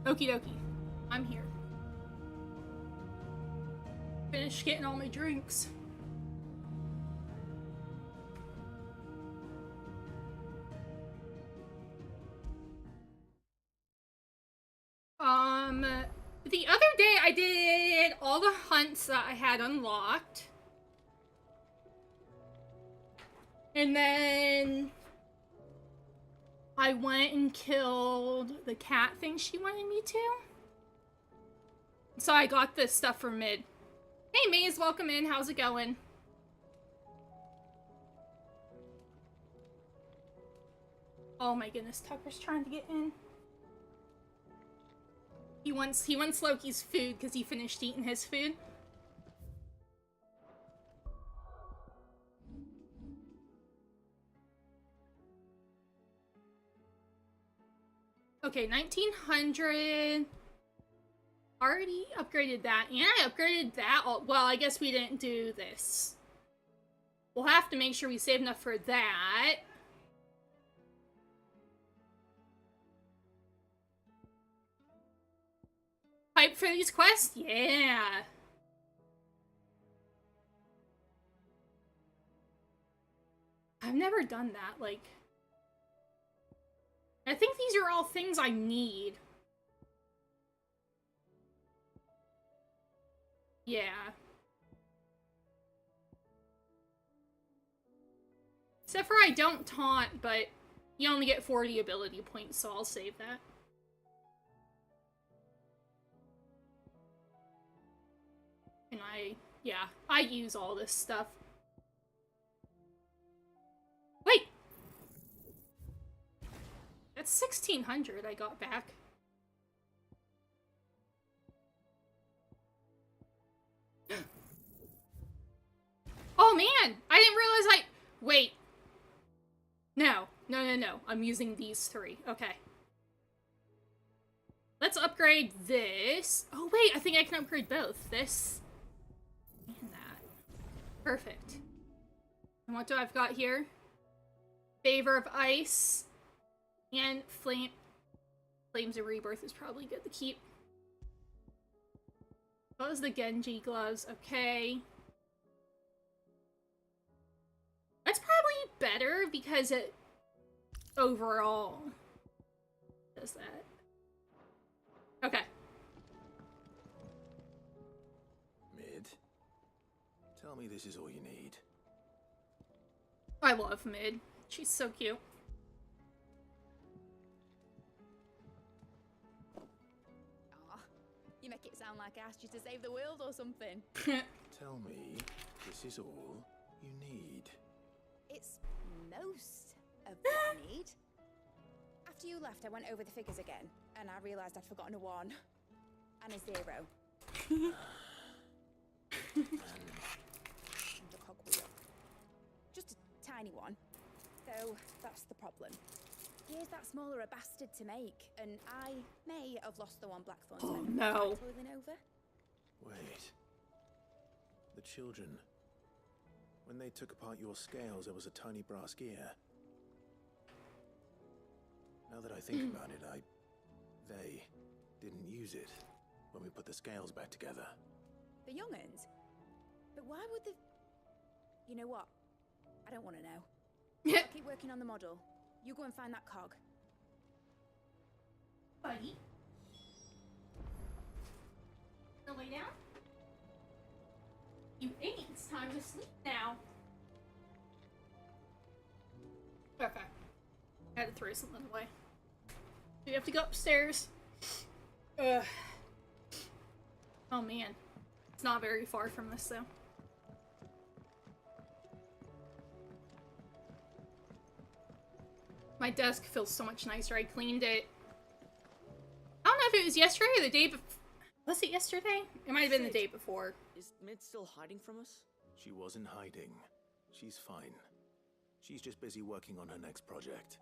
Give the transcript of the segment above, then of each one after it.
Okie dokie. I'm here. Finished getting all my drinks. The other day I did all the hunts that I had unlocked. And then I went and killed the cat thing she wanted me to. So I got this stuff for mid. Hey Maze, welcome in. How's it going? Oh my goodness, Tucker's trying to get in. He wants Loki's food because he finished eating his food. Okay, 1900. Already upgraded that, and I upgraded that. Well, I guess we didn't do this. We'll have to make sure we save enough for that. Hype for these quests? Yeah. I've never done that, like... I think these are all things I need. Yeah. Except for I don't taunt, but you only get 40 ability points, so I'll save that. And I use all this stuff. Wait! That's 1600 I got back. Oh man! I didn't realize wait. No. I'm using these three. Okay. Let's upgrade this. Oh wait, I think I can upgrade both. This and that. Perfect. And what do I've got here? Favor of Ice. And Flames of Rebirth is probably good to keep. What was the Genji gloves? Okay. That's probably better because it overall does that. Okay. Mid, tell me this is all you need. I love Mid. She's so cute. You make it sound like I asked you to save the world or something. Tell me this is all you need. It's most of what I need. After you left, I went over the figures again, and I realised I'd forgotten a 1 and a 0. And a cogwheel. Just a tiny one. So that's the problem. Gears that small are a bastard to make, and I may have lost the one Blackthorn spent no. toiling over. Wait. The children. When they took apart your scales, there was a tiny brass gear. Now that I think about it, they didn't use it when we put the scales back together. The young'uns? But why would the... You know what? I don't want to know. I'll keep working on the model. You go and find that cog. Buddy. Go lay down. You ate. It's time to sleep now. Okay. I had to throw something away. We have to go upstairs. Ugh. Oh man. It's not very far from this though. My desk feels so much nicer. I cleaned it. I don't know if it was yesterday or the day before. Was it yesterday? It might have been the day before. Is Mid still hiding from us? She wasn't hiding. She's fine. She's just busy working on her next project.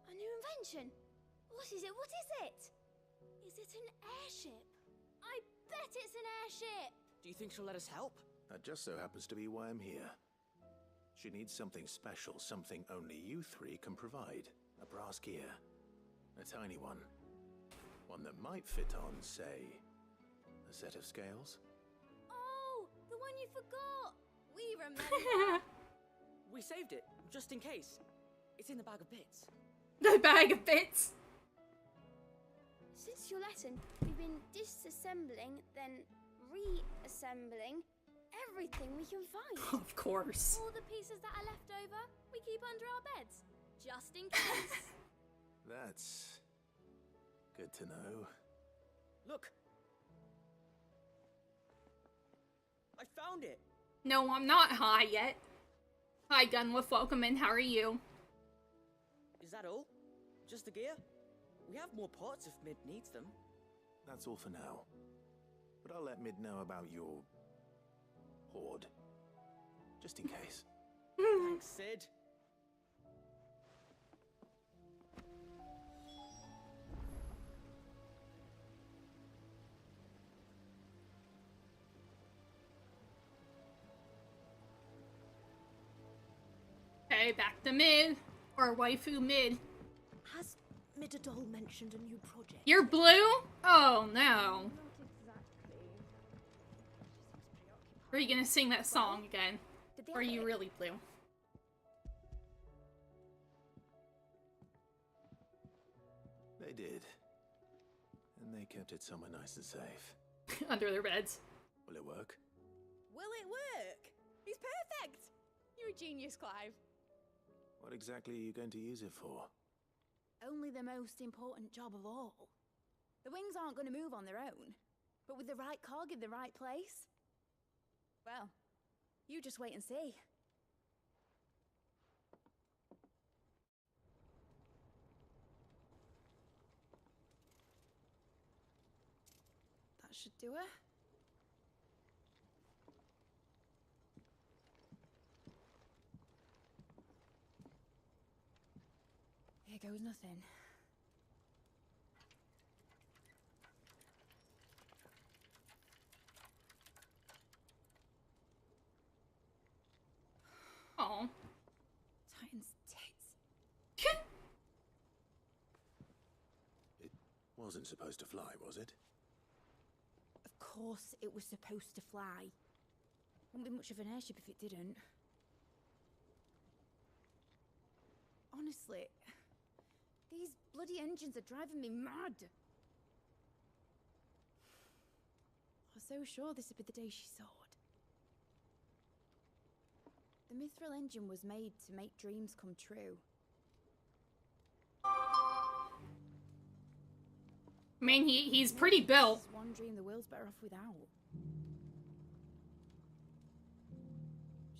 A new invention? What is it? What is it? Is it an airship? I bet it's an airship! Do you think she'll let us help? That just so happens to be why I'm here. She needs something special, something only you three can provide. A brass gear. A tiny one. One that might fit on, say, a set of scales? Oh, the one you forgot. We remember. We saved it, just in case. It's in the bag of bits. The bag of bits. Since your lesson, we've been disassembling, then reassembling everything we can find. Of course. All the pieces that are left over, we keep under our beds, just in case. That's good to know. Look! I found it! No, I'm not high yet. Hi, Gunwolf. Welcome in. How are you? Is that all? Just the gear? We have more parts if Mid needs them. That's all for now. But I'll let Mid know about your hoard. Just in case. Thanks, Sid. Okay, back to Mid. Or waifu Mid. Has Midadol mentioned a new project? You're blue? Oh, no. Not exactly. Are you gonna sing that song again? Did they Or are have you it? really blue? They did. And they kept it somewhere nice and safe. Under their beds. Will it work? Will it work? He's perfect. You're a genius, Clive. What exactly are you going to use it for? Only the most important job of all. The wings aren't going to move on their own. But with the right cog in the right place? Well, you just wait and see. That should do it. Here goes nothing. Oh. Titan's tits. It wasn't supposed to fly, was it? Of course it was supposed to fly. Wouldn't be much of an airship if it didn't. Honestly, these bloody engines are driving me mad. I was so sure this would be the day she soared. The Mithril engine was made to make dreams come true. I mean, he's pretty built. This is one dream the world's better off without.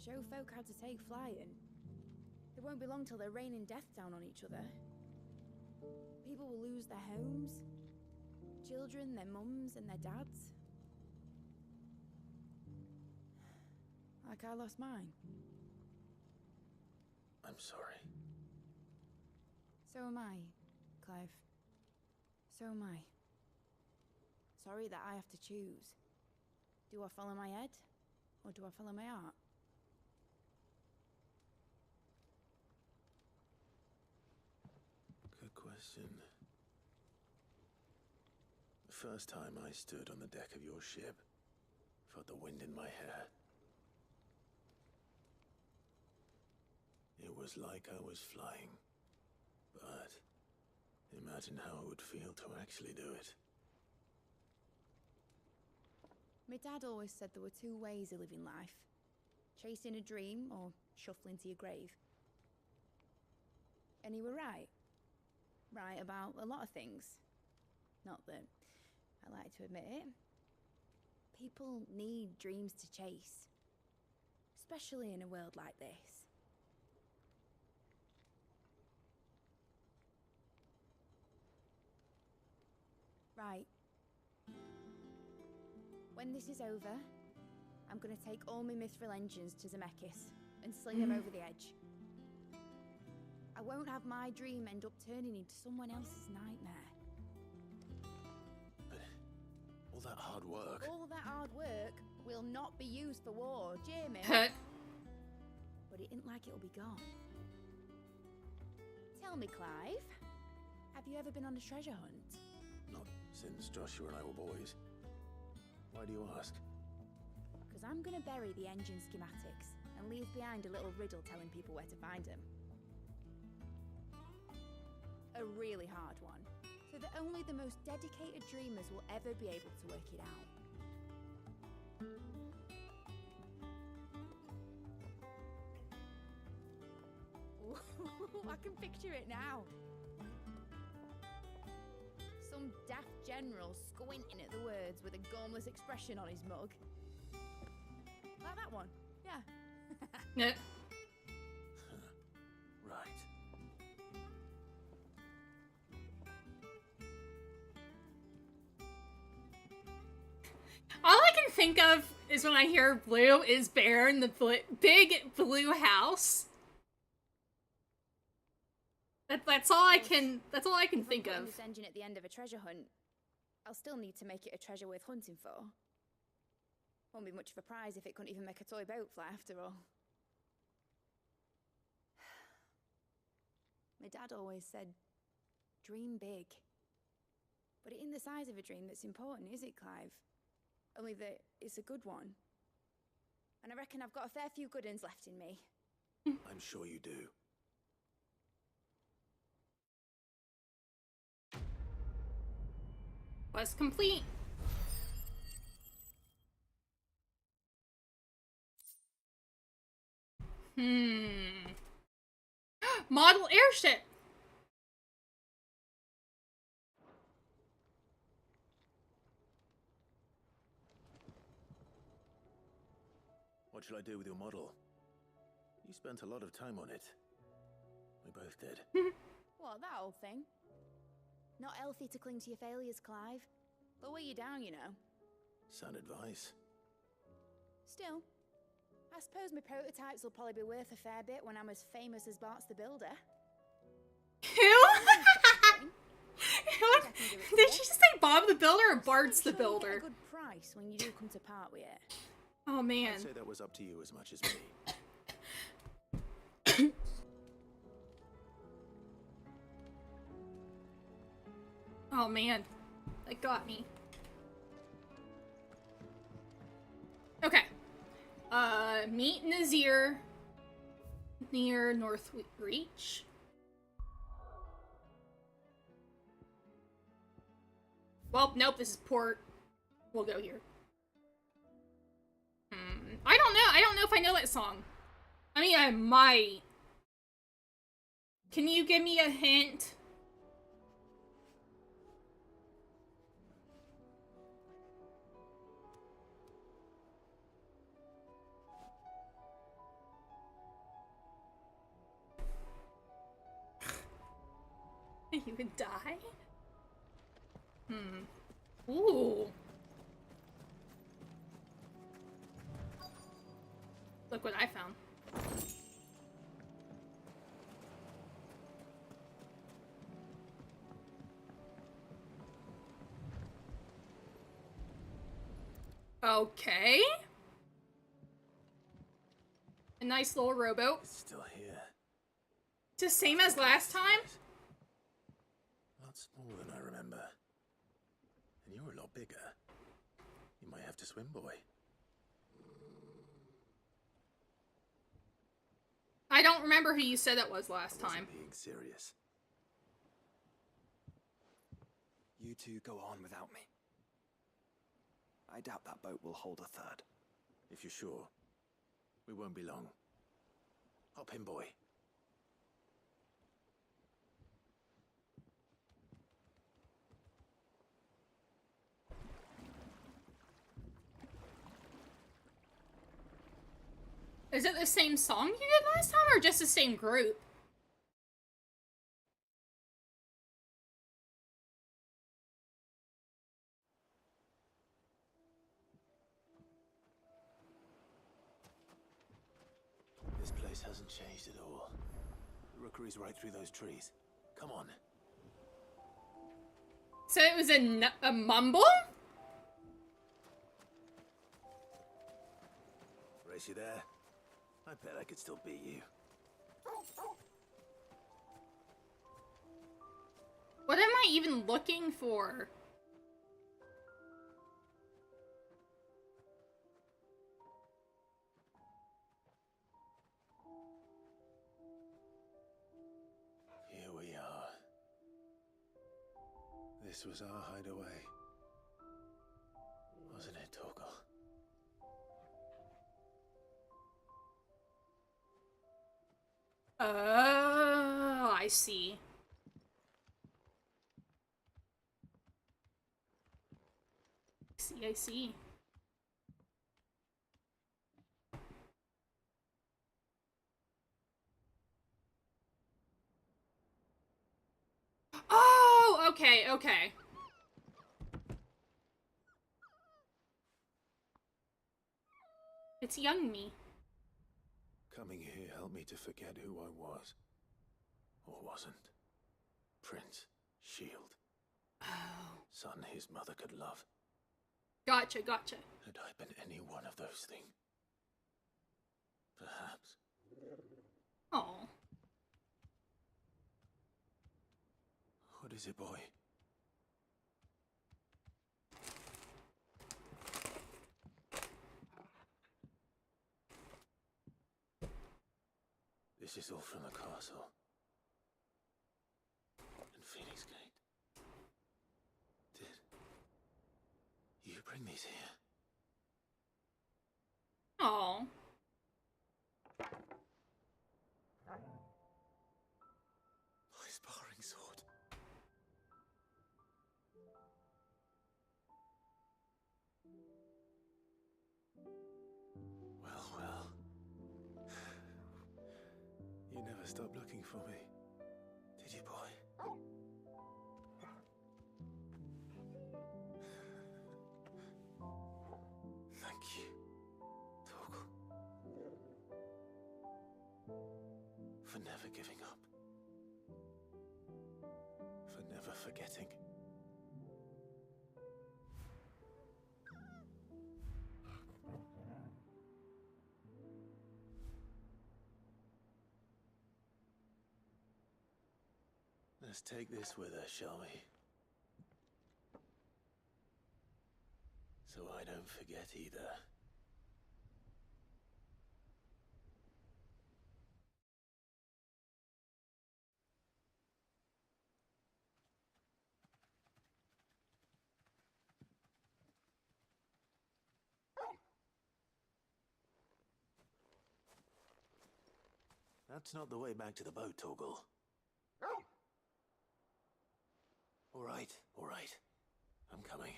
Show folk how to take flying. It won't be long till they're raining death down on each other. People will lose their homes, children, their mums, and their dads. Like I lost mine. I'm sorry. So am I, Clive. So am I. Sorry that I have to choose. Do I follow my head, or do I follow my heart? Good question. The first time I stood on the deck of your ship, felt the wind in my hair. It was like I was flying. But imagine how it would feel to actually do it. My dad always said there were two ways of living life. Chasing a dream or shuffling to your grave. And he were right. Right about a lot of things. Not that I like to admit it. People need dreams to chase. Especially in a world like this. Right. When this is over, I'm gonna take all my Mithril engines to Zemeckis and sling them over the edge. I won't have my dream end up turning into someone else's nightmare. But all that hard work. All that hard work will not be used for war, Jamie. But it ain't like it'll be gone. Tell me, Clive, have you ever been on a treasure hunt? Not Joshua and I were boys. Why do you ask? Because I'm gonna bury the engine schematics and leave behind a little riddle telling people where to find them. A really hard one, so that only the most dedicated dreamers will ever be able to work it out. I can picture it now. Some daft general squinting at the words with a gormless expression on his mug. Like that one, yeah. Yeah. Right. All I can think of is when I hear blue is bear in the big blue house. That's all I can think If I'm putting of. this engine at the end of a treasure hunt, I'll still need to make it a treasure worth hunting for. Won't be much of a prize if it couldn't even make a toy boat fly after all. My dad always said, dream big. But it isn't the size of a dream that's important, is it, Clive? Only that it's a good one. And I reckon I've got a fair few good uns left in me. I'm sure you do. Quest complete. Model airship. What shall I do with your model? You spent a lot of time on it. We both did. What, that old thing? Not healthy to cling to your failures, Clive. They'll weigh you down, you know. Sound advice. Still, I suppose my prototypes will probably be worth a fair bit when I'm as famous as Bart's the Builder. Who? Did she just say Bob the Builder or Bart's the I'm sure you'll Builder? get a good price when you do come to part with it. Oh man. I'd say that was up to you as much as me. Oh man. That got me. Okay. Meet Nazir near North Reach. Well, nope, this is port. We'll go here. I don't know. I don't know if I know that song. I mean, I might. Can you give me a hint? You would die? Ooh. Look what I found. Okay. A nice little rowboat. It's still here. It's the same as last time? A lot smaller than I remember. And you're a lot bigger. You might have to swim, boy. I don't remember who you said that was last I time. wasn't being serious. You two go on without me. I doubt that boat will hold a third. If you're sure, we won't be long. Hop in, boy. Is it the same song you did last time, or just the same group? This place hasn't changed at all. The rookery's right through those trees. Come on. So it was a mumble? Race you there? I bet I could still beat you. What am I even looking for? This was our hideaway. Wasn't it, Torgal? Oh, I see. I see. Oh, okay, okay. It's young me. Coming here helped me to forget who I was. Or wasn't. Prince, Shield. Oh. Son his mother could love. Gotcha, gotcha. Had I been any one of those things? Perhaps. Oh. What is it, boy? This is all from the castle. And Phoenix Gate. Did you bring these here? Oh. My sparring sword. Well, well. You never stopped looking for me, did you, boy? Thank you, Torgal. For never giving up. For never forgetting. Let's take this with us, shall we? So I don't forget either. That's not the way back to the boat, Torgal. All right. I'm coming.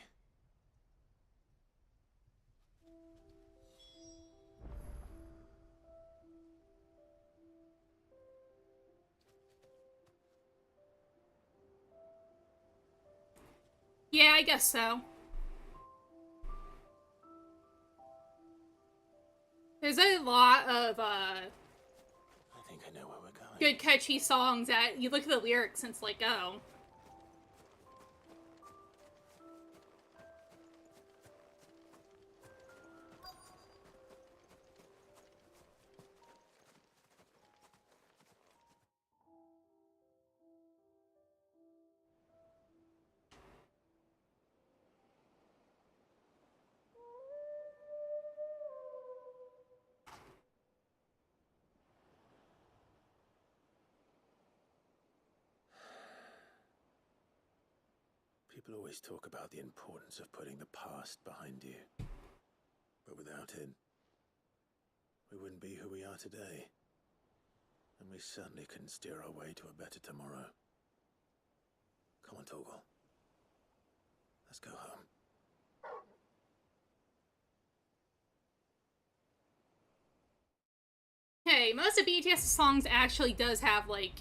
Yeah, I guess so. There's a lot of, I think I know where we're going. good catchy songs that you look at the lyrics and it's like, oh. People always talk about the importance of putting the past behind you. But without it, we wouldn't be who we are today. And we certainly couldn't steer our way to a better tomorrow. Come on, Torgal. Let's go home. Hey, most of BTS' songs actually does have, like,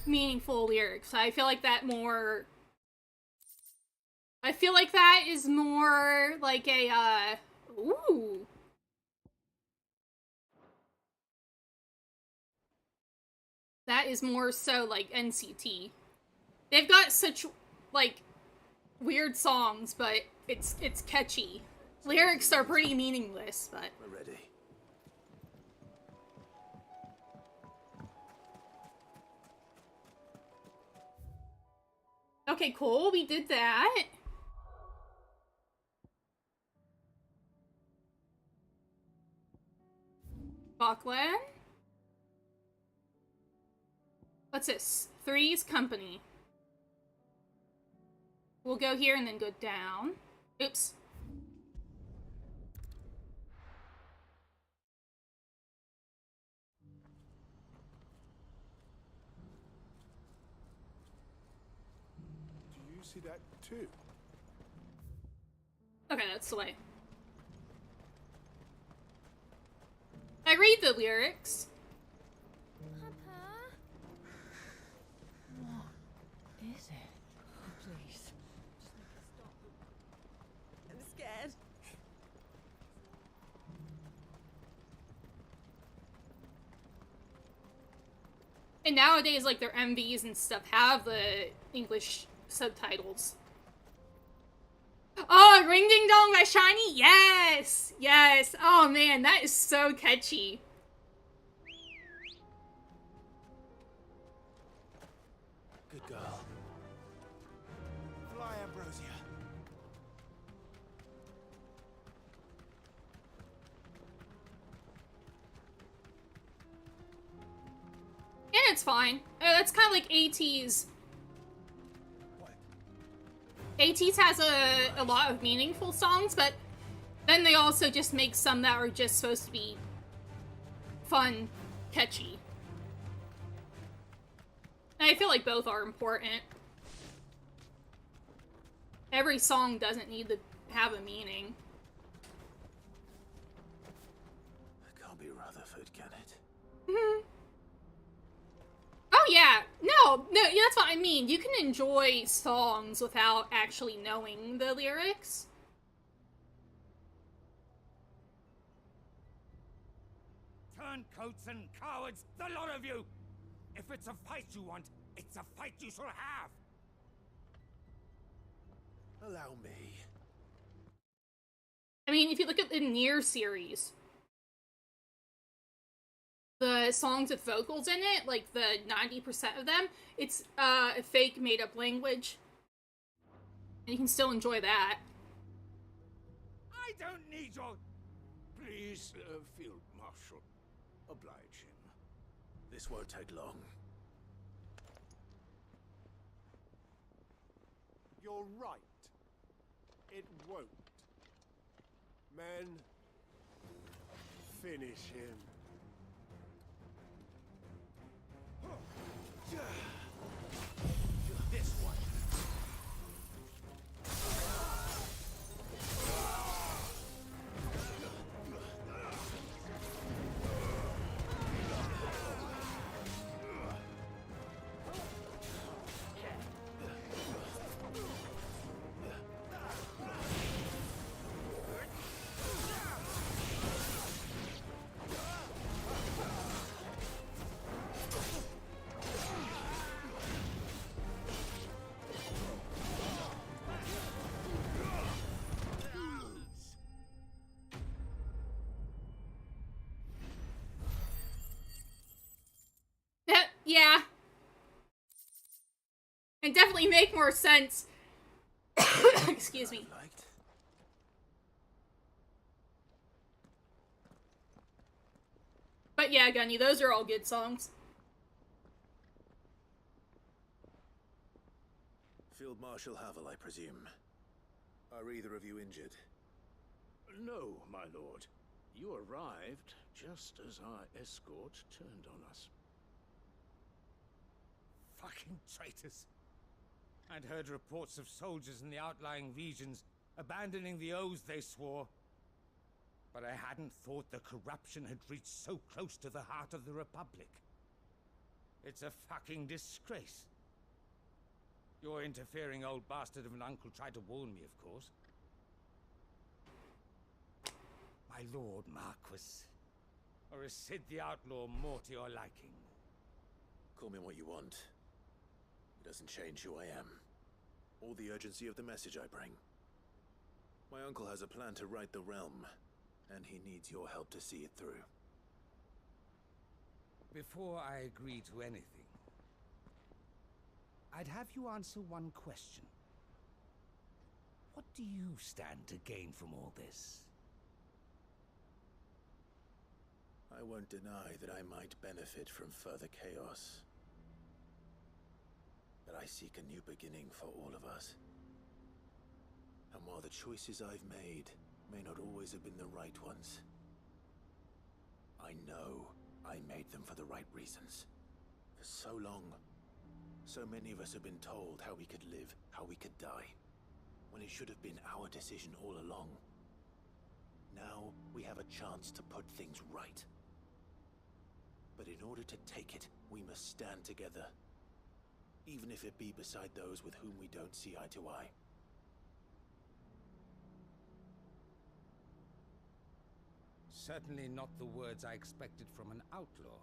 meaningful lyrics. I feel like that is more like a, ooh. That is more so like NCT. They've got such, like, weird songs, but it's catchy. Lyrics are pretty meaningless, but... We're ready. Okay, cool, we did that. Bachlan? What's this? Three's Company. We'll go here and then go down. Oops. Do you see that too? Okay, that's the way. I read the lyrics. Papa? Is it? Oh, please. Just make it stop. I'm scared. And nowadays, like, their MVs and stuff have the English subtitles. Oh, Ring Ding Dong by Shiny? Yes! Yes! Oh man, that is so catchy. Good girl. Fly, Ambrosia. And it's fine. That's kind of like AT's. What? AT's has a lot of meaningful songs, but then they also just make some that are just supposed to be fun, catchy. And I feel like both are important. Every song doesn't need to have a meaning. It can't be Rutherford, can it? Oh yeah, no, yeah, that's what I mean. You can enjoy songs without actually knowing the lyrics. Turncoats and cowards, the lot of you! If it's a fight you want, it's a fight you shall have! Allow me. I mean, if you look at the Nier series, the songs with vocals in it, like the 90% of them, it's a fake made-up language. And you can still enjoy that. I don't need your... Please, Field Marshal, oblige him. This won't take long. You're right. It won't. Men, finish him. This one. Yeah. And definitely make more sense. Excuse me. Liked? But yeah, Gunny, those are all good songs. Field Marshal Havel, I presume. Are either of you injured? No, my lord. You arrived just as our escort turned on us. Fucking traitors. I'd heard reports of soldiers in the outlying regions abandoning the oaths they swore. But I hadn't thought the corruption had reached so close to the heart of the Republic. It's a fucking disgrace. Your interfering old bastard of an uncle tried to warn me, of course. My lord Marquis. Or is Sid the Outlaw more to your liking? Call me what you want. It doesn't change who I am, or the urgency of the message I bring. My uncle has a plan to right the realm, and he needs your help to see it through. Before I agree to anything, I'd have you answer one question. What do you stand to gain from all this? I won't deny that I might benefit from further chaos. But I seek a new beginning for all of us. while the choices I've made may not always have been the right ones, I know I made them for the right reasons. For so long, so many of us have been told how we could live, how we could die, when it should have been our decision all along. Now we have a chance to put things right. But in order to take it, we must stand together, even if it be beside those with whom we don't see eye to eye. Certainly not the words I expected from an outlaw.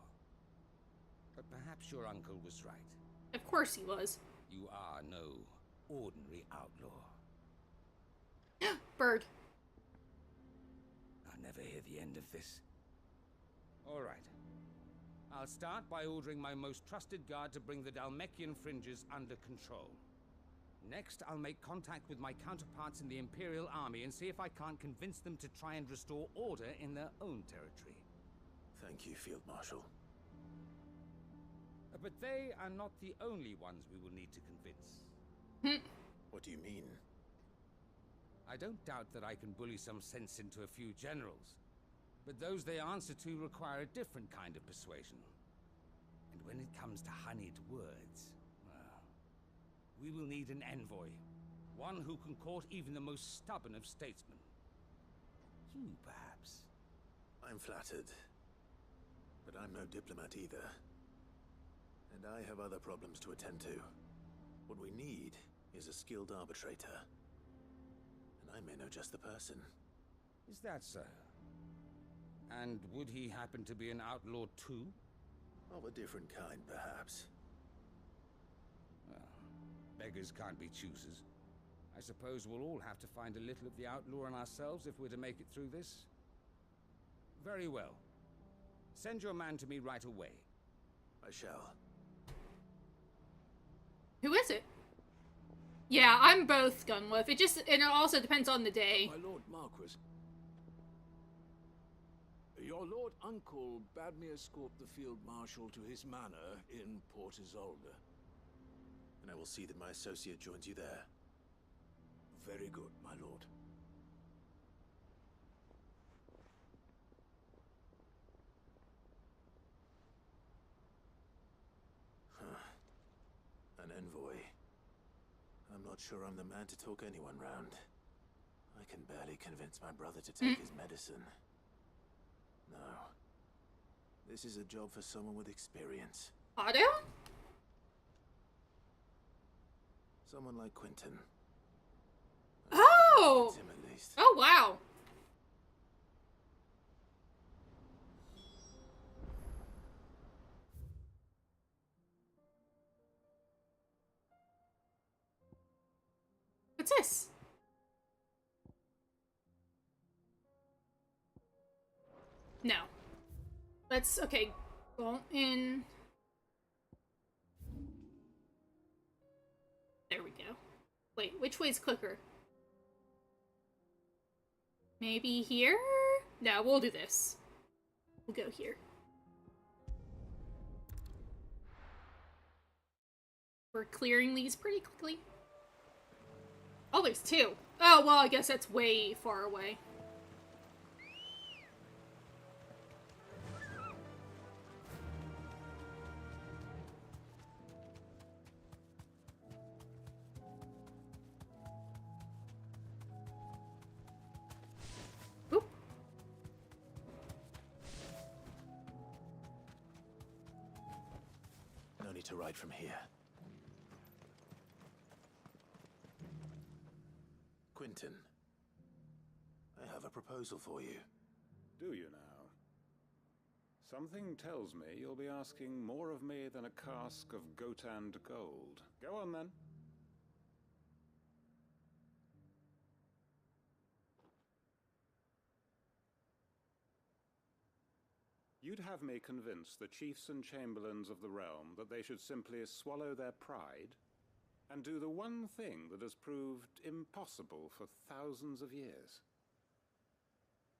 But perhaps your uncle was right. Of course he was. You are no ordinary outlaw. Bird. I'll never hear the end of this. All right. I'll start by ordering my most trusted guard to bring the Dalmekian fringes under control. Next, I'll make contact with my counterparts in the Imperial Army and see if I can't convince them to try and restore order in their own territory. Thank you, Field Marshal. But they are not the only ones we will need to convince. What do you mean? I don't doubt that I can bully some sense into a few generals, but those they answer to require a different kind of persuasion. And when it comes to honeyed words, well, we will need an envoy. One who can court even the most stubborn of statesmen. You, perhaps. I'm flattered. But I'm no diplomat either. And I have other problems to attend to. What we need is a skilled arbitrator. And I may know just the person. Is that so? And would he happen to be an outlaw too? Of a different kind, perhaps. Well, beggars can't be choosers. I suppose we'll all have to find a little of the outlaw in ourselves if we're to make it through this. Very well. Send your man to me right away. I shall. Who is it? Yeah, I'm both Gunwolf. It also depends on the day. My Lord Marquis. Your Lord Uncle bade me escort the Field Marshal to his manor in Port Isolde. And I will see that my associate joins you there. Very good, my lord. An envoy. I'm not sure I'm the man to talk anyone round. I can barely convince my brother to take his medicine. No. This is a job for someone with experience. Otto? Someone like Quentin. Oh! Him at least. Oh, wow. What's this? No. Let's, okay, go in. There we go. Wait, which way's quicker? Maybe here? No, we'll do this. We'll go here. We're clearing these pretty quickly. Oh, there's two. Oh, well, I guess that's way far away. Oop. No need to ride from here. Quentin, I have a proposal for you. Do you now? Something tells me you'll be asking more of me than a cask of Gotand gold. Go on, then. You'd have me convince the chiefs and chamberlains of the realm that they should simply swallow their pride and do the one thing that has proved impossible for thousands of years.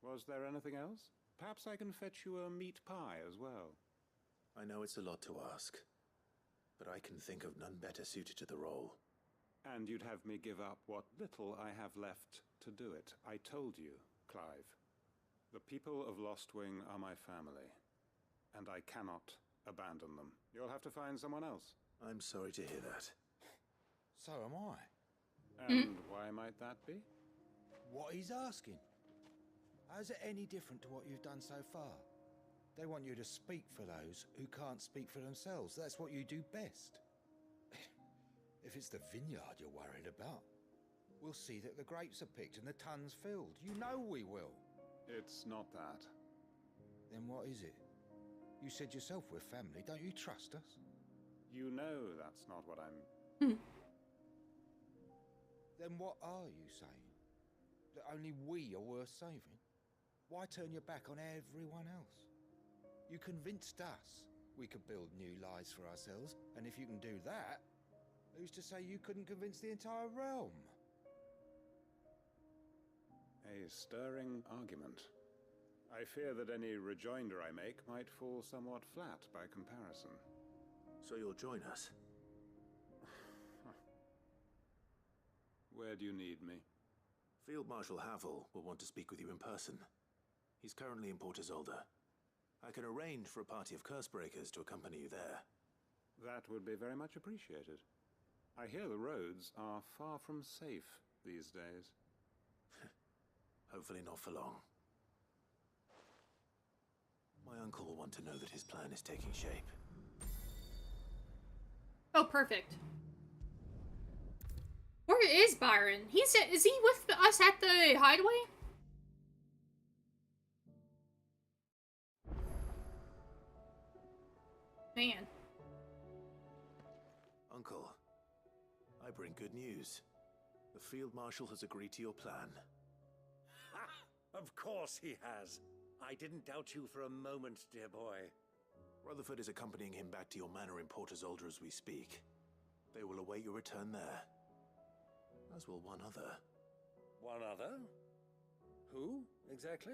Was there anything else? Perhaps I can fetch you a meat pie as well. I know it's a lot to ask, but I can think of none better suited to the role. And you'd have me give up what little I have left to do it. I told you, Clive. The people of Lostwing are my family, and I cannot abandon them. You'll have to find someone else. I'm sorry to hear that. So am I. And why might that be? What he's asking. How's it any different to what you've done so far? They want you to speak for those who can't speak for themselves. That's what you do best. If it's the vineyard you're worried about, we'll see that the grapes are picked and the tons filled. You know we will. It's not that. Then what is it? You said yourself we're family. Don't you trust us? You know that's not what I'm... Then what are you saying? That only we are worth saving? Why turn your back on everyone else? You convinced us we could build new lives for ourselves, and if you can do that, who's to say you couldn't convince the entire realm? A stirring argument. I fear that any rejoinder I make might fall somewhat flat by comparison. So you'll join us? Where do you need me? Field Marshal Havel will want to speak with you in person. He's currently in Port Isolde. I can arrange for a party of Cursebreakers to accompany you there. That would be very much appreciated. I hear the roads are far from safe these days. Hopefully not for long. My uncle will want to know that his plan is taking shape. Oh, perfect. Where is Byron? Is he with us at the hideaway? Man. Uncle, I bring good news. The Field Marshal has agreed to your plan. Ha! Of course he has. I didn't doubt you for a moment, dear boy. Rutherford is accompanying him back to your manor in Port Isolde as we speak. They will await your return there. As will one other. One other? Who, exactly?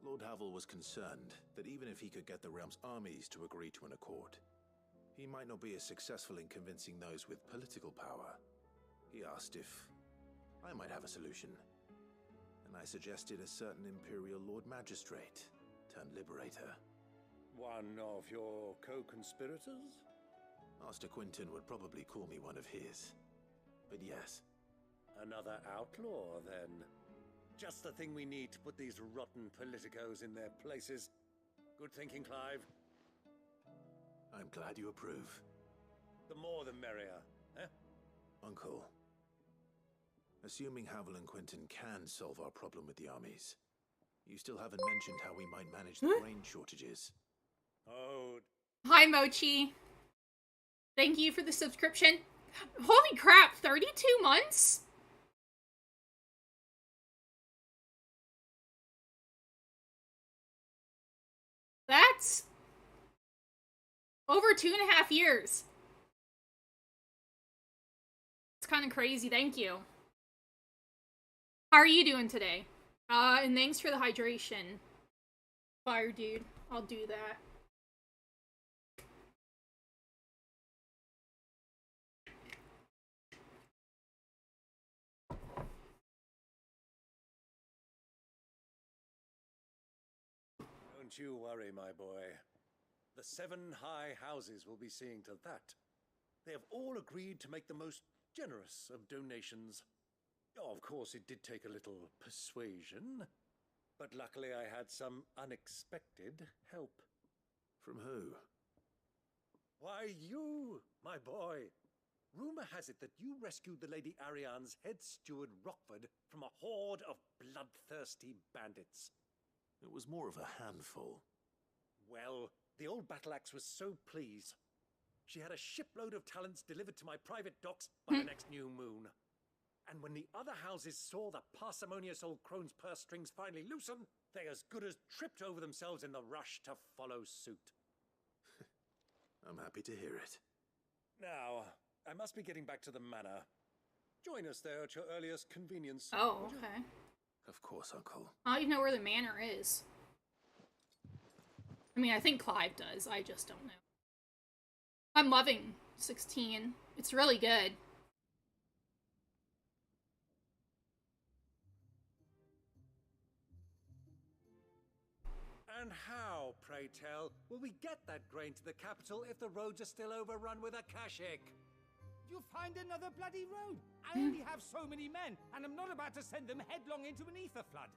Lord Havel was concerned that even if he could get the realm's armies to agree to an accord, he might not be as successful in convincing those with political power. He asked if I might have a solution, and I suggested a certain Imperial Lord Magistrate turned Liberator. One of your co-conspirators? Master Quinton would probably call me one of his. But yes. Another outlaw, then. Just the thing we need to put these rotten politicos in their places. Good thinking, Clive. I'm glad you approve. The more the merrier, eh? Uncle, assuming Havel and Quinton can solve our problem with the armies, you still haven't mentioned how we might manage the grain shortages. Oh. Hi, Mochi. Thank you for the subscription. Holy crap, 32 months? That's over 2.5 years. It's kind of crazy. Thank you. How are you doing today? And thanks for the hydration. Fire, dude. I'll do that. Don't you worry, my boy. The 7 high houses will be seeing to that. They have all agreed to make the most generous of donations. Oh, of course, it did take a little persuasion, but luckily I had some unexpected help. From who? Why, you, my boy. Rumor has it that you rescued the Lady Ariane's head steward Rockford from a horde of bloodthirsty bandits. It was more of a handful. Well, the old battle axe was so pleased. She had a shipload of talents delivered to my private docks by the next new moon. And when the other houses saw the parsimonious old crone's purse strings finally loosen, they as good as tripped over themselves in the rush to follow suit. I'm happy to hear it. Now, I must be getting back to the manor. Join us there at your earliest convenience. Oh, okay. Of course, Uncle. I don't even know where the manor is. I mean, I think Clive does. I just don't know. I'm loving 16. It's really good. And how, pray tell, will we get that grain to the capital if the roads are still overrun with akashic? You'll find another bloody road. I only have so many men, and I'm not about to send them headlong into an ether flood.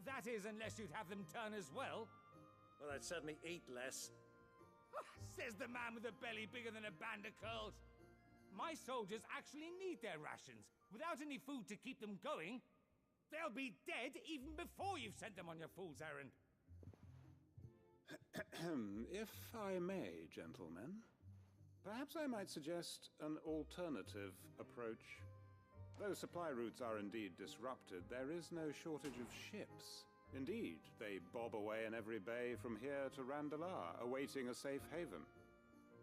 That is, unless you'd have them turn as well. Well, I'd certainly eat less. Says the man with a belly bigger than a band of curls. My soldiers actually need their rations. Without any food to keep them going, they'll be dead even before you've sent them on your fool's errand. If I may, gentlemen, perhaps I might suggest an alternative approach. Though supply routes are indeed disrupted, there is no shortage of ships. Indeed, they bob away in every bay from here to Randalar, awaiting a safe haven.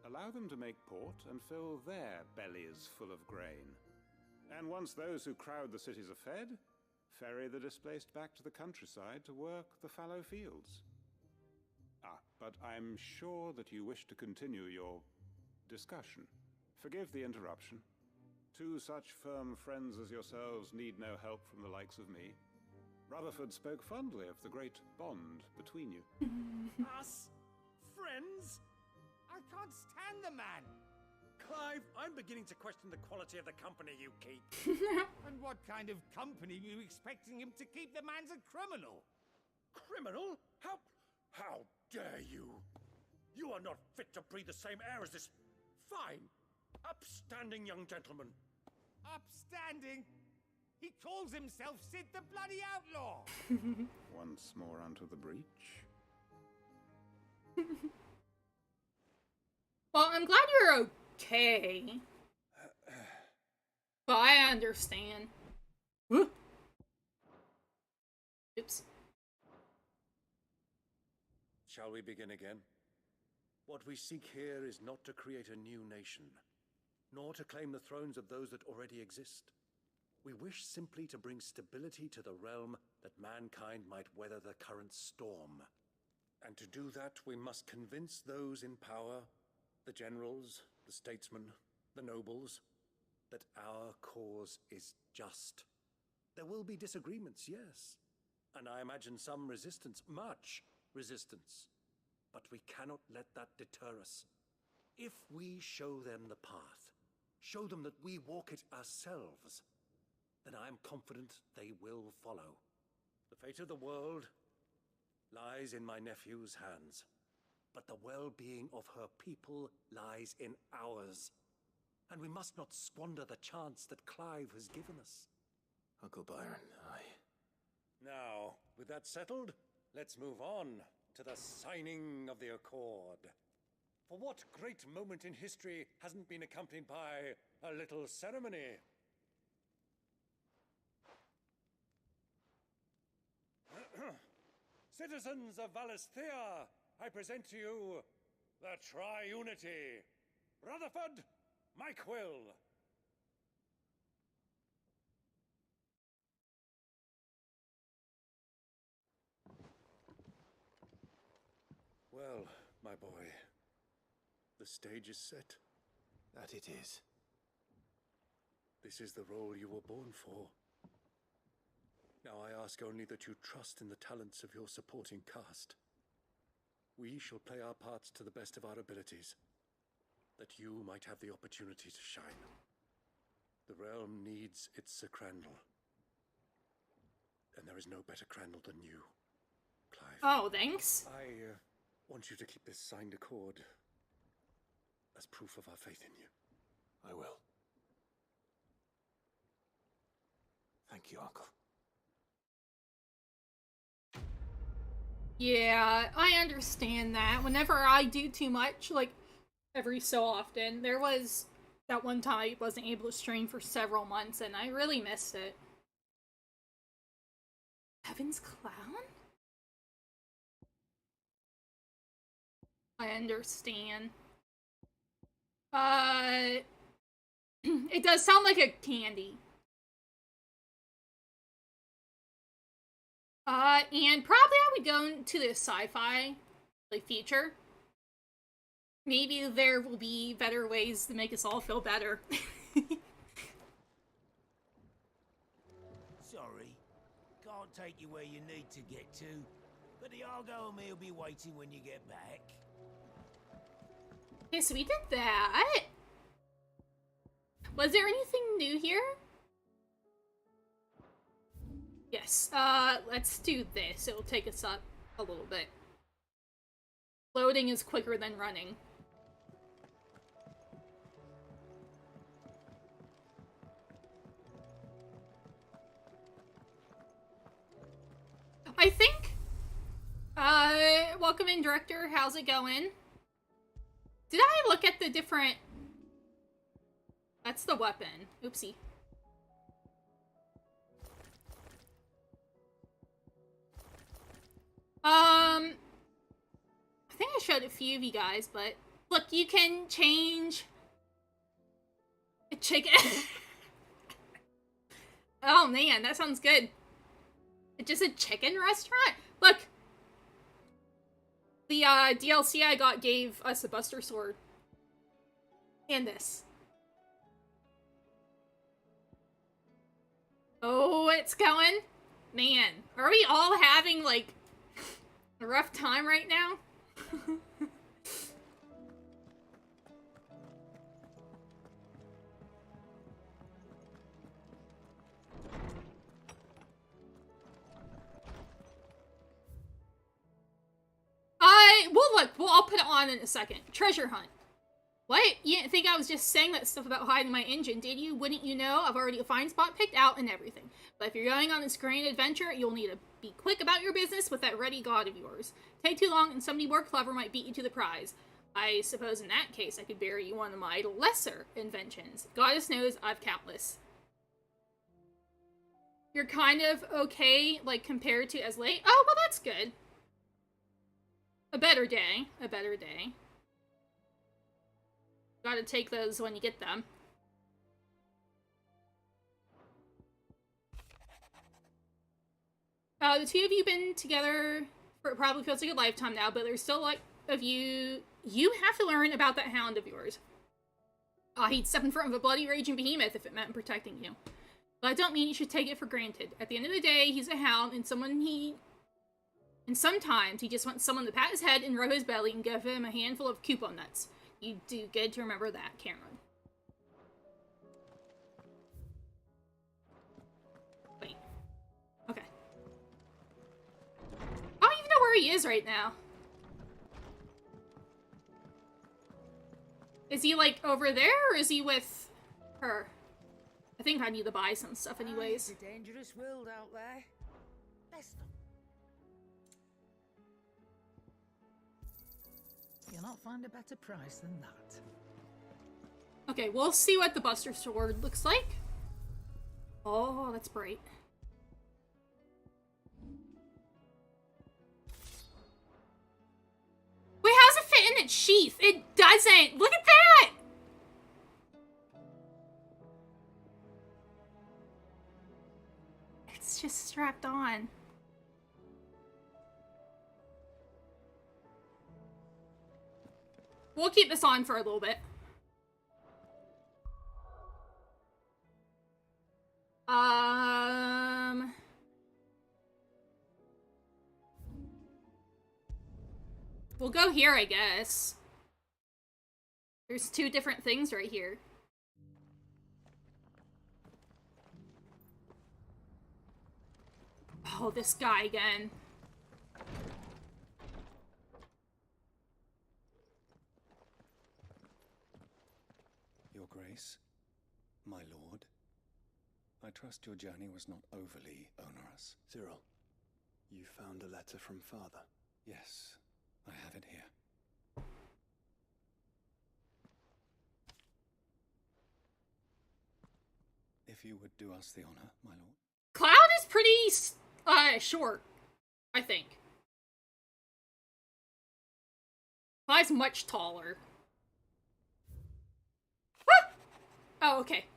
Allow them to make port and fill their bellies full of grain. And once those who crowd the cities are fed, ferry the displaced back to the countryside to work the fallow fields. But I'm sure that you wish to continue your discussion. Forgive the interruption. Two such firm friends as yourselves need no help from the likes of me. Rutherford spoke fondly of the great bond between you. Us? Friends? I can't stand the man! Clive, I'm beginning to question the quality of the company you keep. And what kind of company were you expecting him to keep? The man's a criminal! Criminal? How dare you? You are not fit to breathe the same air as this fine, upstanding young gentleman. Upstanding? He calls himself Sid the Bloody Outlaw! Once more onto the breach. Well, I'm glad you're okay. But I understand. Oops. Shall we begin again? What we seek here is not to create a new nation, nor to claim the thrones of those that already exist. We wish simply to bring stability to the realm that mankind might weather the current storm. And to do that, we must convince those in power, the generals, the statesmen, the nobles, that our cause is just. There will be disagreements, yes, and I imagine some resistance, much resistance. But we cannot let that deter us. If we show them the path, show them that we walk it ourselves, then I am confident they will follow. The fate of the world lies in my nephew's hands, but the well-being of her people lies in ours. And we must not squander the chance that Clive has given us. Uncle Byron, Now, with that settled, let's move on to the signing of the Accord. For what great moment in history hasn't been accompanied by a little ceremony? Citizens of Valisthea, I present to you the Triunity. Rutherford, Mike Will. Well, my boy, the stage is set. that it is. This is the role you were born for. Now I ask only that you trust in the talents of your supporting cast. We shall play our parts to the best of our abilities, that you might have the opportunity to shine. The realm needs its Sir Crandall. And there is no better Crandall than you, Clive. Oh, thanks. I want you to keep this signed accord as proof of our faith in you. I will. Thank you, Uncle. Yeah, I understand that. Whenever I do too much, like, every so often, there was that one time I wasn't able to stream for several months, and I really missed it. Heaven's Clown? I understand. It does sound like a candy. And probably I would go into the sci-fi, like, feature. Maybe there will be better ways to make us all feel better. Sorry, can't take you where you need to get to. But the Argo and me will be waiting when you get back. Okay, so we did that. Was there anything new here? Yes, let's do this. It'll take us up a little bit. Loading is quicker than running. I think, welcome in, director. How's it going? Did I look at the different... That's the weapon. Oopsie. I think I showed a few of you guys, but look, you can change a chicken. Oh man, that sounds good. It's just a chicken restaurant? Look, the DLC I got gave us a Buster Sword. And this. Oh, it's going. Man, are we all having, like, a rough time right now? I'll put it on in a second. Treasure hunt. What? You didn't think I was just saying that stuff about hiding my engine, did you? Wouldn't you know? I've already a fine spot picked out and everything. But if you're going on this grand adventure, you'll need to be quick about your business with that ready god of yours. Take too long and somebody more clever might beat you to the prize. I suppose in that case I could bury you one of my lesser inventions. Goddess knows I've countless. You're kind of okay, like, compared to as late? Oh, well that's good. A better day. A better day. Gotta take those when you get them. The two of you been together for it probably feels like a lifetime now, but there's still like of you. You have to learn about that hound of yours. He'd step in front of a bloody raging behemoth if it meant protecting you. But I don't mean you should take it for granted. At the end of the day, he's a hound and sometimes he just wants someone to pat his head and rub his belly and give him a handful of coupon nuts. You do good to remember that, Cameron. Wait. Okay. I don't even know where he is right now. Is he, like, over there, or is he with her? I think I need to buy some stuff anyways. It's a dangerous world out there. Bless them. You'll not find a better price than that. Okay, we'll see what the Buster Sword looks like. Oh, that's bright. Wait, how does it fit in its sheath? It doesn't! Look at that! It's just strapped on. We'll keep this on for a little bit. We'll go here, I guess. There's two different things right here. Oh, this guy again. Your Grace, my lord, I trust your journey was not overly onerous. Cyril, you found a letter from Father? Yes, I have it here. If you would do us the honor, my lord. Cloud is pretty, short, I think. Cloud's much taller. Oh, okay.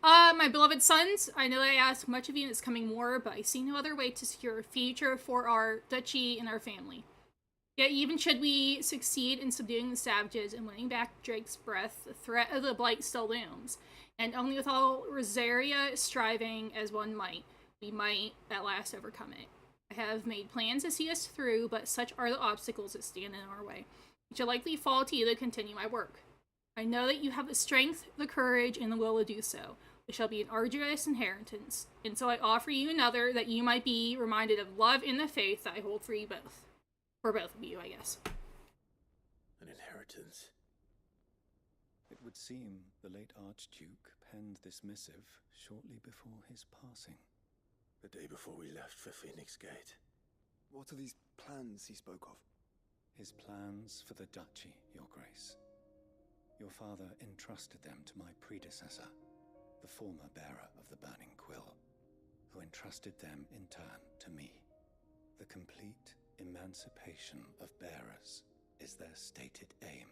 My beloved sons, I know I ask much of you and it's coming more, but I see no other way to secure a future for our duchy and our family. Yet even should we succeed in subduing the savages and winning back Drake's breath, the threat of the Blight still looms. And only with all Rosaria striving as one might, we might at last overcome it. I have made plans to see us through, but such are the obstacles that stand in our way. It shall likely fall to you to continue my work. I know that you have the strength, the courage, and the will to do so. It shall be an arduous inheritance, and so I offer you another that you might be reminded of love and the faith that I hold for you both. For both of you, I guess. An inheritance. It would seem the late Archduke penned this missive shortly before his passing. The day before we left for Phoenix Gate. What are these plans he spoke of? His plans for the duchy, Your Grace. Your father entrusted them to my predecessor, the former bearer of the Burning Quill, who entrusted them in turn to me. The complete emancipation of bearers is their stated aim.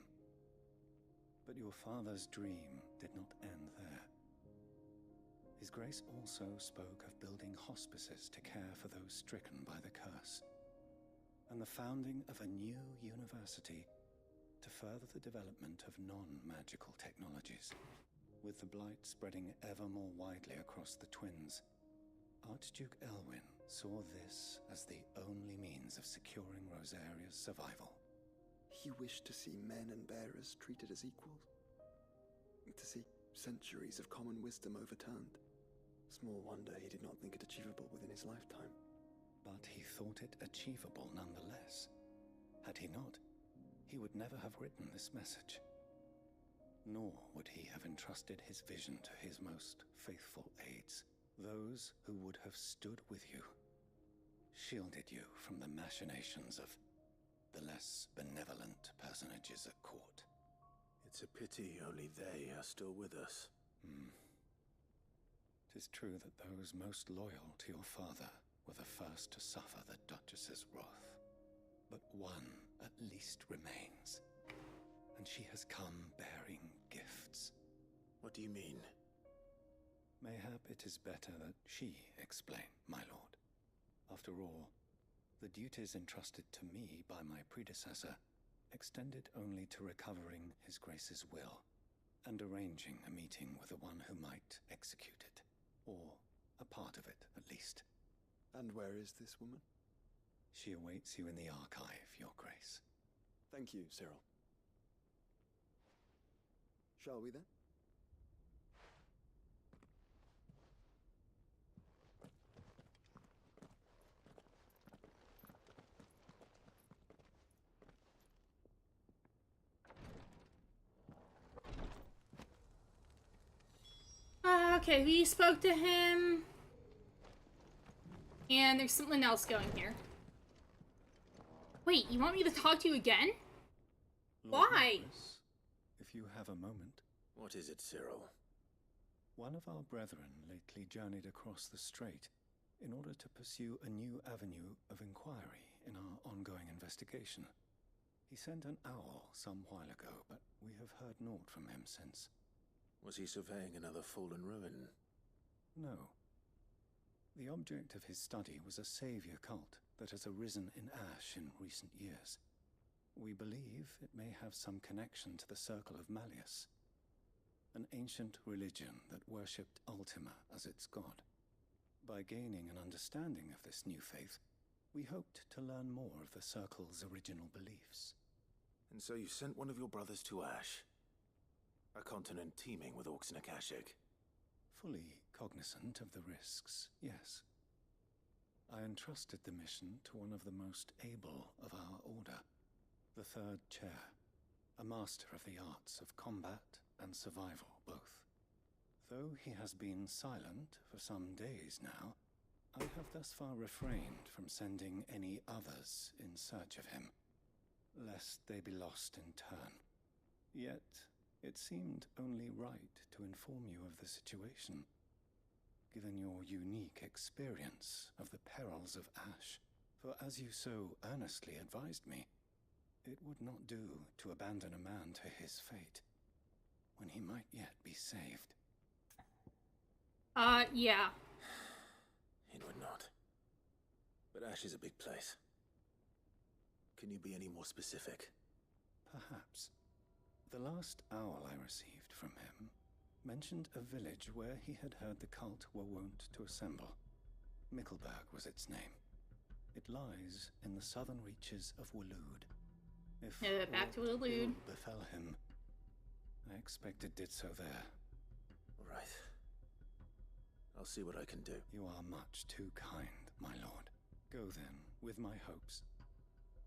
But your father's dream did not end there. His Grace also spoke of building hospices to care for those stricken by the curse, and the founding of a new university to further the development of non-magical technologies. With the blight spreading ever more widely across the twins, Archduke Elwyn saw this as the only means of securing Rosaria's survival. He wished to see men and bearers treated as equals. To see centuries of common wisdom overturned. Small wonder he did not think it achievable within his lifetime. But he thought it achievable nonetheless. Had he not, he would never have written this message. Nor would he have entrusted his vision to his most faithful aides, those who would have stood with you, shielded you from the machinations of the less benevolent personages at court. It's a pity only they are still with us. 'Tis true that those most loyal to your father were the first to suffer the Duchess's wrath. But one at least remains, and she has come bearing gifts. What do you mean? Mayhap it is better that she explain, my lord. After all, the duties entrusted to me by my predecessor extended only to recovering His Grace's will and arranging a meeting with the one who might execute it, or a part of it at least. And where is this woman? She awaits you in the archive, Your Grace. Thank you, Cyril. Shall we then? Okay, we spoke to him. And there's something else going here. Wait, you want me to talk to you again? Lord Why? Nicholas, if you have a moment. What is it, Cyril? One of our brethren lately journeyed across the strait in order to pursue a new avenue of inquiry in our ongoing investigation. He sent an owl some while ago, but we have heard naught from him since. Was he surveying another fallen ruin? No. The object of his study was a savior cult that has arisen in Ash in recent years. We believe it may have some connection to the Circle of Malleus, an ancient religion that worshipped Ultima as its god. By gaining an understanding of this new faith, we hoped to learn more of the Circle's original beliefs. And so you sent one of your brothers to Ash? A continent teeming with orcs and Akashic? Fully cognizant of the risks, yes. I entrusted the mission to one of the most able of our order, the Third Chair, a master of the arts of combat and survival both. Though he has been silent for some days now, I have thus far refrained from sending any others in search of him, lest they be lost in turn. Yet, it seemed only right to inform you of the situation, given your unique experience of the perils of Ash. For as you so earnestly advised me, it would not do to abandon a man to his fate, when he might yet be saved. Yeah. It would not. But Ash is a big place. Can you be any more specific? Perhaps. The last owl I received from him mentioned a village where he had heard the cult were wont to assemble. Mickleburg was its name. It lies in the southern reaches of Waloed. If back to aught Waloed. ill befell him, I expect it did so there. Right. I'll see what I can do. You are much too kind, my lord. Go then, with my hopes,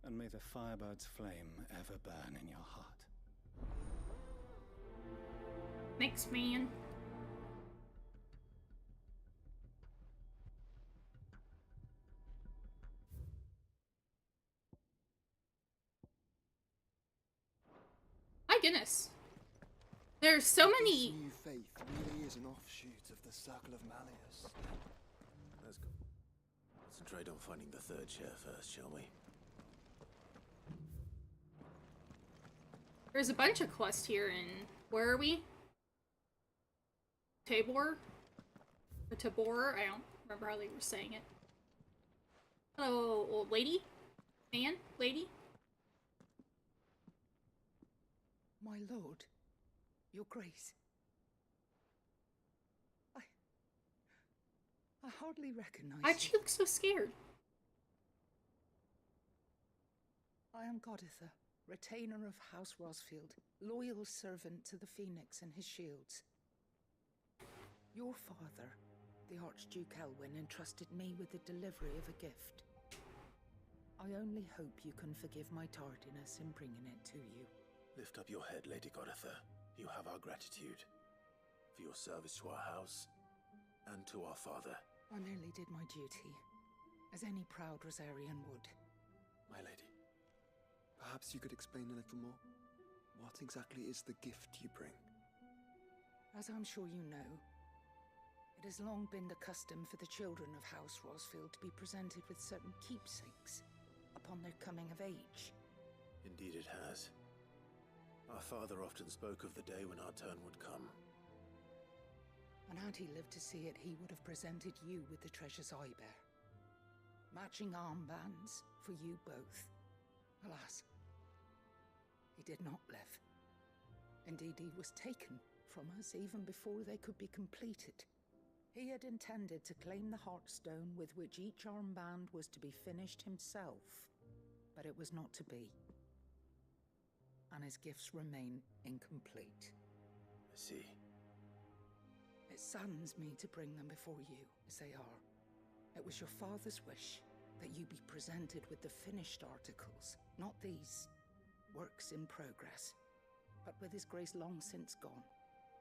and may the Firebird's flame ever burn in your heart. Thanks, man. My goodness. There's so many. This new faith really is an offshoot of the Circle of Malleus. Let's go. Concentrate on finding the third chair first, shall we? There's a bunch of quests here in... Where are we? Tabor? Or Tabor? I don't remember how they were saying it. Hello, old lady? Man? Lady? My lord, your grace. I hardly recognize Why'd she look so scared? I am Goditha, retainer of House Rosfield, loyal servant to the Phoenix and his shields. Your father, the Archduke Elwyn, entrusted me with the delivery of a gift. I only hope you can forgive my tardiness in bringing it to you. Lift up your head, Lady Goditha. You have our gratitude for your service to our house and to our father. I merely did my duty, as any proud Rosarian would. My lady, perhaps you could explain a little more? What exactly is the gift you bring? As I'm sure you know, it has long been the custom for the children of House Rosfield to be presented with certain keepsakes upon their coming of age. Indeed it has. Our father often spoke of the day when our turn would come. And had he lived to see it, he would have presented you with the treasures I bear. Matching armbands for you both. Alas, he did not live. Indeed, he was taken from us even before they could be completed. He had intended to claim the Heartstone with which each armband was to be finished himself, but it was not to be. And his gifts remain incomplete. I see. It saddens me to bring them before you, as they are. It was your father's wish that you be presented with the finished articles, not these works in progress. But with his grace long since gone,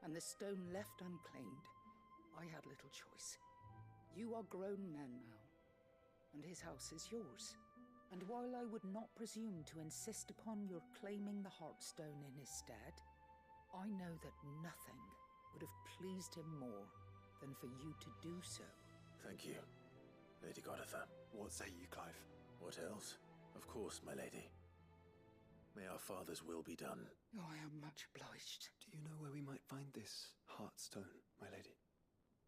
and the stone left unclaimed, I had little choice. You are grown men now, and his house is yours. And while I would not presume to insist upon your claiming the Heartstone in his stead, I know that nothing would have pleased him more than for you to do so. Thank you, Lady Goditha. What say you, Clive? What else? Of course, my lady. May our father's will be done. Oh, I am much obliged. Do you know where we might find this Heartstone, my lady?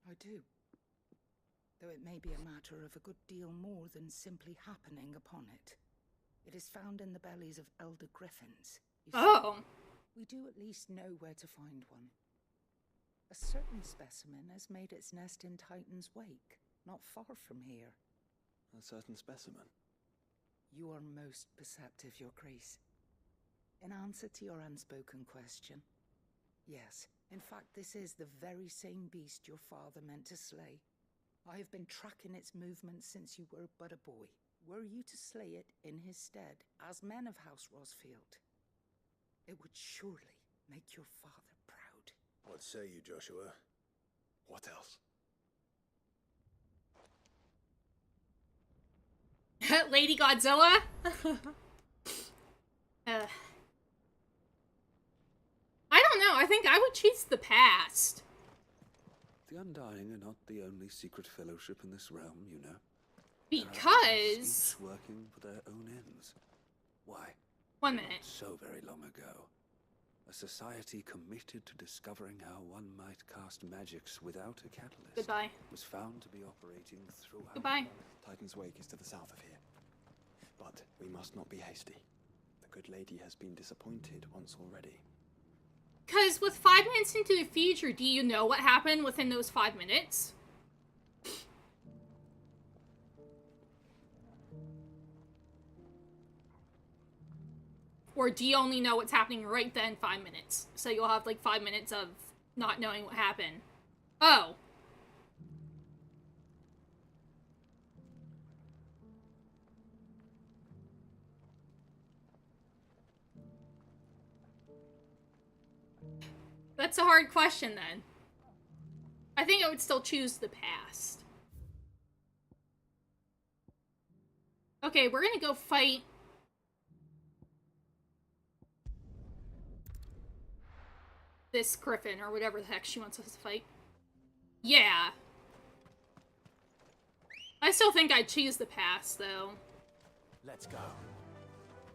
I do. Though it may be a matter of a good deal more than simply happening upon it. It is found in the bellies of elder griffins. Oh! We do at least know where to find one. A certain specimen has made its nest in Titan's Wake, not far from here. A certain specimen? You are most perceptive, Your Grace. In answer to your unspoken question, yes, in fact this is the very same beast your father meant to slay. I have been tracking its movements since you were but a boy. Were you to slay it in his stead, as men of House Rosfield, it would surely make your father proud. What say you, Joshua? What else? Lady Godzilla? I don't know, I think I would choose the past. The Undying are not the only secret fellowship in this realm, you know. Because... Each working for their own ends. Why? 1 minute. Not so very long ago, a society committed to discovering how one might cast magics without a catalyst. Goodbye. Was found to be operating throughout. Goodbye. Titan's Wake is to the south of here. But we must not be hasty. The good lady has been disappointed once already. Because with 5 minutes into the future, do you know what happened within those 5 minutes? Or do you only know what's happening right then 5 minutes? So you'll have like 5 minutes of not knowing what happened. Oh. That's a hard question then. I think I would still choose the past. Okay, we're gonna go fight this griffin, or whatever the heck she wants us to fight. Yeah. I still think I'd choose the past, though. Let's go.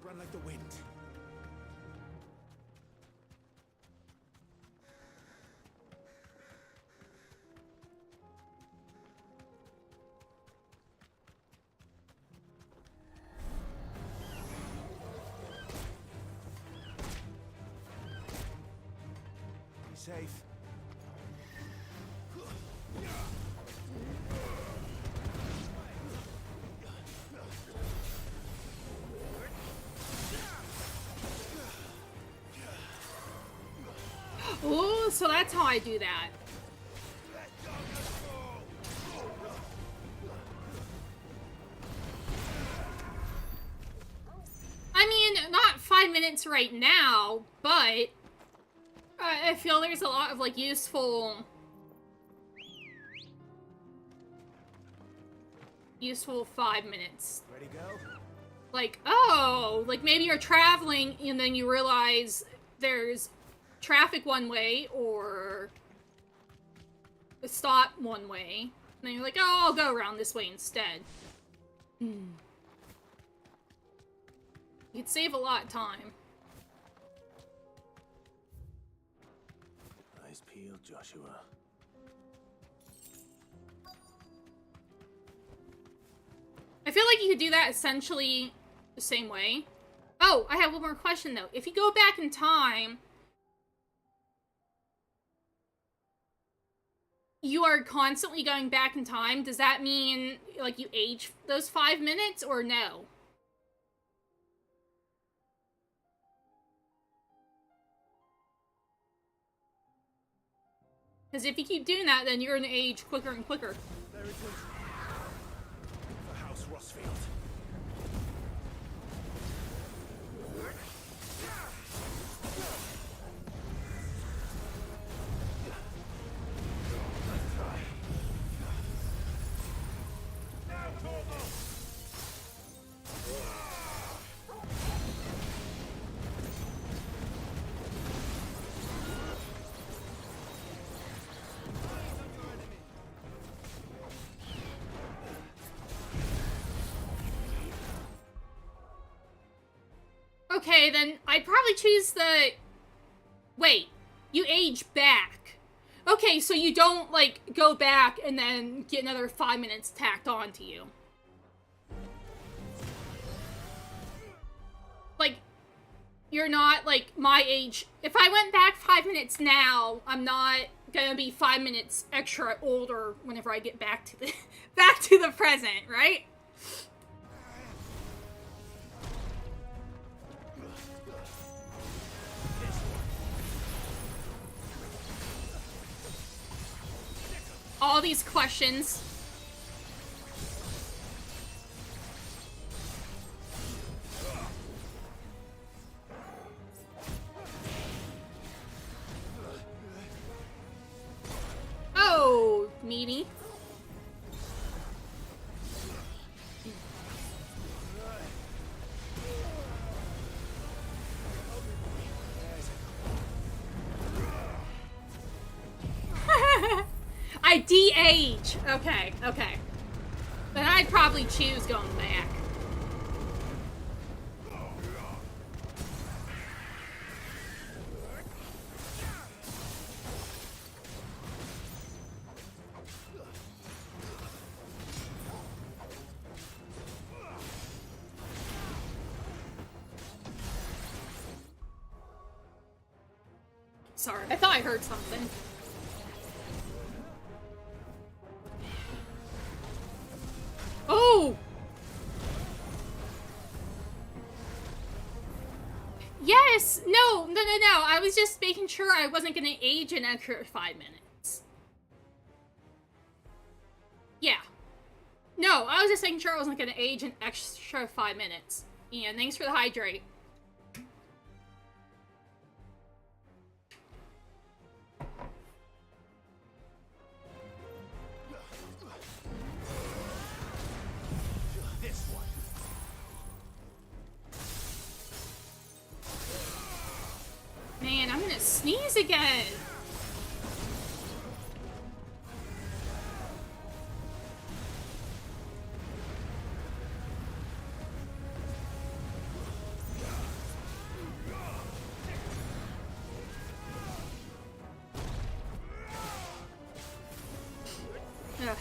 Run like the wind. Be safe. Ooh, so that's how I do that. I mean, not 5 minutes right now, but I feel there's a lot of, like, useful 5 minutes. Ready to go? Like, oh, like maybe you're traveling and then you realize there's traffic one way or a stop one way. And then you're like, oh, I'll go around this way instead. You could save a lot of time. Eyes peeled, Joshua. I feel like you could do that essentially the same way. Oh, I have one more question though. If you go back in time, you are constantly going back in time. Does that mean, like, you age those 5 minutes, or no? Because if you keep doing that, then you're gonna age quicker and quicker. There it is. The House Rossfield. Okay, then I'd probably choose the... Wait, you age back. Okay, so you don't, like, go back and then get another 5 minutes tacked on to you. Like, you're not, like, my age. If I went back 5 minutes now, I'm not gonna be 5 minutes extra older whenever I get back to the back to the present, right? All these questions. Oh, meaty. I de-age. Okay, okay. Then I'd probably choose going back. Sorry, I thought I heard something. Oh! this. No. I was just making sure I wasn't gonna age an extra 5 minutes. Yeah. No, I was just making sure I wasn't gonna age an extra 5 minutes. And thanks for the hydrate. This one. Man, I'm gonna sneeze again. Ugh.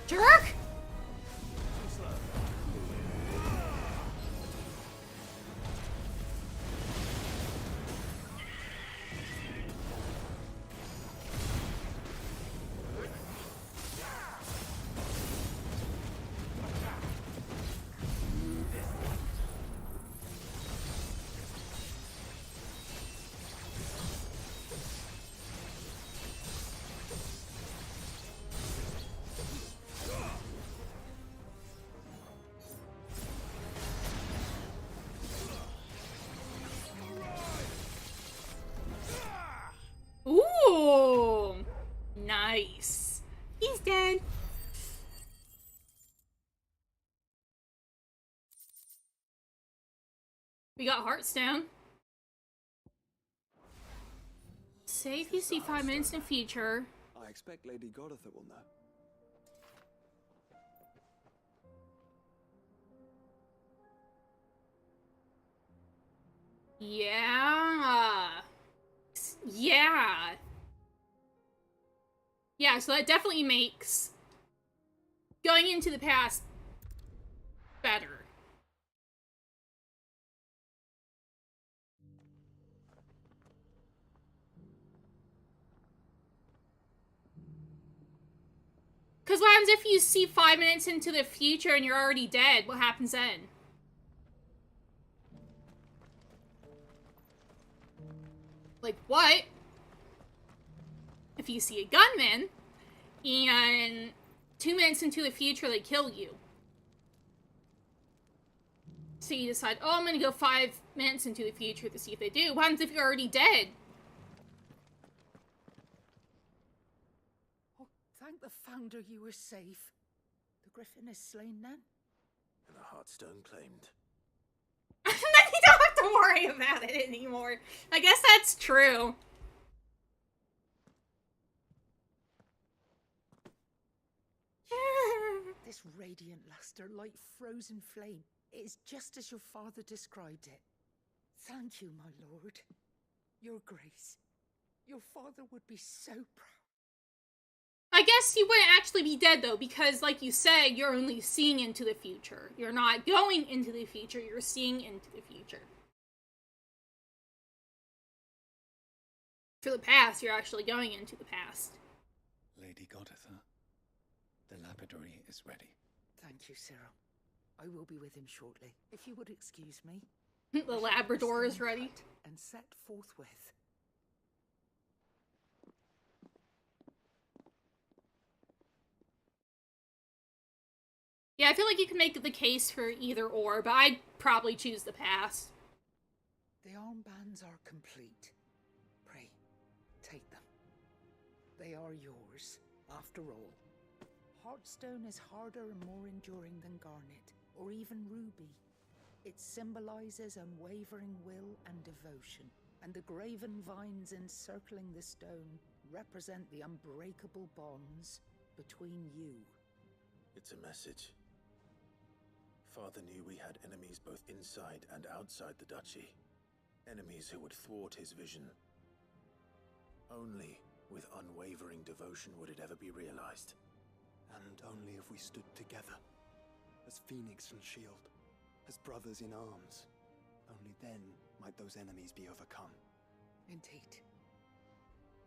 Jerk! Ooh, nice. He's dead. We got Heartstone. Say if you see 5 minutes in the future. I expect Lady Goditha will know. Yeah. Yeah. Yeah, so that definitely makes going into the past better. Because what happens if you see 5 minutes into the future and you're already dead? What happens then? Like, what? If you see a gunman, and 2 minutes into the future they kill you. So you decide, oh, I'm gonna go 5 minutes into the future to see if they do. What happens if you're already dead? Oh, thank the Founder you were safe. The Griffin is slain then? And the Heartstone claimed. Then you don't have to worry about it anymore. I guess that's true. This radiant luster, like frozen flame, it is just as your father described it. Thank you, my lord. Your Grace. Your father would be so proud. I guess you wouldn't actually be dead, though, because, like you said, you're only seeing into the future. You're not going into the future, you're seeing into the future. For the past, you're actually going into the past. Lady Goditha, the lapidary is ready. Thank you, Cyril. I will be with him shortly. If you would excuse me. The Labrador is ready. And set forthwith. Yeah, I feel like you can make the case for either or, but I'd probably choose the past. The armbands are complete. Pray, take them. They are yours, after all. Heartstone is harder and more enduring than garnet, or even ruby. It symbolizes unwavering will and devotion, and the graven vines encircling the stone represent the unbreakable bonds between you. It's a message. Father knew we had enemies both inside and outside the duchy. Enemies who would thwart his vision. Only with unwavering devotion would it ever be realized. And only if we stood together, as Phoenix and Shield, as brothers in arms, only then might those enemies be overcome. Indeed.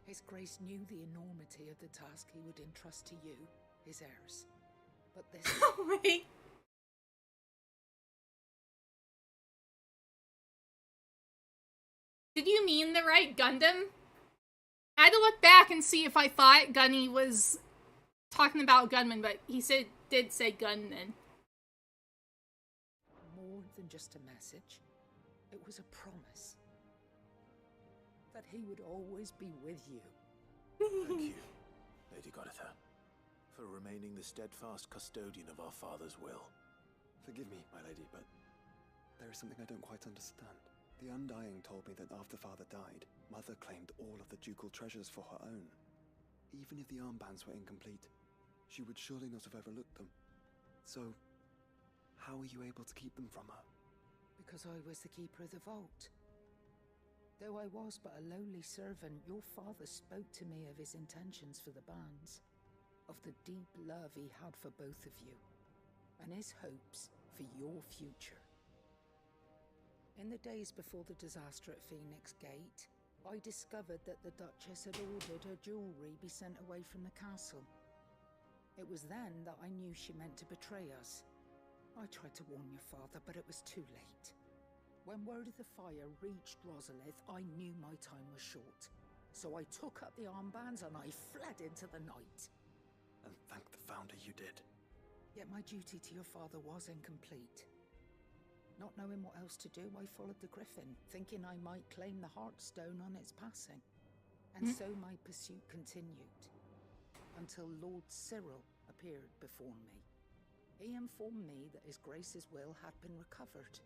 His Grace knew the enormity of the task he would entrust to you, his heirs. But this... Oh, wait. Did you mean the right Gundam? I had to look back and see if I thought Gunny was talking about gunman, but he did say gunman. More than just a message, it was a promise that he would always be with you. Thank you, Lady Goditha, for remaining the steadfast custodian of our father's will. Forgive me, my lady, but there is something I don't quite understand. The Undying told me that after Father died, Mother claimed all of the ducal treasures for her own. Even if the armbands were incomplete, she would surely not have overlooked them. So, how were you able to keep them from her? Because I was the keeper of the vault. Though I was but a lowly servant, your father spoke to me of his intentions for the bands, of the deep love he had for both of you, and his hopes for your future. In the days before the disaster at Phoenix Gate, I discovered that the Duchess had ordered her jewelry be sent away from the castle. It was then that I knew she meant to betray us. I tried to warn your father, but it was too late. When word of the fire reached Rosalith, I knew my time was short. So I took up the armbands and I fled into the night. And thank the Founder you did. Yet my duty to your father was incomplete. Not knowing what else to do, I followed the Griffin, thinking I might claim the Heartstone on its passing. And so my pursuit continued, until Lord Cyril appeared before me. He informed me that His Grace's will had been recovered,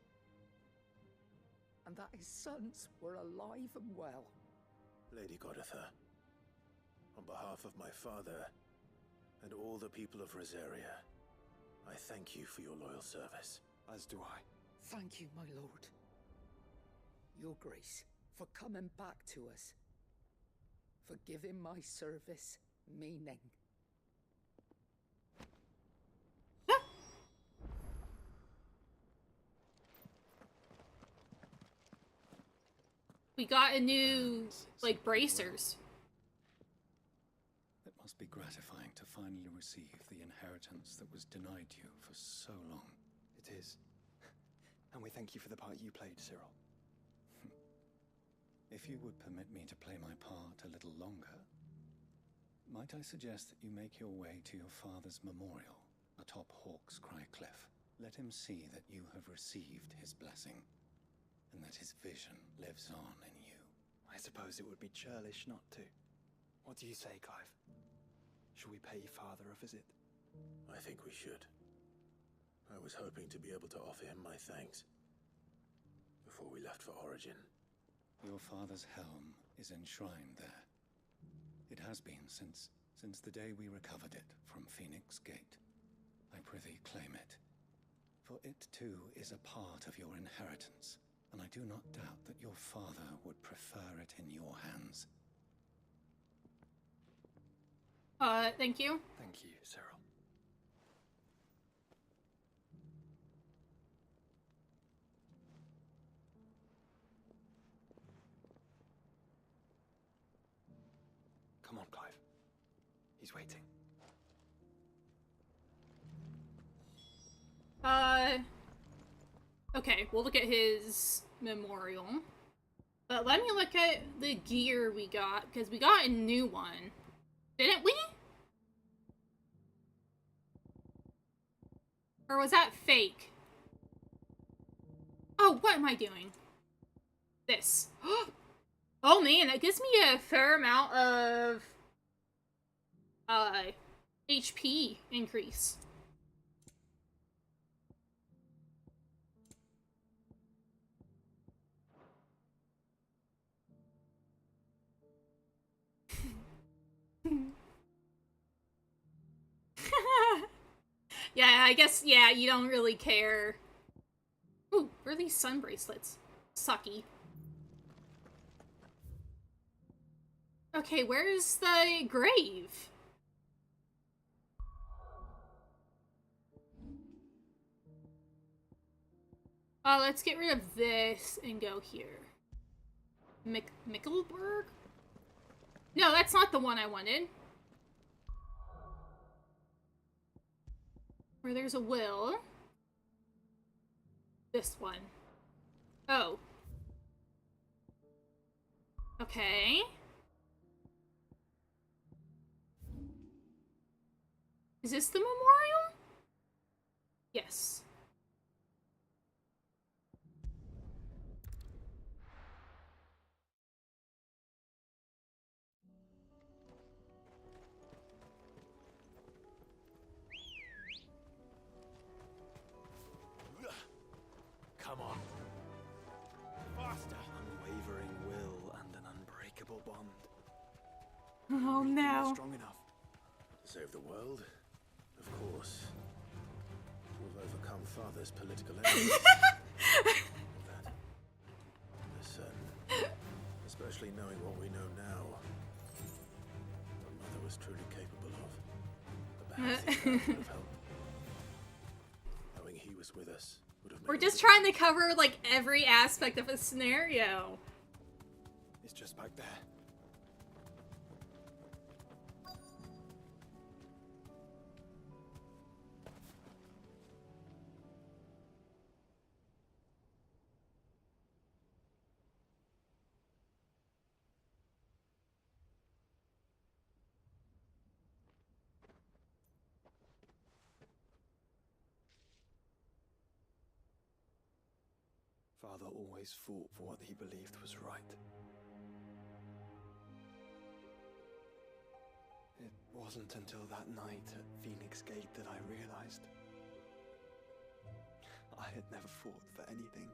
and that his sons were alive and well. Lady Goditha, on behalf of my father and all the people of Rosaria, I thank you for your loyal service. As do I. Thank you, my lord. Your Grace, for coming back to us. For giving my service meaning. We got a new, like, bracers. It must be gratifying to finally receive the inheritance that was denied you for so long. It is. And we thank you for the part you played, Cyril. If you would permit me to play my part a little longer, might I suggest that you make your way to your father's memorial atop Hawk's Cry Cliff? Let him see that you have received his blessing, and that his vision lives on in you. I suppose it would be churlish not to. What do you say, Clive? Should we pay Father a visit? I think we should. I was hoping to be able to offer him my thanks before we left for Origin. Your father's helm is enshrined there. It has been since the day we recovered it from Phoenix Gate. I prithee claim it, for it too is a part of your inheritance, and I do not doubt that your father would prefer it in your hands. Thank you. Thank you, Cyril. Come on, Clive. He's waiting. Okay, we'll look at his memorial. But let me look at the gear we got, because we got a new one. Didn't we? Or was that fake? Oh, what am I doing? This. Oh man, that gives me a fair amount of HP increase. Yeah, I guess, yeah, you don't really care. Ooh, where are these sun bracelets? Sucky. Okay, where's the grave? Let's get rid of this and go here. Mickelberg? No, that's not the one I wanted. Where there's a will. This one. Oh. Okay. Is this the memorial? Yes. Come on. Faster. Unwavering will and an unbreakable bond. Oh no. Strong enough. To save the world? Of course. We've overcome Father's political enemies. That is certain. Especially knowing what we know now. What Mother was truly capable of. But perhaps this would have helped. Knowing he was with us would have made We're just trying to cover, like, every aspect of a scenario. It's just back there. Father always fought for what he believed was right. It wasn't until that night at Phoenix Gate that I realized I had never fought for anything.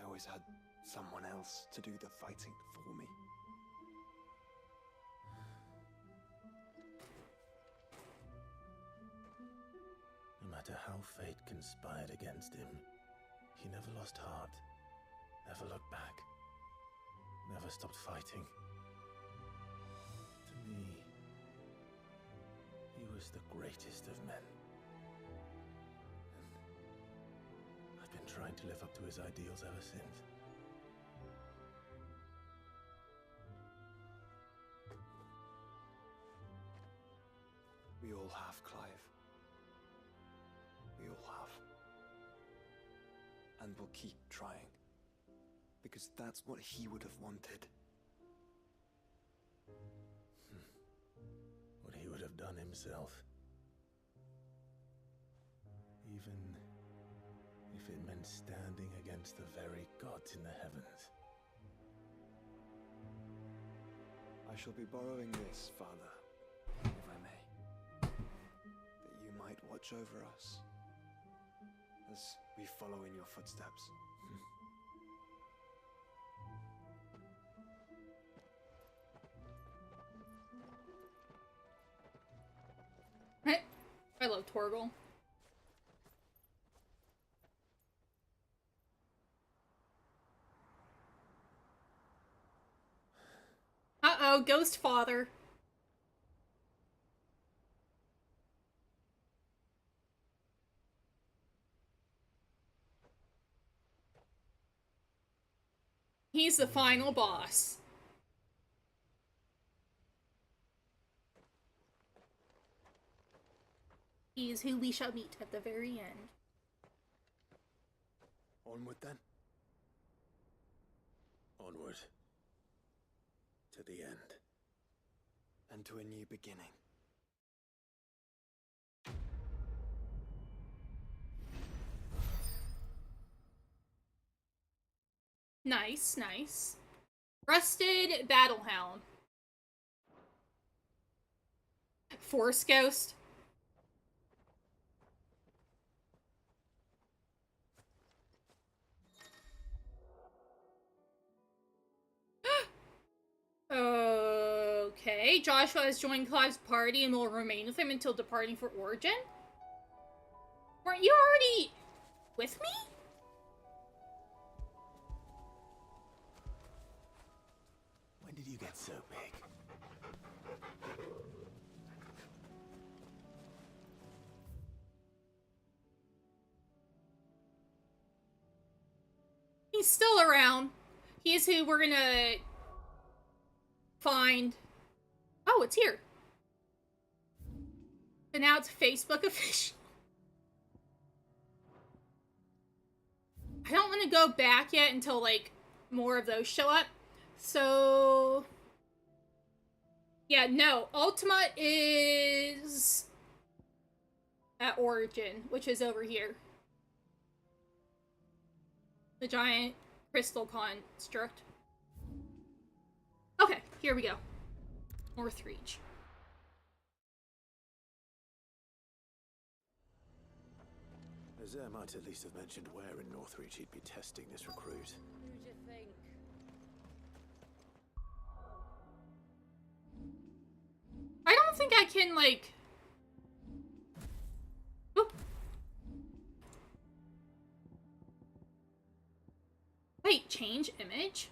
I always had someone else to do the fighting for me. No matter how fate conspired against him, he never lost heart, never looked back, never stopped fighting. To me, he was the greatest of men. And I've been trying to live up to his ideals ever since. We all have, Clive. We all have. And we'll keep trying. Because that's what he would have wanted. What he would have done himself. Even if it meant standing against the very gods in the heavens. I shall be borrowing this, Father, if I may. That you might watch over us as we follow in your footsteps. I love Torgal. Uh-oh, Ghost Father. He's the final boss. He is who we shall meet at the very end. Onward then. Onward. To the end. And to a new beginning. Nice, nice. Rusted Battlehound. Force Ghost. Okay, Joshua has joined Clive's party and will remain with him until departing for Origin? Weren't you already with me? When did you get so big? He's still around. He's who we're gonna find. Oh, it's here. And now it's Facebook official. I don't want to go back yet until, like, more of those show up. So... yeah, no. Ultima is... at Origin, which is over here. The giant crystal construct. Okay, here we go. Northreach. Azure might at least have mentioned where in Northreach he'd be testing this recruit. Who'd you think? I don't think I can, like... Oop. Wait, change image?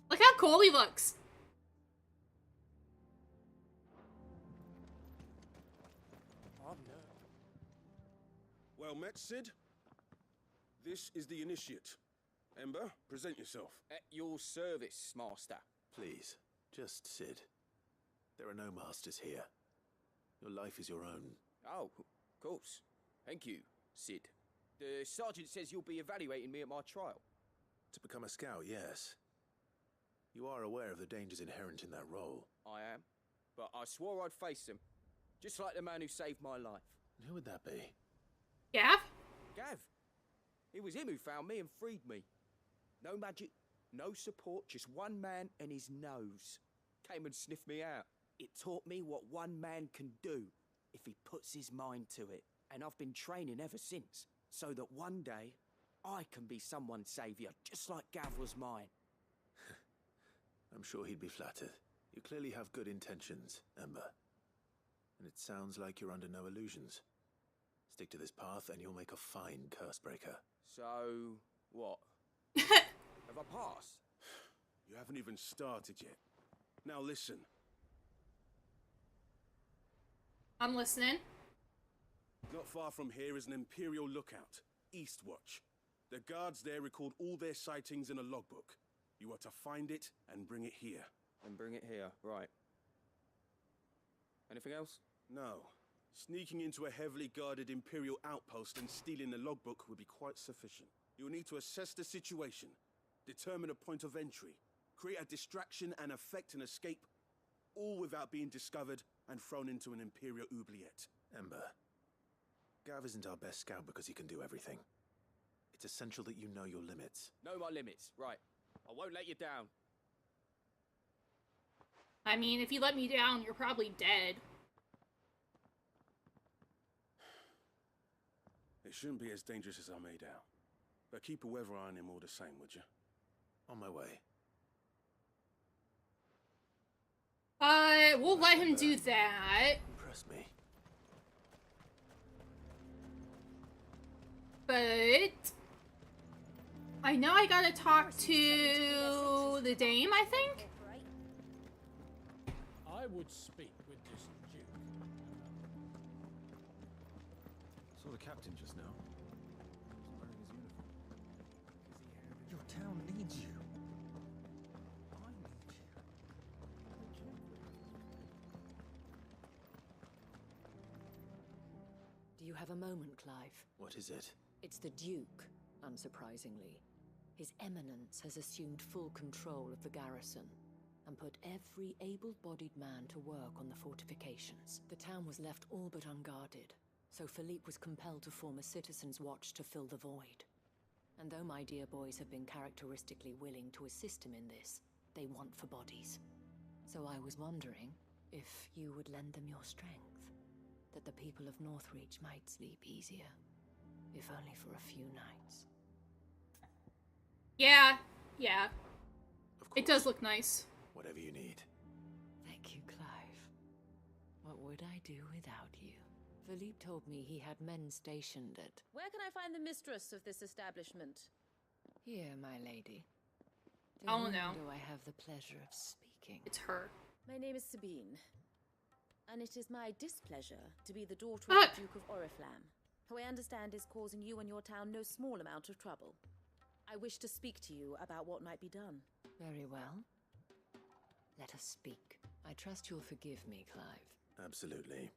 Look how cool he looks. Oh, no. Well met, Sid. This is the initiate. Ember, present yourself. At your service, Master. Please, just Sid. There are no masters here. Your life is your own. Oh, of course. Thank you, Sid. The sergeant says you'll be evaluating me at my trial. To become a scout, yes. You are aware of the dangers inherent in that role. I am. But I swore I'd face them. Just like the man who saved my life. Who would that be? Gav? Gav. It was him who found me and freed me. No magic, no support, just one man and his nose. Came and sniffed me out. It taught me what one man can do if he puts his mind to it. And I've been training ever since, so that one day I can be someone's saviour, just like Gav was mine. I'm sure he'd be flattered. You clearly have good intentions, Ember. And it sounds like you're under no illusions. Stick to this path and you'll make a fine curse-breaker. So, what? Have I passed? You haven't even started yet. Now listen. I'm listening. Not far from here is an Imperial lookout, Eastwatch. The guards there record all their sightings in a logbook. You are to find it and bring it here. And bring it here, right. Anything else? No. Sneaking into a heavily guarded Imperial outpost and stealing the logbook would be quite sufficient. You'll need to assess the situation, determine a point of entry, create a distraction and effect an escape, all without being discovered and thrown into an Imperial oubliette. Ember, Gav isn't our best scout because he can do everything. It's essential that you know your limits. Know my limits, right. I won't let you down. I mean, if you let me down, you're probably dead. It shouldn't be as dangerous as I made out. But keep a weather eye on him all the same, would you? On my way. We'll let him do that. Impress me. But... I know I gotta talk to the dame, I think? I would speak with this Duke. Saw the captain just now. He's wearing his uniform. Your town needs you. I need you. Do you have a moment, Clive? What is it? It's the Duke, unsurprisingly. His Eminence has assumed full control of the garrison and put every able-bodied man to work on the fortifications. The town was left all but unguarded, so Philippe was compelled to form a citizens' watch to fill the void. And though my dear boys have been characteristically willing to assist him in this, they want for bodies. So I was wondering if you would lend them your strength, that the people of Northreach might sleep easier, if only for a few nights. Yeah. It does look nice. Whatever you need. Thank you, Clive. What would I do without you? Philippe told me he had men stationed at... Where can I find the mistress of this establishment? Here, my lady. To Oh, whom no. do I have the pleasure of speaking? It's her. My name is Sabine, and it is my displeasure to be the daughter of the Duke of Oriflamme. who I understand is causing you and your town no small amount of trouble. I wish to speak to you about what might be done. Very well. Let us speak. I trust you'll forgive me, Clive. Absolutely.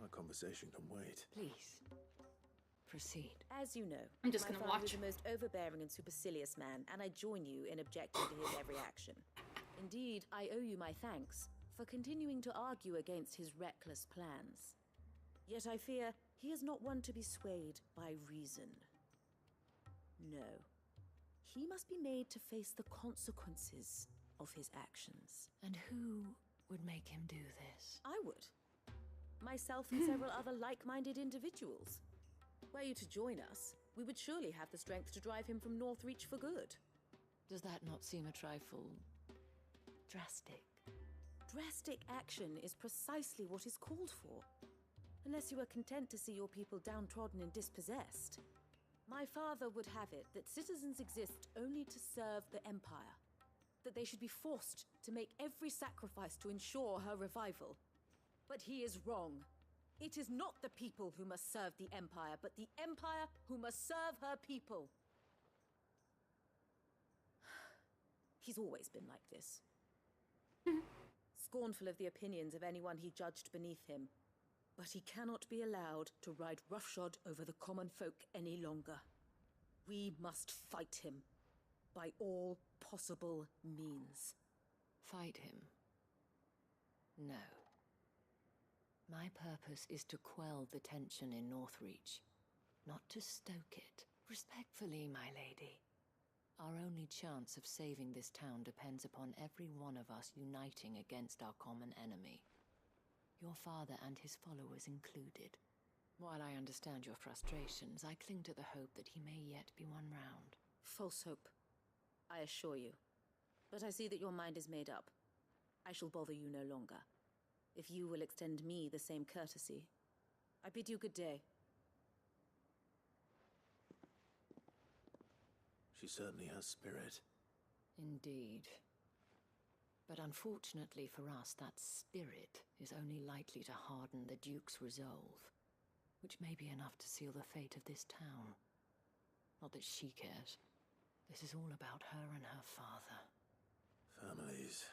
Our conversation can wait. Please. Proceed. As you know, I'm just my gonna father watch. is the most overbearing and supercilious man, and I join you in objecting to his every action. Indeed, I owe you my thanks for continuing to argue against his reckless plans. Yet I fear he is not one to be swayed by reason. No. He must be made to face the consequences of his actions. And who would make him do this? I would. Myself and several other like-minded individuals. Were you to join us, we would surely have the strength to drive him from Northreach for good. Does that not seem a trifle drastic? Drastic action is precisely what is called for. Unless you are content to see your people downtrodden and dispossessed. My father would have it that citizens exist only to serve the Empire. That they should be forced to make every sacrifice to ensure her revival. But he is wrong. It is not the people who must serve the Empire, but the Empire who must serve her people. He's always been like this. Scornful of the opinions of anyone he judged beneath him. But he cannot be allowed to ride roughshod over the common folk any longer. We must fight him by all possible means. Fight him? No. My purpose is to quell the tension in Northreach, not to stoke it. Respectfully, my lady. Our only chance of saving this town depends upon every one of us uniting against our common enemy. Your father and his followers included. While I understand your frustrations, I cling to the hope that he may yet be won round. False hope, I assure you. But I see that your mind is made up. I shall bother you no longer. If you will extend me the same courtesy, I bid you good day. She certainly has spirit. Indeed. But unfortunately for us, that spirit is only likely to harden the Duke's resolve, which may be enough to seal the fate of this town. Not that she cares. This is all about her and her father. Families.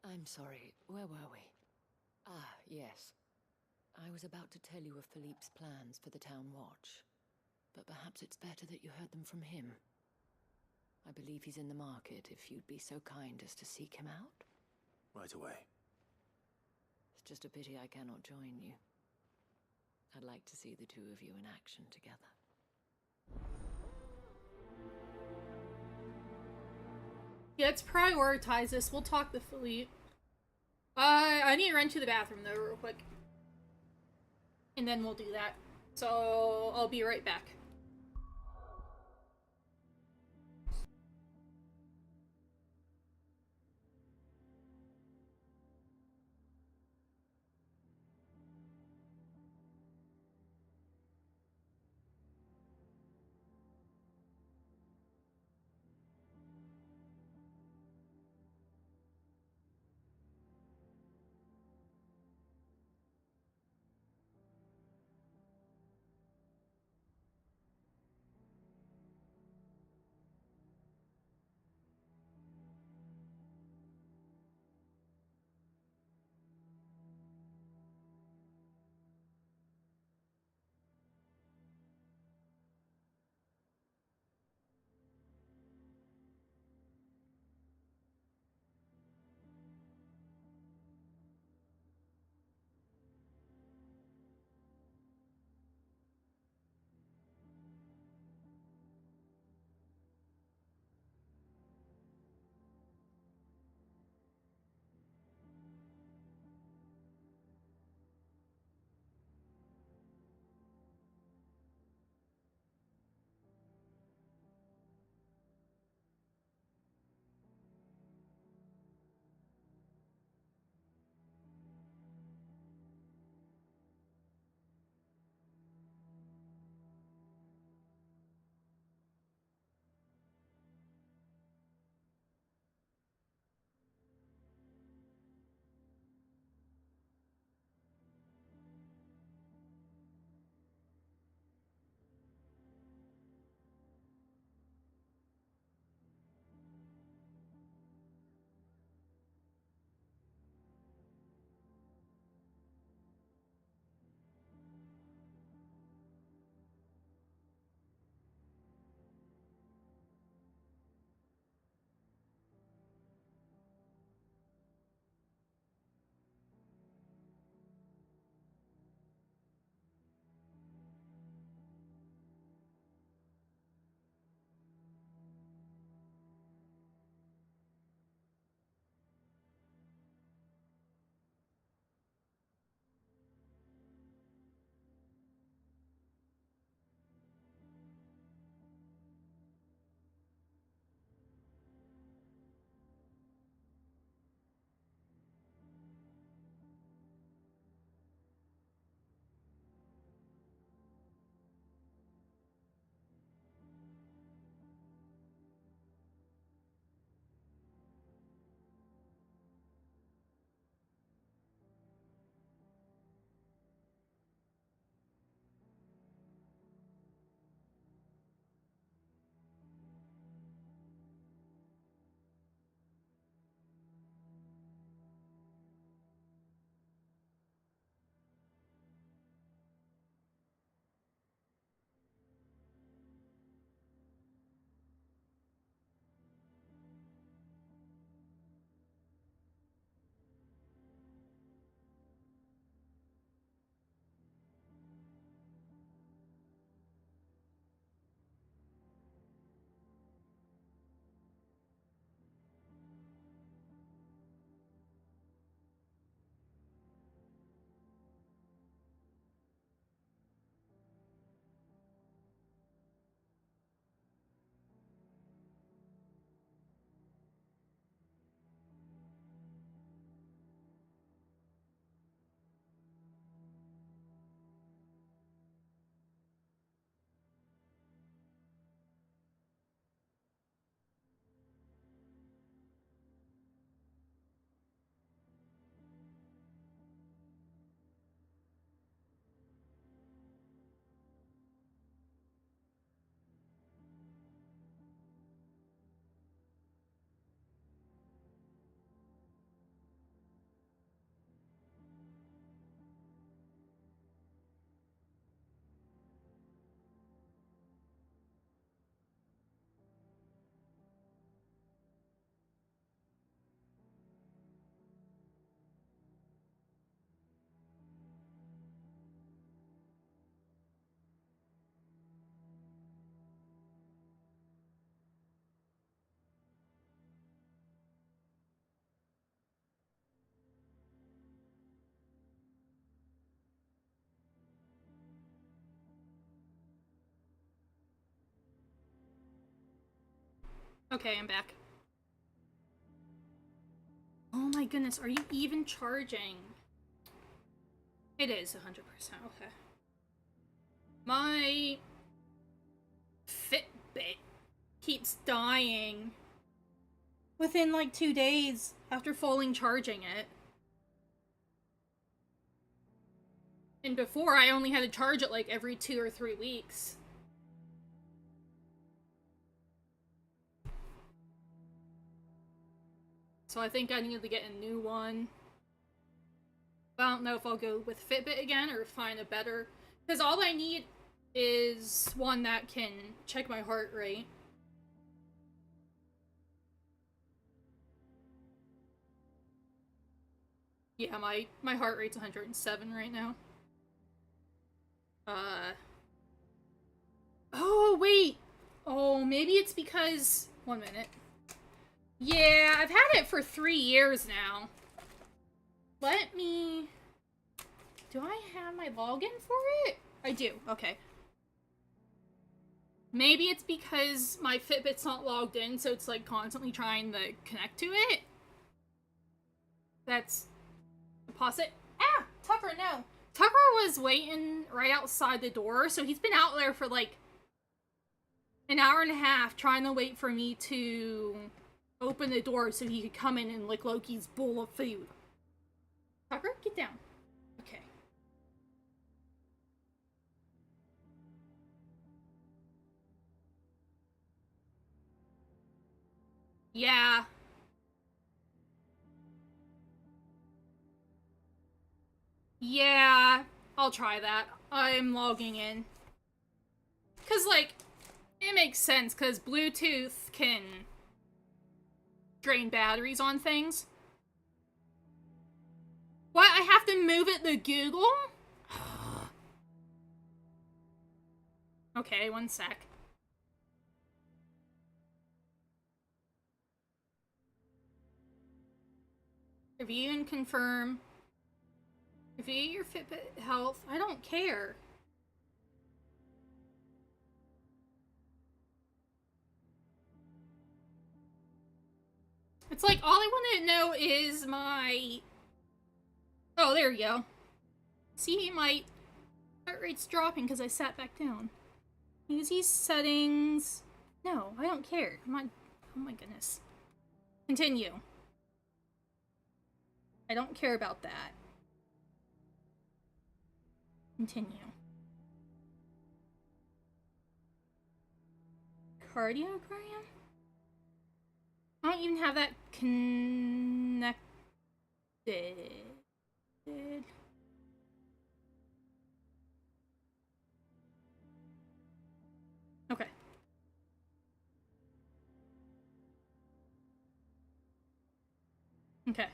I'm sorry, where were we? Ah, yes. I was about to tell you of Philippe's plans for the town watch, but perhaps it's better that you heard them from him. I believe he's in the market, if you'd be so kind as to seek him out. Right away. It's just a pity I cannot join you. I'd like to see the two of you in action together. Yeah, let's prioritize this. We'll talk to Philippe. I need to run to the bathroom, though, real quick. And then we'll do that. So, I'll be right back. Okay, I'm back. Oh my goodness, are you even charging? It is 100%, okay. My Fitbit keeps dying within like 2 days after fully charging it. And before, I only had to charge it like every 2 or 3 weeks. So I think I need to get a new one. I don't know if I'll go with Fitbit again or find a better... Because all I need is one that can check my heart rate. Yeah, my heart rate's 107 right now. Oh, wait! Oh, maybe it's because... 1 minute. Yeah, I've had it for 3 years now. Let me... Do I have my login for it? I do, okay. Maybe it's because my Fitbit's not logged in, so it's like constantly trying to connect to it. That's... Pause it. Ah! Tucker, no! Tucker was waiting right outside the door, so he's been out there for like an hour and a half trying to wait for me to open the door so he could come in and lick Loki's bowl of food. Tucker, get down. Okay. Yeah. Yeah, I'll try that. I'm logging in. Cause like, it makes sense, cause Bluetooth can drain batteries on things. What? I have to move it to Google? Okay, 1 sec. Review and confirm. Review your Fitbit health. I don't care. It's like, all I want to know is my... Oh, there you go. See, my heart rate's dropping because I sat back down. Use these settings. No, I don't care. Come on. Oh my goodness. Continue. I don't care about that. Continue. Cardiogram? I don't even have that connected. Okay. Okay.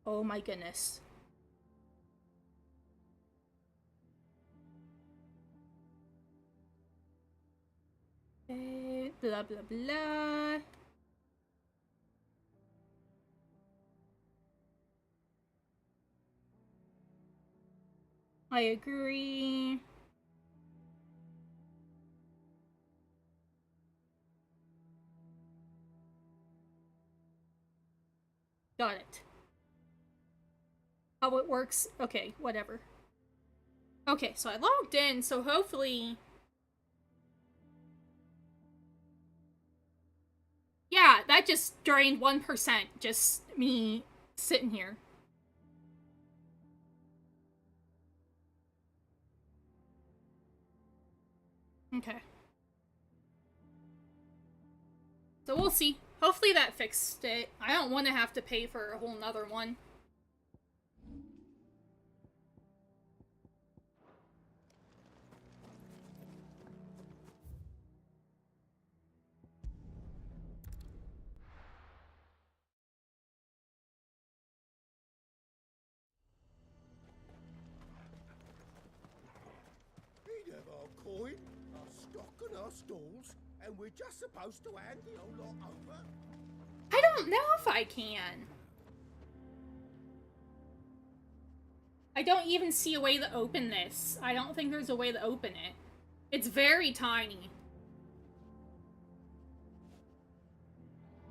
Oh my goodness. Blah blah blah. I agree. Got it. How it works? Okay, whatever. Okay, so I logged in, so hopefully... Yeah, that just drained 1%. Just me sitting here. Okay. So we'll see. Hopefully that fixed it. I don't want to have to pay for a whole nother one. We have our coin, our stock and our stalls, and we're just supposed to hand the old lot over? I don't know if I can. I don't even see a way to open this. I don't think there's a way to open it. It's very tiny.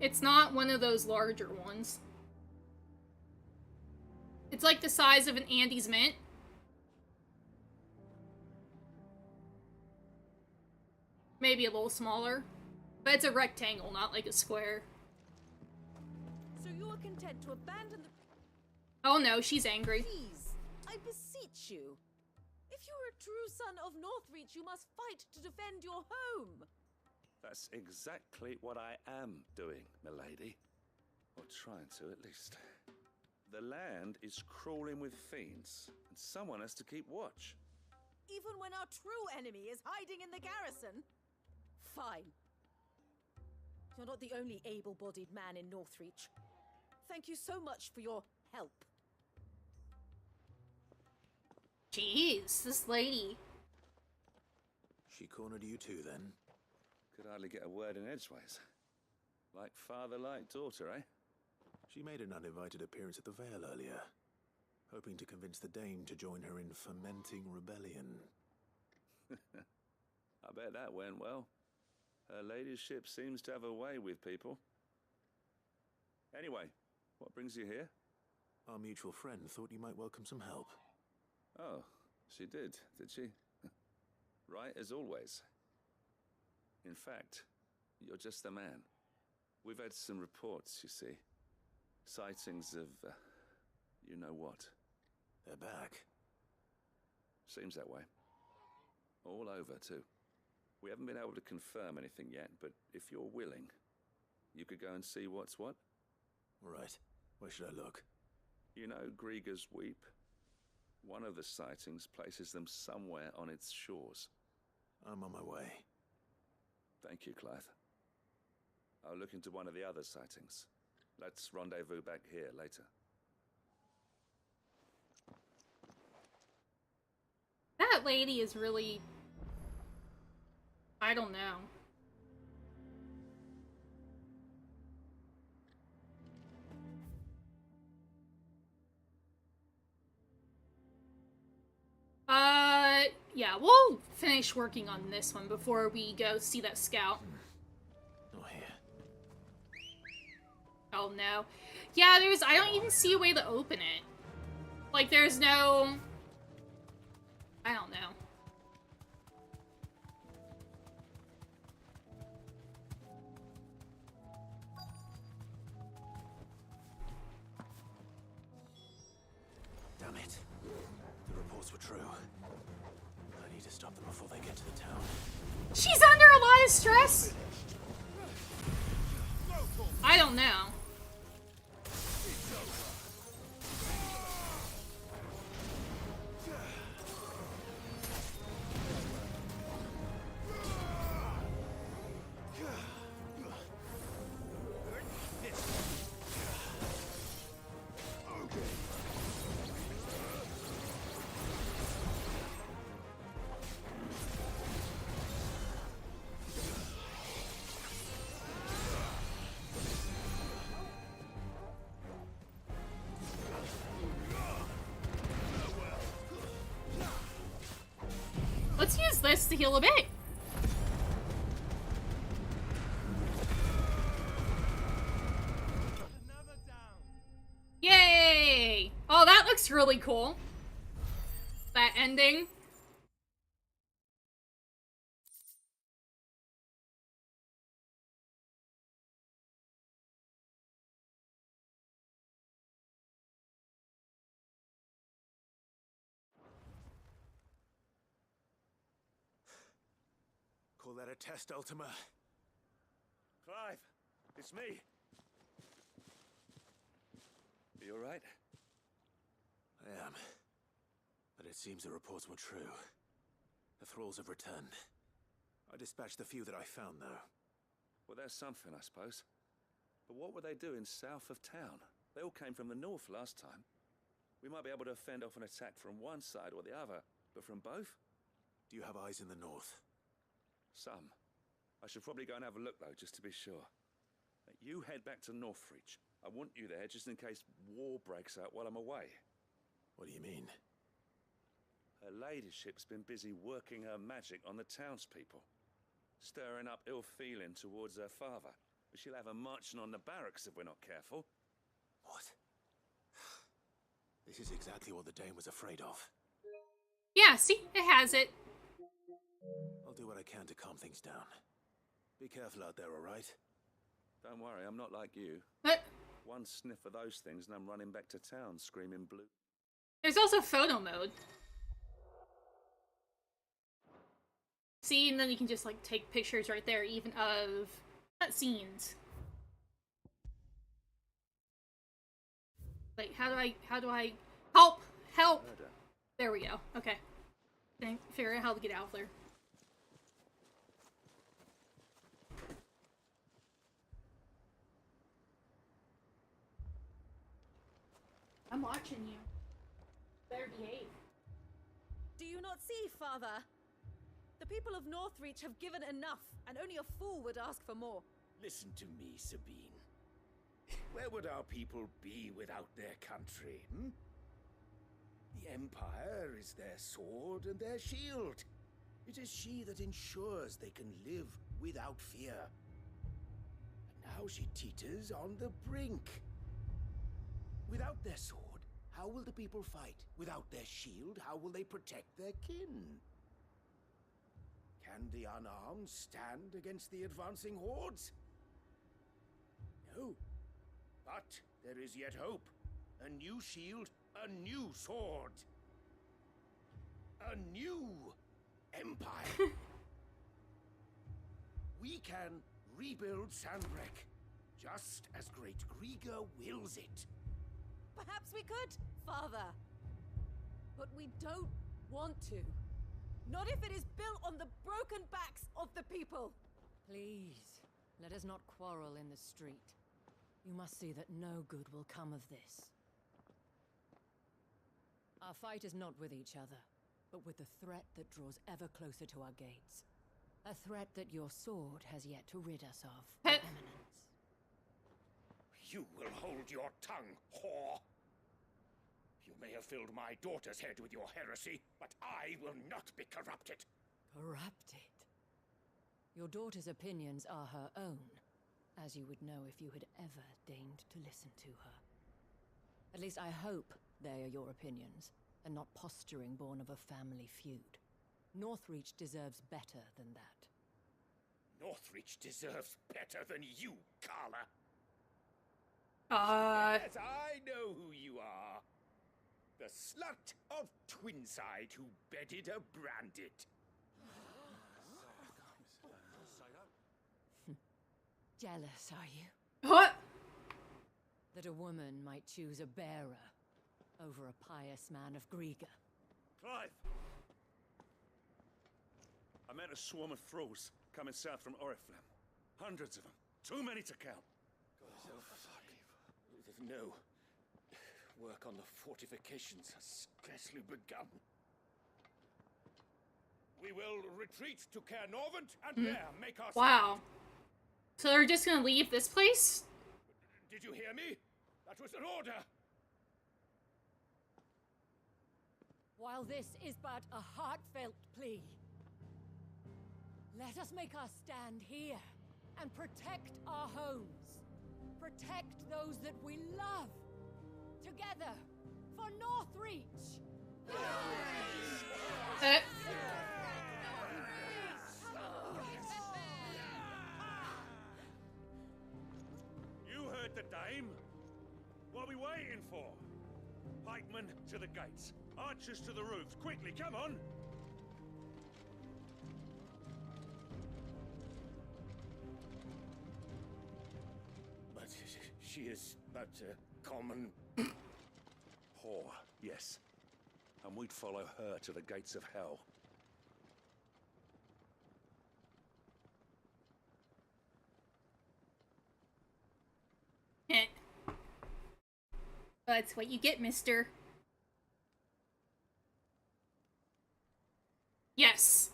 It's not one of those larger ones. It's like the size of an Andes Mint. Maybe a little smaller. But it's a rectangle, not like a square. So you are content to abandon the... Oh no, she's angry. Please, I beseech you. If you are a true son of Northreach, you must fight to defend your home. That's exactly what I am doing, milady. Or trying to, at least. The land is crawling with fiends, and someone has to keep watch. Even when our true enemy is hiding in the garrison? Fine. You're not the only able-bodied man in Northreach. Thank you so much for your help. Jeez, this lady. She cornered you too, then? Could hardly get a word in edgeways. Like father, like daughter, eh? She made an uninvited appearance at the Vale earlier, hoping to convince the Dame to join her in fomenting rebellion. I bet that went well. Her ladyship seems to have a way with people. Anyway, what brings you here? Our mutual friend thought you might welcome some help. Oh, she did she? Right as always. In fact, you're just the man. We've had some reports, you see. Sightings of, you know what. They're back. Seems that way. All over, too. We haven't been able to confirm anything yet, but if you're willing, you could go and see what's what. Right. Where should I look? You know Grieger's Weep? One of the sightings places them somewhere on its shores. I'm on my way. Thank you, Clive. I'll look into one of the other sightings. Let's rendezvous back here later. That lady is really... I don't know. Yeah, we'll finish working on this one before we go see that scout. Oh, here. Oh, no. Yeah, I don't even see a way to open it. Like, there's no... I don't know. Damn it. The reports were true. I need to stop them before they get to the town. She's under a lot of stress? I don't know. Let's use this to heal a bit. Yay! Oh, that looks really cool. That ending. Call that a test, Ultima? Clive, it's me. You all right? I am. But it seems the reports were true. The thralls have returned. I dispatched the few that I found, though. Well, there's something, I suppose. But what were they doing south of town? They all came from the north last time. We might be able to fend off an attack from one side or the other, but from both? Do you have eyes in the north? Some. I should probably go and have a look, though, just to be sure. You head back to Northreach. I want you there just in case war breaks out while I'm away. What do you mean? Her ladyship's been busy working her magic on the townspeople, stirring up ill feeling towards her father, but she'll have her marching on the barracks if we're not careful. What? This is exactly what the Dame was afraid of. Yeah, see? It has it. I'll do what I can to calm things down. Be careful out there, all right? Don't worry, I'm not like you. What? One sniff of those things and I'm running back to town screaming blue. There's also photo mode. See, and then you can just, like, take pictures right there, even of cutscenes. Like, how do I... Help! Help! Murder. There we go. Okay. Then figure out how to get out of there. I'm watching you. Better behave. Do you not see, Father? The people of Northreach have given enough, and only a fool would ask for more. Listen to me, Sabine. Where would our people be without their country, hmm? The Empire is their sword and their shield. It is she that ensures they can live without fear. And now she teeters on the brink. Without their sword, how will the people fight? Without their shield, how will they protect their kin? Can the unarmed stand against the advancing hordes? No. But there is yet hope. A new shield, a new sword. A new empire. We can rebuild Sandbreck, just as Great Grieger wills it. Perhaps we could, Father. But we don't want to. Not if it is built on the broken backs of the people. Please, let us not quarrel in the street. You must see that no good will come of this. Our fight is not with each other, but with the threat that draws ever closer to our gates. A threat that your sword has yet to rid us of, Your Eminence. You will hold your tongue, whore. You may have filled my daughter's head with your heresy, but I will not be corrupted. Corrupted? Your daughter's opinions are her own, as you would know if you had ever deigned to listen to her. At least I hope they are your opinions, and not posturing born of a family feud. Northreach deserves better than that. Northreach deserves better than you, Carla. Yes, I know who you are. The slut of Twinside who bedded a Brandit. Jealous, are you? What? That a woman might choose a bearer over a pious man of Grieger. Clive! I met a swarm of thralls coming south from Oriflamme. Hundreds of them. Too many to count. No. Work on the fortifications has scarcely begun. We will retreat to Caer Norvent and there make our Wow. So they're just gonna leave this place? Did you hear me? That was an order. While this is but a heartfelt plea, let us make our stand here and protect our homes. Protect those that we love. Together, for Northreach! You heard the dame. What are we waiting for? Pikemen to the gates. Archers to the roofs. Quickly, come on! But she is but a common... Whore, yes. And we'd follow her to the gates of hell. That's what you get, mister. Yes.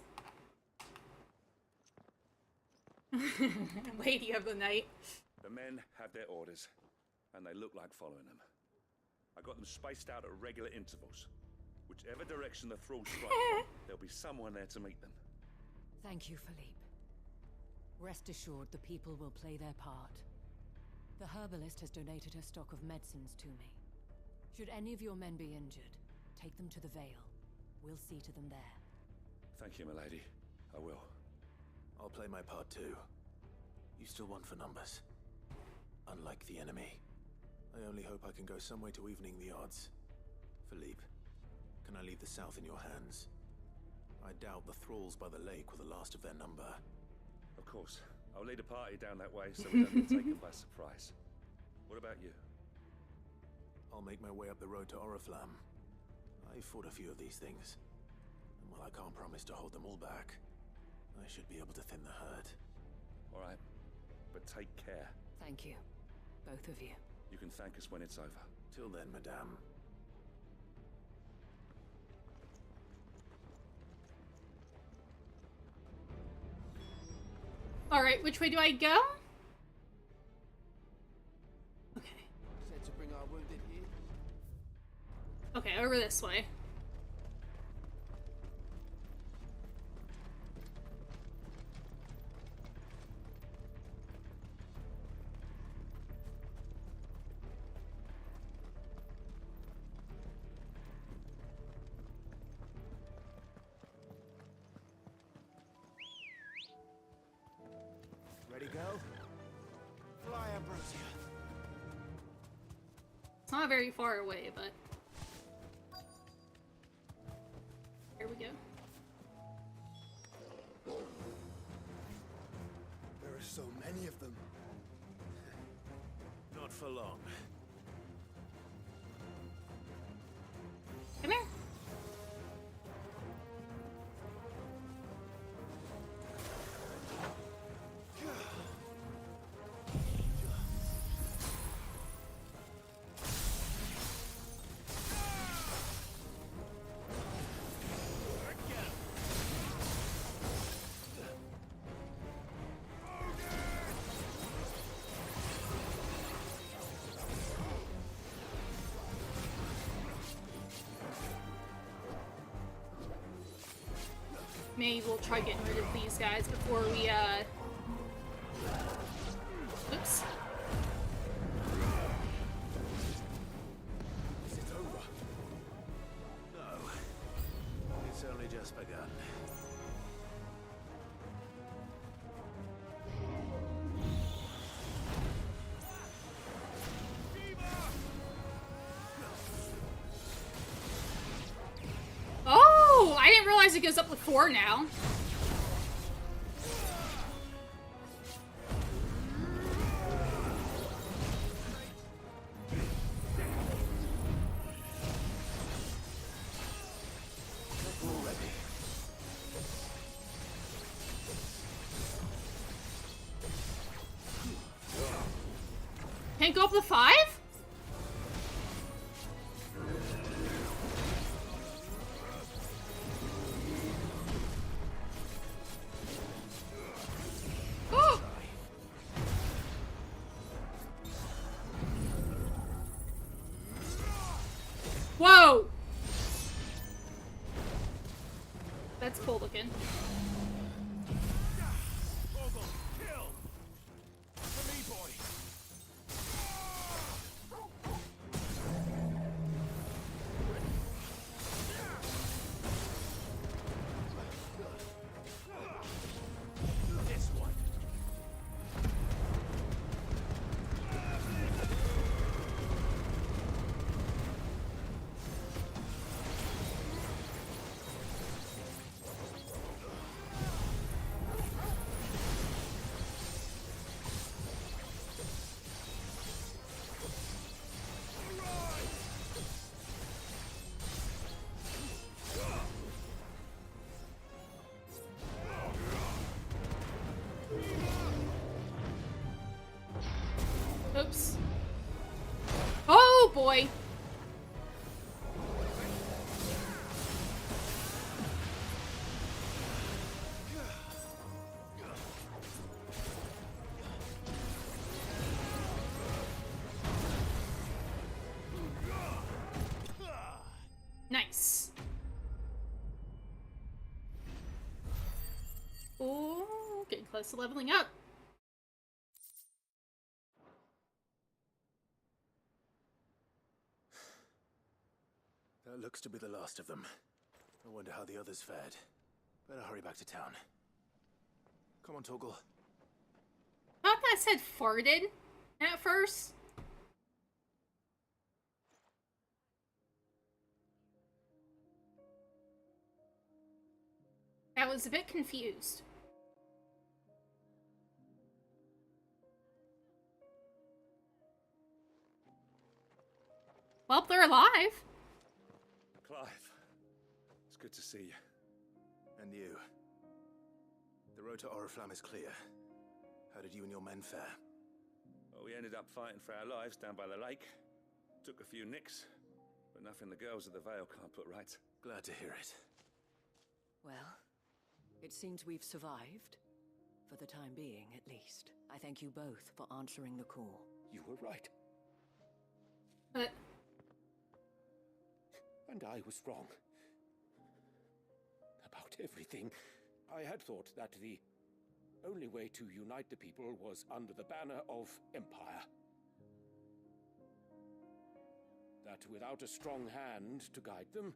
Lady of the night. The men have their orders, and they look like following them. I got them spaced out at regular intervals. Whichever direction the thralls strike from, there'll be someone there to meet them. Thank you, Philippe. Rest assured, the people will play their part. The herbalist has donated her stock of medicines to me. Should any of your men be injured, take them to the Vale. We'll see to them there. Thank you, milady. I will. I'll play my part too. You still want for numbers. Unlike the enemy. I only hope I can go some way to evening the odds. Philippe, can I leave the south in your hands? I doubt the thralls by the lake were the last of their number. Of course. I'll lead a party down that way so we don't get taken by surprise. What about you? I'll make my way up the road to Oriflamme. I fought a few of these things. And while I can't promise to hold them all back, I should be able to thin the herd. All right. But take care. Thank you. Both of you. You can thank us when it's over. Till then, madame. Alright, which way do I go? Okay. Said to bring our wounded here. Okay, over this way. Ready, go? Fly, Ambrosia. It's not very far away, but... Here we go. There are so many of them. Not for long. Come here. Maybe we'll try getting rid of these guys before we, oops. Is it over? No. It's only just begun. Oh! I didn't realize it goes up to 4 now. Can't go up to 5? Whoa! That's cool looking. Oops. Oh boy. Nice. Oh, getting close. close to leveling up. That looks to be the last of them. I wonder how the others fared. Better hurry back to town. Come on, Torgal. I thought that said farted at first. I was a bit confused. Well, they're alive. Clive. It's good to see you. And you. The road to Oriflamme is clear. How did you and your men fare? Well, we ended up fighting for our lives down by the lake. Took a few nicks, but nothing the girls of the Vale can't put right. Glad to hear it. Well, it seems we've survived. For the time being, at least. I thank you both for answering the call. You were right. But... And I was wrong. About everything. I had thought that the only way to unite the people was under the banner of Empire. That without a strong hand to guide them,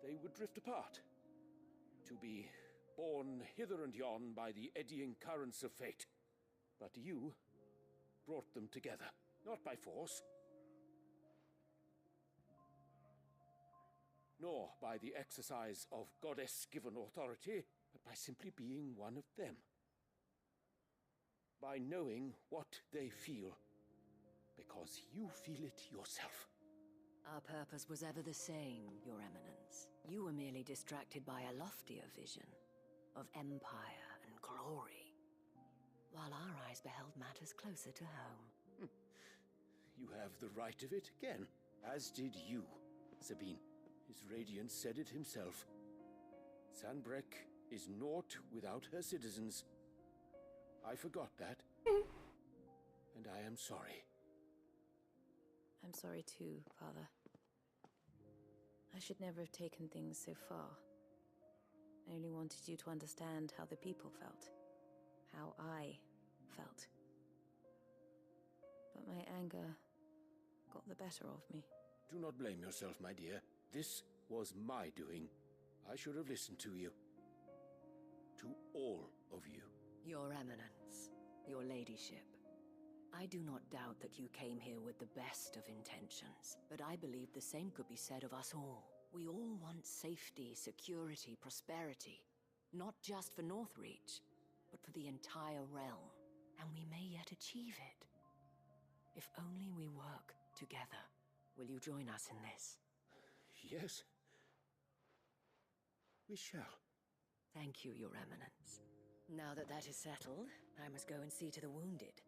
they would drift apart. To be borne hither and yon by the eddying currents of fate. But you brought them together, not by force, nor by the exercise of goddess-given authority, but by simply being one of them. By knowing what they feel, because you feel it yourself. Our purpose was ever the same, Your Eminence. You were merely distracted by a loftier vision of empire and glory, while our eyes beheld matters closer to home. You have the right of it again, as did you, Sabine. His Radiance said it himself. Sanbreque is naught without her citizens. I forgot that. And I am sorry. I'm sorry too, Father. I should never have taken things so far. I only wanted you to understand how the people felt. How I felt. But my anger got the better of me. Do not blame yourself, my dear. This was my doing. I should have listened to you. To all of you. Your Eminence, your Ladyship. I do not doubt that you came here with the best of intentions, but I believe the same could be said of us all. We all want safety, security, prosperity. Not just for Northreach, but for the entire realm. And we may yet achieve it. If only we work together. Will you join us in this? Yes. We shall. Thank you, Your Eminence. Now that that is settled, I must go and see to the wounded.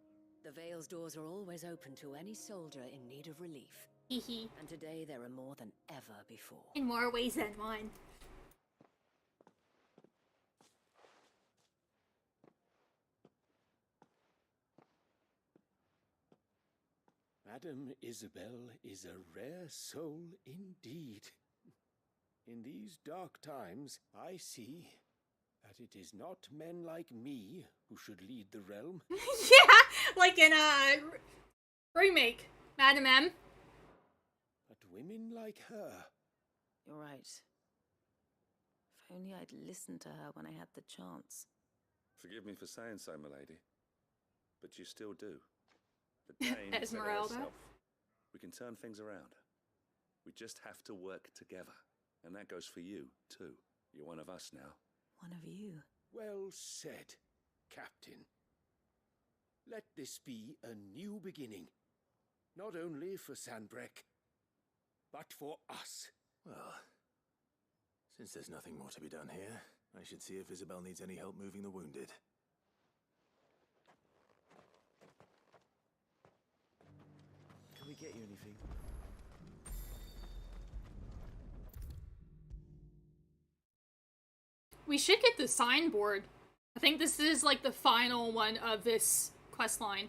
The Vale's doors are always open to any soldier in need of relief. And today there are more than ever before. In more ways than one. Madame Isabel is a rare soul indeed. In these dark times, I see that it is not men like me who should lead the realm. Yeah, like in a remake, Madam M. But women like her. You're right. If only I'd listened to her when I had the chance. Forgive me for saying so, milady, but you still do. The Dane said it Esmeralda. herself. We can turn things around. We just have to work together. And that goes for you, too. You're one of us now. One of you. Well said, Captain. Let this be a new beginning. Not only for Sanbreque, but for us. Well, since there's nothing more to be done here, I should see if Isabel needs any help moving the wounded. Can we get you anything? We should get the signboard. I think this is like the final one of this quest line.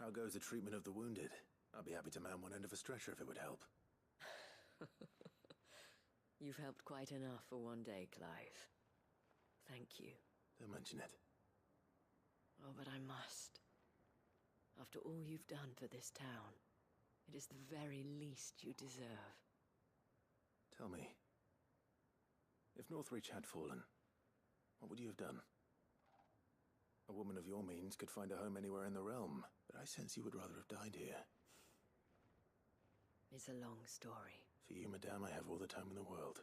How goes the treatment of the wounded? I'd be happy to man one end of a stretcher if it would help. You've helped quite enough for one day, Clive. Thank you. Don't mention it. Oh, but I must. After all you've done for this town, it is the very least you deserve. Tell me, if Northreach had fallen, what would you have done? A woman of your means could find a home anywhere in the realm, but I sense you would rather have died here. It's a long story. For you, madame, I have all the time in the world.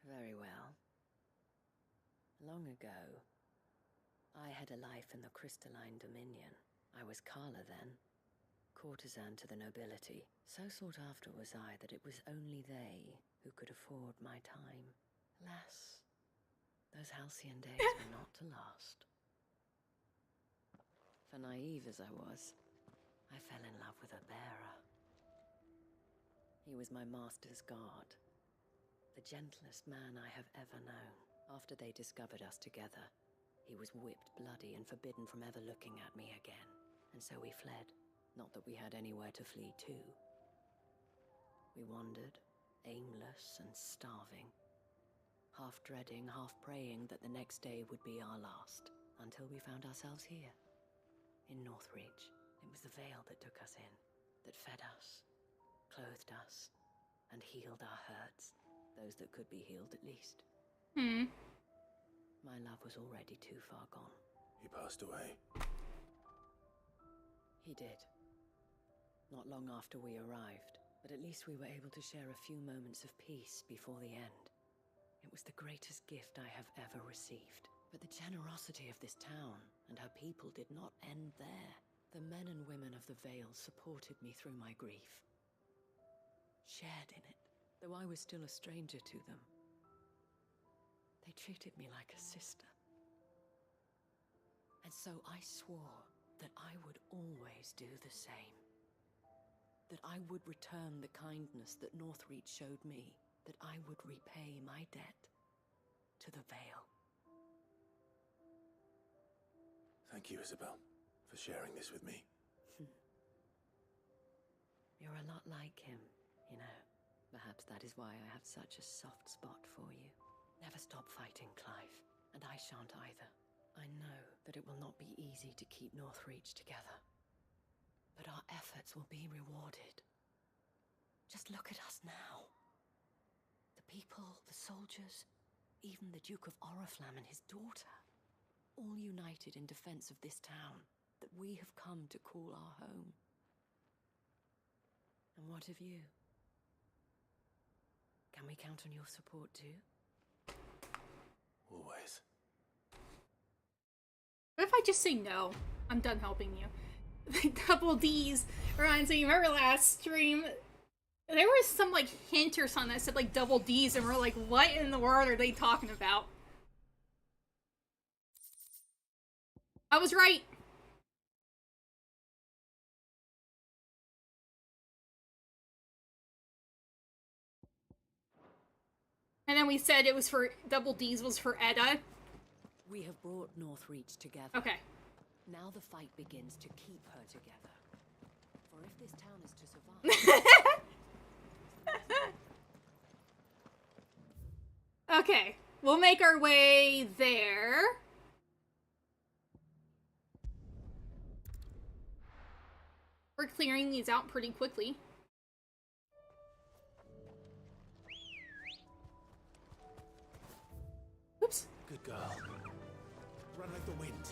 Very well. Long ago, I had a life in the Crystalline Dominion. I was Carla then, courtesan to the nobility. So sought after was I that it was only they who could afford my time. Alas, those halcyon days were not to last. For naive as I was, I fell in love with a bearer. He was my master's guard, the gentlest man I have ever known. After they discovered us together, he was whipped bloody and forbidden from ever looking at me again. And so we fled. Not that we had anywhere to flee to. We wandered, aimless and starving, half dreading, half praying that the next day would be our last, until we found ourselves here, in Northreach. It was the veil that took us in, that fed us, clothed us, and healed our hurts, those that could be healed at least. My love was already too far gone. He passed away. He did. Not long after we arrived, but at least we were able to share a few moments of peace before the end. It was the greatest gift I have ever received. But the generosity of this town and her people did not end there. The men and women of the Vale supported me through my grief, shared in it, though I was still a stranger to them. They treated me like a sister. And so I swore that I would always do the same. That I would return the kindness that Northreach showed me. That I would repay my debt to the Vale. Thank you, Isabel, for sharing this with me. You're a lot like him, you know. Perhaps that is why I have such a soft spot for you. Never stop fighting, Clive, and I shan't either. I know that it will not be easy to keep Northreach together, but our efforts will be rewarded. Just look at us now. The people, the soldiers, even the Duke of Oriflamme and his daughter, all united in defense of this town that we have come to call our home. And what of you? Can we count on your support too? Always. What if I just say no? I'm done helping you. Double D's. Reminds me, remember last stream? There was some, like, hint or something that said, like, double D's, and we're like, what in the world are they talking about? I was right. And then we said it was for, double D's was for Edda. We have brought Northreach together. Okay. Now the fight begins to keep her together. For if this town is to survive... Okay, we'll make our way there. We're clearing these out pretty quickly. Oops. Good girl. Run like the wind.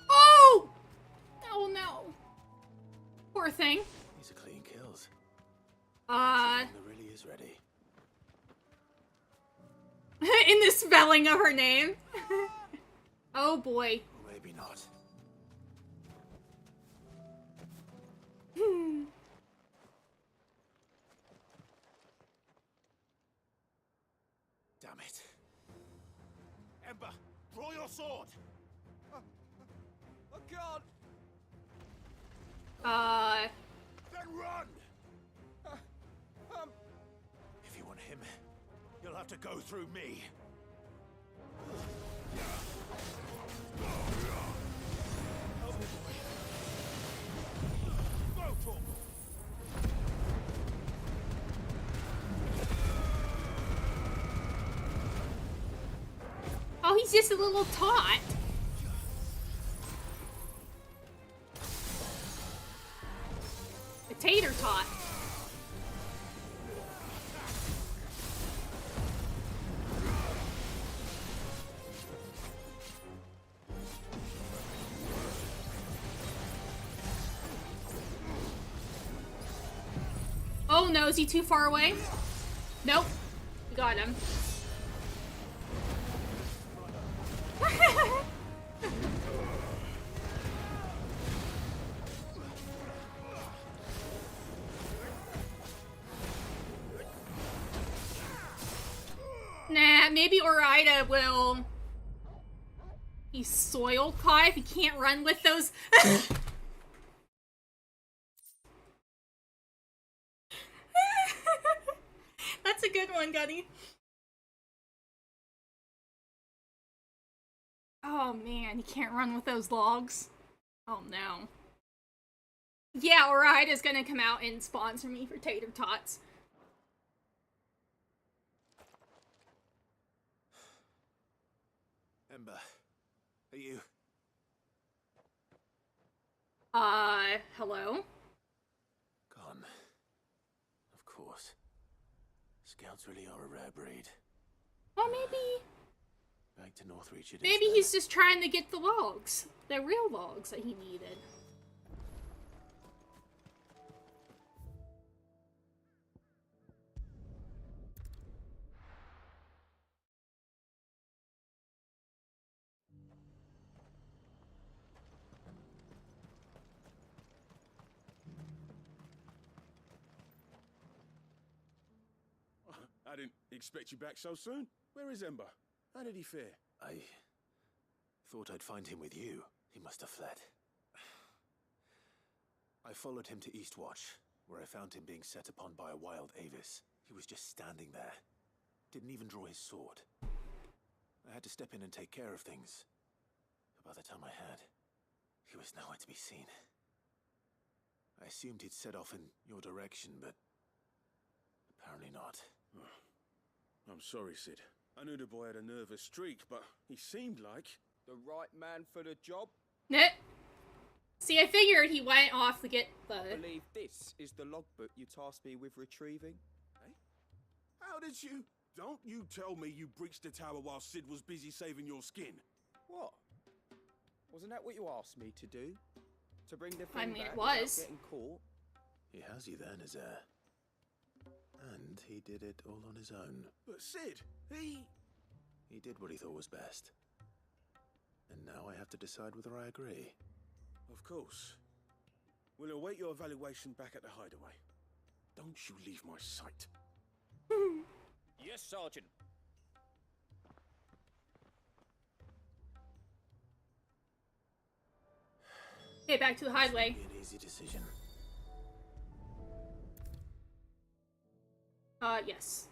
Oh! Oh no. Poor thing. These are clean kills. That really is ready. in the spelling of her name. Oh boy. Or maybe not. Damn it. Ember, draw your sword! I can't! Then run! him, you'll have to go through me. Oh, he's just a little tot. A tater tot. Oh no, is he too far away? Nope. We got him. Nah, maybe Orida will... He's soil caught if he can't run with those... That's a good one, Gunny. Oh man, he can't run with those logs. Oh no. Yeah, Orida's gonna come out and sponsor me for tater tots. Ember, are you... Hello? Gone. Of course. Scouts really are a rare breed. Well, maybe... Back to Northreach it is Maybe then. he's just trying to get the logs. The real logs that he needed. I didn't expect you back so soon. Where is Ember? How did he fare? I thought I'd find him with you. He must have fled. I followed him to Eastwatch, where I found him being set upon by a wild Avis. He was just standing there. Didn't even draw his sword. I had to step in and take care of things. But by the time I had, he was nowhere to be seen. I assumed he'd set off in your direction, but apparently not. I'm sorry, Sid. I knew the boy had a nervous streak, but he seemed like... The right man for the job? Nah. See, I figured he went off to get the... I believe this is the logbook you tasked me with retrieving. Eh? How did you... Don't you tell me you breached the tower while Sid was busy saving your skin. What? Wasn't that what you asked me to do? To bring the I thing mean, back it was. without getting caught? He has you then, his heir. And he did it all on his own. But Sid, he did what he thought was best. And now I have to decide whether I agree. Of course. We'll await your evaluation back at the hideaway. Don't you leave my sight. Yes, Sergeant. Okay, back to the highway. Be an easy decision. Yes.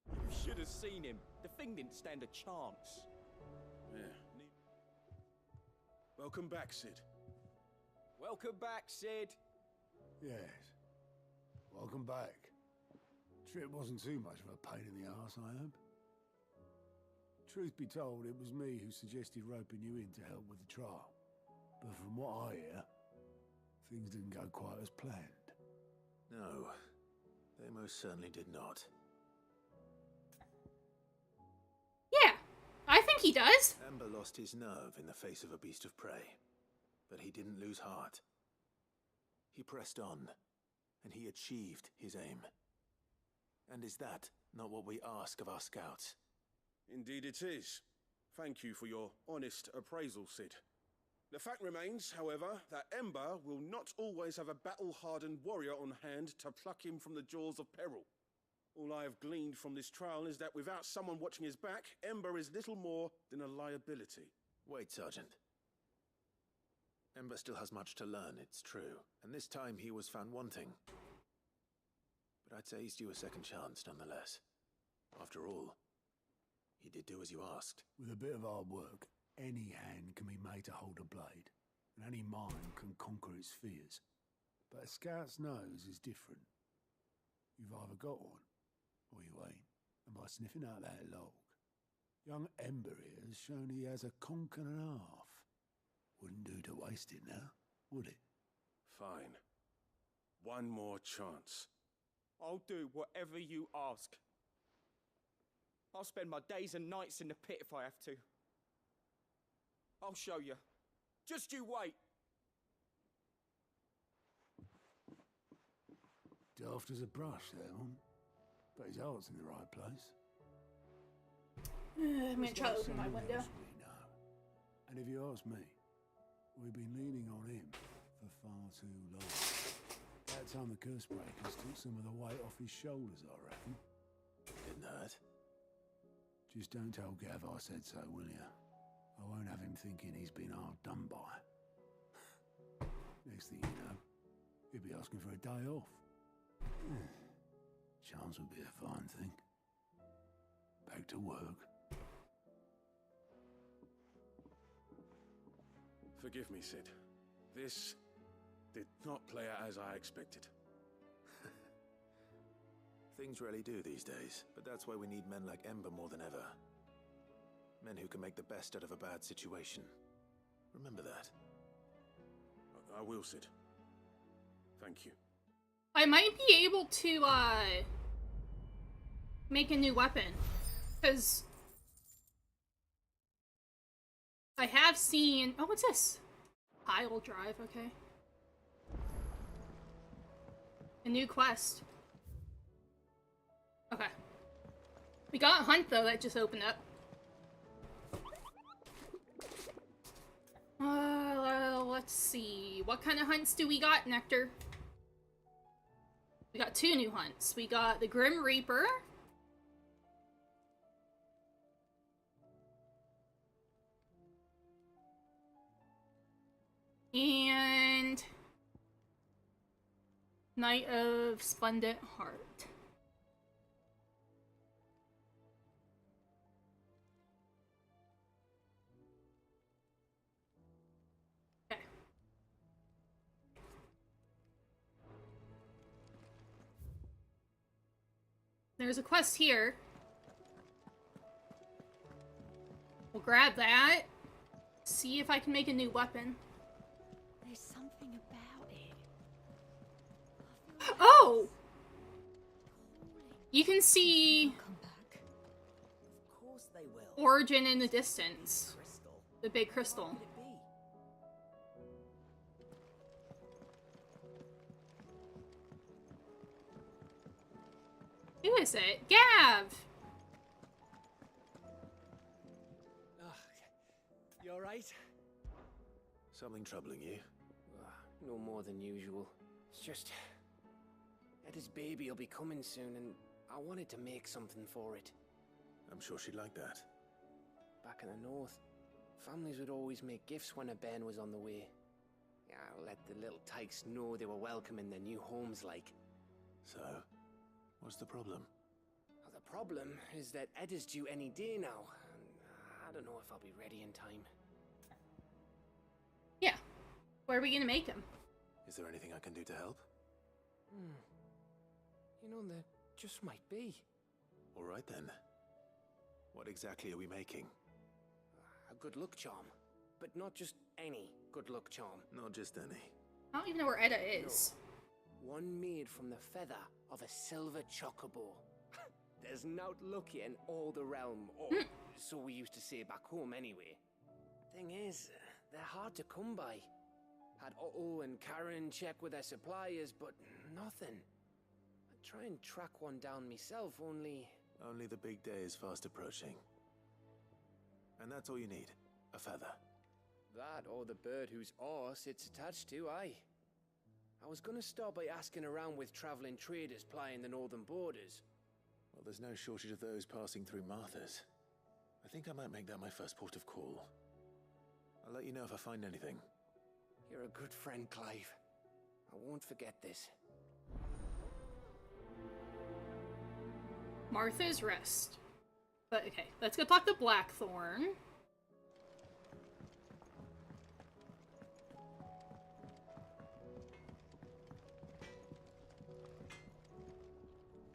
You should have seen him. The thing didn't stand a chance. Yeah. Welcome back, Sid. Welcome back, Sid. Yes. Welcome back. Trip wasn't too much of a pain in the arse, I hope. Truth be told, it was me who suggested roping you in to help with the trial. But from what I hear, things didn't go quite as planned. No, they most certainly did not. Yeah, I think he does. Amber lost his nerve in the face of a beast of prey, but he didn't lose heart. He pressed on, and he achieved his aim. And is that not what we ask of our scouts? Indeed it is. Thank you for your honest appraisal, Sid. The fact remains, however, that Ember will not always have a battle-hardened warrior on hand to pluck him from the jaws of peril. All I have gleaned from this trial is that without someone watching his back, Ember is little more than a liability. Wait, Sergeant. Ember still has much to learn, it's true. And this time he was found wanting. But I'd say he's due a second chance nonetheless. After all, he did do as you asked. With a bit of hard work, any hand can be made to hold a blade, and any mind can conquer its fears. But a scout's nose is different. You've either got one, or you ain't. And by sniffing out that log, young Ember here has shown he has a conch and a half. Wouldn't do to waste it now, would it? Fine. One more chance. I'll do whatever you ask. I'll spend my days and nights in the pit if I have to. I'll show you. Just you wait. Daft as a brush, that one. But his heart's in the right place. I'm gonna try to open my window. And if you ask me, we've been leaning on him for far too long. That time the curse breakers took some of the weight off his shoulders, I reckon. Didn't hurt. Just don't tell Gav I said so, will you? I won't have him thinking he's been hard done by. Next thing you know, he'll be asking for a day off. Chance would be a fine thing. Back to work. Forgive me, Sid. This did not play out as I expected. Things really do these days, but that's why we need men like Ember more than ever. Men who can make the best out of a bad situation. Remember that. I will, Sid. Thank you. I might be able to, make a new weapon. Because I have seen... Oh, what's this? Pile drive, okay. A new quest. Okay. We got a hunt, though, that just opened up. Let's see. What kind of hunts do we got, Nectar? We got 2 new hunts. We got the Grim Reaper. And Knight of Splendid Heart. Okay. There's a quest here. We'll grab that. See if I can make a new weapon. There's something about it. Oh! You can see Of course they will. Origin in the distance. The big crystal. Who is it? Gav! You alright? Something troubling you? No more than usual. It's just... Etta's baby will be coming soon, and I wanted to make something for it. I'm sure she'd like that. Back in the north, families would always make gifts when a bairn was on the way. Yeah, let the little tykes know they were welcome in their new homes, like. So, what's the problem? Well, the problem is that Etta's due any day now, and I don't know if I'll be ready in time. Yeah. Where are we gonna make him? Is there anything I can do to help? You know, there just might be. All right then. What exactly are we making? A good luck charm. But not just any good luck charm. Not just any. I don't even know where Etta is. No. One made from the feather of a silver chocobo. There's naught lucky in all the realm, or so we used to say back home anyway. Thing is, they're hard to come by. Had Otto and Karen check with their suppliers, but nothing. I'd try and track one down myself, only... Only the big day is fast approaching. And that's all you need. A feather. That or the bird whose arse it's attached to, aye. I was gonna start by asking around with traveling traders plying the northern borders. Well, there's no shortage of those passing through Martha's. I think I might make that my first port of call. I'll let you know if I find anything. You're a good friend, Clive. I won't forget this. Martha's Rest. But okay, let's go talk to Blackthorn.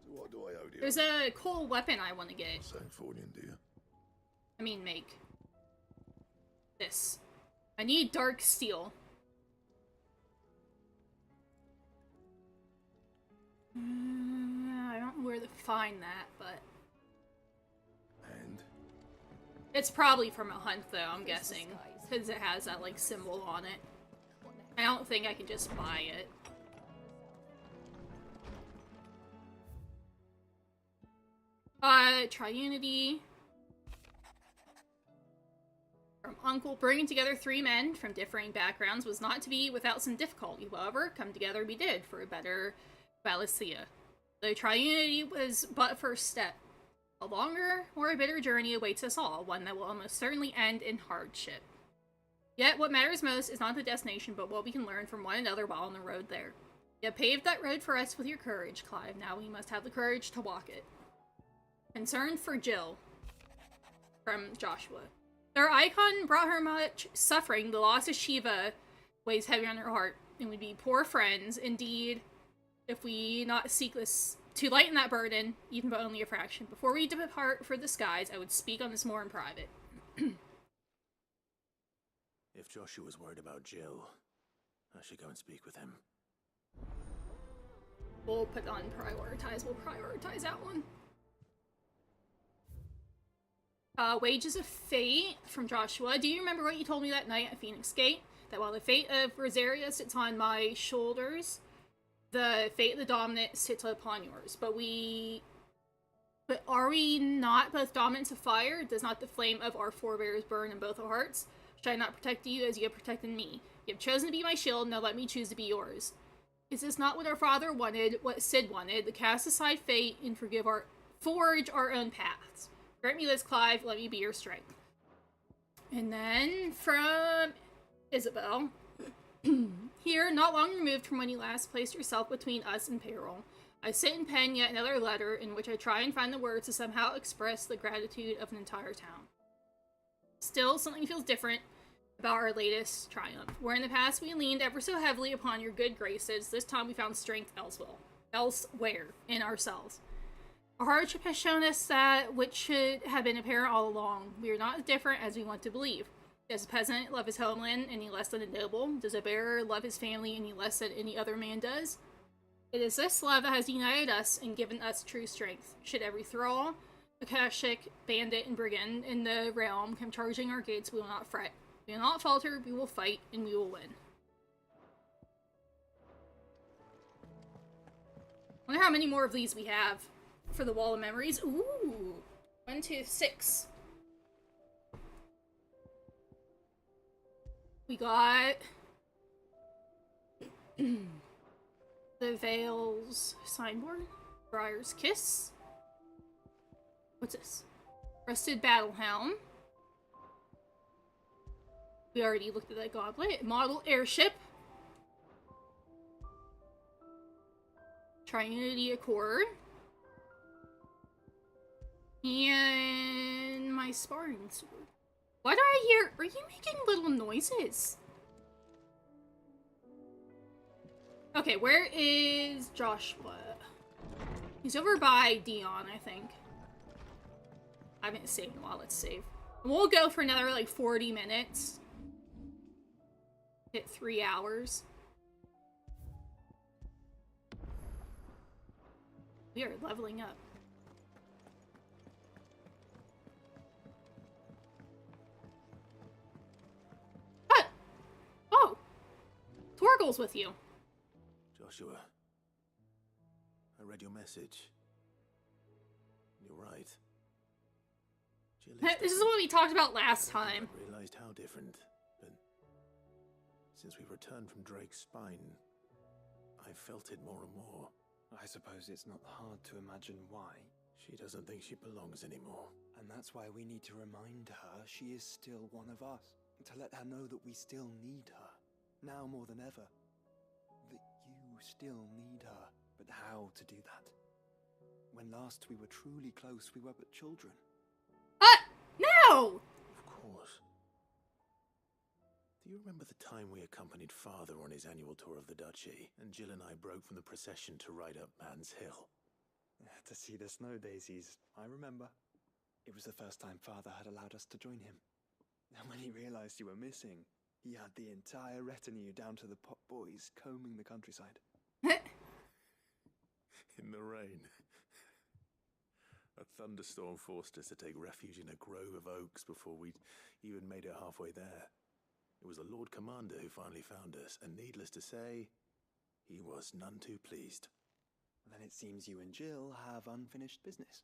What do I owe you? There's a cool weapon I want to get. Sanfornian, do you? I mean, make. This. I need dark steel. I don't know where to find that, but... And? It's probably from a hunt, though, I'm guessing. Because it has that, like, symbol on it. I don't think I can just buy it. Triunity. From Uncle, bringing together 3 men from differing backgrounds was not to be without some difficulty. However, come together we did for a better Valencia. The Triunity was but first step. A longer or a bitter journey awaits us all, one that will almost certainly end in hardship. Yet, what matters most is not the destination, but what we can learn from one another while on the road there. You paved that road for us with your courage, Clive. Now we must have the courage to walk it. Concern for Jill. From Joshua. Their icon brought her much suffering. The loss of Shiva weighs heavy on her heart, and we'd be poor friends, indeed, if we not seek this to lighten that burden, even but only a fraction. Before we depart for the skies, I would speak on this more in private. If Joshua's worried about Jill, I should go and speak with him. We'll put on prioritize. We'll prioritize that one. Wages of Fate from Joshua. Do you remember what you told me that night at Phoenix Gate? That while the fate of Rosaria sits on my shoulders, the fate of the dominant sits upon yours. But are we not both dominants of fire? Does not the flame of our forebears burn in both our hearts? Should I not protect you as you have protected me? You have chosen to be my shield, now let me choose to be yours. Is this not what our father wanted, what Sid wanted, to cast aside fate and forge our own paths? Grant me this, Clive, let me be your strength. And then, from Isabel. Here, not long removed from when you last placed yourself between us and peril, I sit and pen yet another letter in which I try and find the words to somehow express the gratitude of an entire town. Still, something feels different about our latest triumph. Where in the past we leaned ever so heavily upon your good graces, this time we found strength elsewhere, in ourselves. Our hardship has shown us that which should have been apparent all along. We are not as different as we want to believe. Does a peasant love his homeland any less than a noble? Does a bearer love his family any less than any other man does? It is this love that has united us and given us true strength. Should every thrall, Akashic, bandit, and brigand in the realm come charging our gates, we will not fret. We will not falter, we will fight, and we will win. I wonder how many more of these we have for the Wall of Memories. Ooh! 1, 2, 6. We got the Vale's signboard, Briar's Kiss. What's this? Rusted Battle Helm. We already looked at that goblet. Model airship. Triunity Accord. And my sparring sword. Why do I hear? Are you making little noises? Okay, where is Joshua? He's over by Dion, I think. I haven't saved in a while. Let's save. We'll go for another like 40 minutes. Hit 3 hours. We are leveling up. Oh! Torgal's with you. Joshua, I read your message. You're right. This is what we talked about last time. I realized how different, but since we returned from Drake's spine, I felt it more and more. I suppose it's not hard to imagine why. She doesn't think she belongs anymore. And that's why we need to remind her she is still one of us. To let her know that we still need her. Now more than ever. That you still need her. But how to do that? when last we were truly close, we were but children. No! Of course. Do you remember the time we accompanied Father on his annual tour of the duchy, and Jill and I broke from the procession to ride up Man's Hill? To see the snow daisies, I remember. It was the first time Father had allowed us to join him. And when he realized you were missing, he had the entire retinue down to the pot boys combing the countryside. In the rain. A thunderstorm forced us to take refuge in a grove of oaks before we'd even made it halfway there. It was the Lord Commander who finally found us, and needless to say, he was none too pleased. Then it seems you and Jill have unfinished business.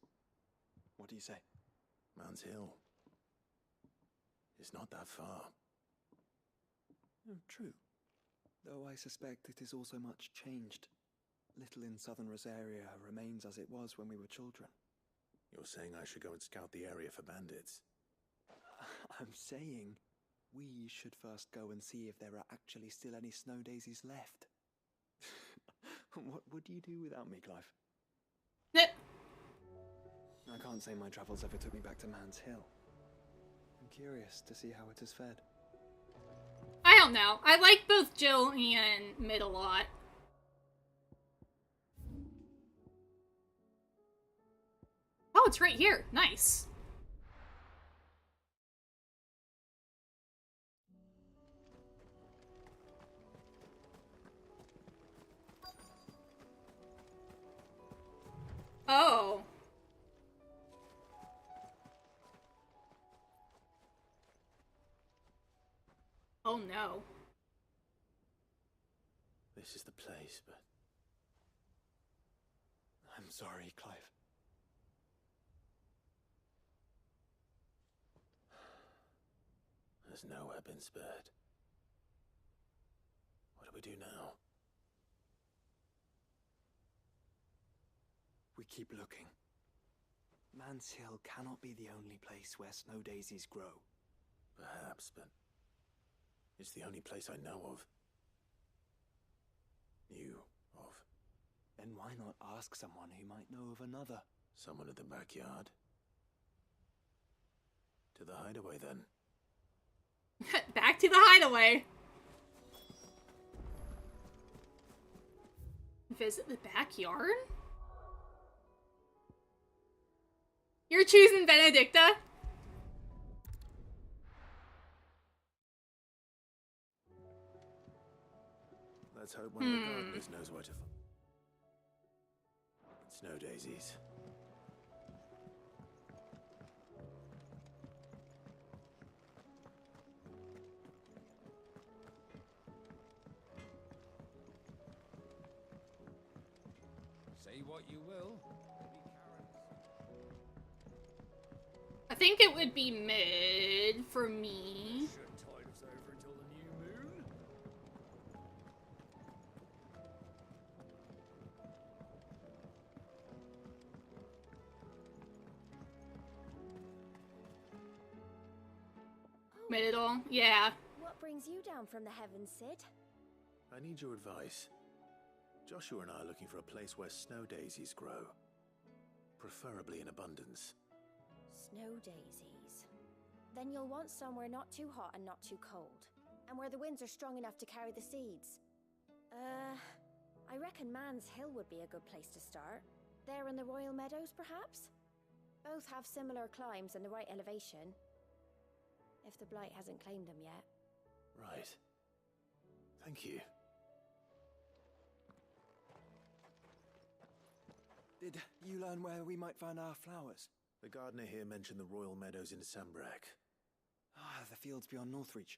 What do you say? Man's Hill. It's not that far. Oh, true. Though I suspect it is also much changed. Little in southern Rosaria remains as it was when we were children. You're saying I should go and scout the area for bandits? I'm saying we should first go and see if there are actually still any snow daisies left. What would you do without me, Clive? I can't say my travels ever took me back to Man's Hill. I'm curious to see how it has fared. I don't know. I like both Jill and Mid a lot. Oh, it's right here. Nice. Oh. Oh no. This is the place, but... I'm sorry, Clive. There's nowhere been spared. What do we do now? We keep looking. Man's Hill cannot be the only place where snow daisies grow. Perhaps, but it's the only place I know of. Knew of. Then why not ask someone who might know of another? Someone in the backyard? To the hideaway, then. Back to the hideaway. Visit the backyard? You're choosing Benedicta? Let's hope one of the gardeners knows where to find snow daisies. Say what you will. I think it would be Mid for me. Should tide us over until the new moon. Middle, yeah. What brings you down from the heavens, Sid? I need your advice. Joshua and I are looking for a place where snow daisies grow. Preferably in abundance. Snow daisies. Then you'll want somewhere not too hot and not too cold. And where the winds are strong enough to carry the seeds. I reckon Man's Hill would be a good place to start. There in the Royal Meadows, perhaps? Both have similar climbs and the right elevation. If the Blight hasn't claimed them yet. Right. Thank you. Did you learn where we might find our flowers? The gardener here mentioned the Royal Meadows in Sambrak. The fields beyond Northreach.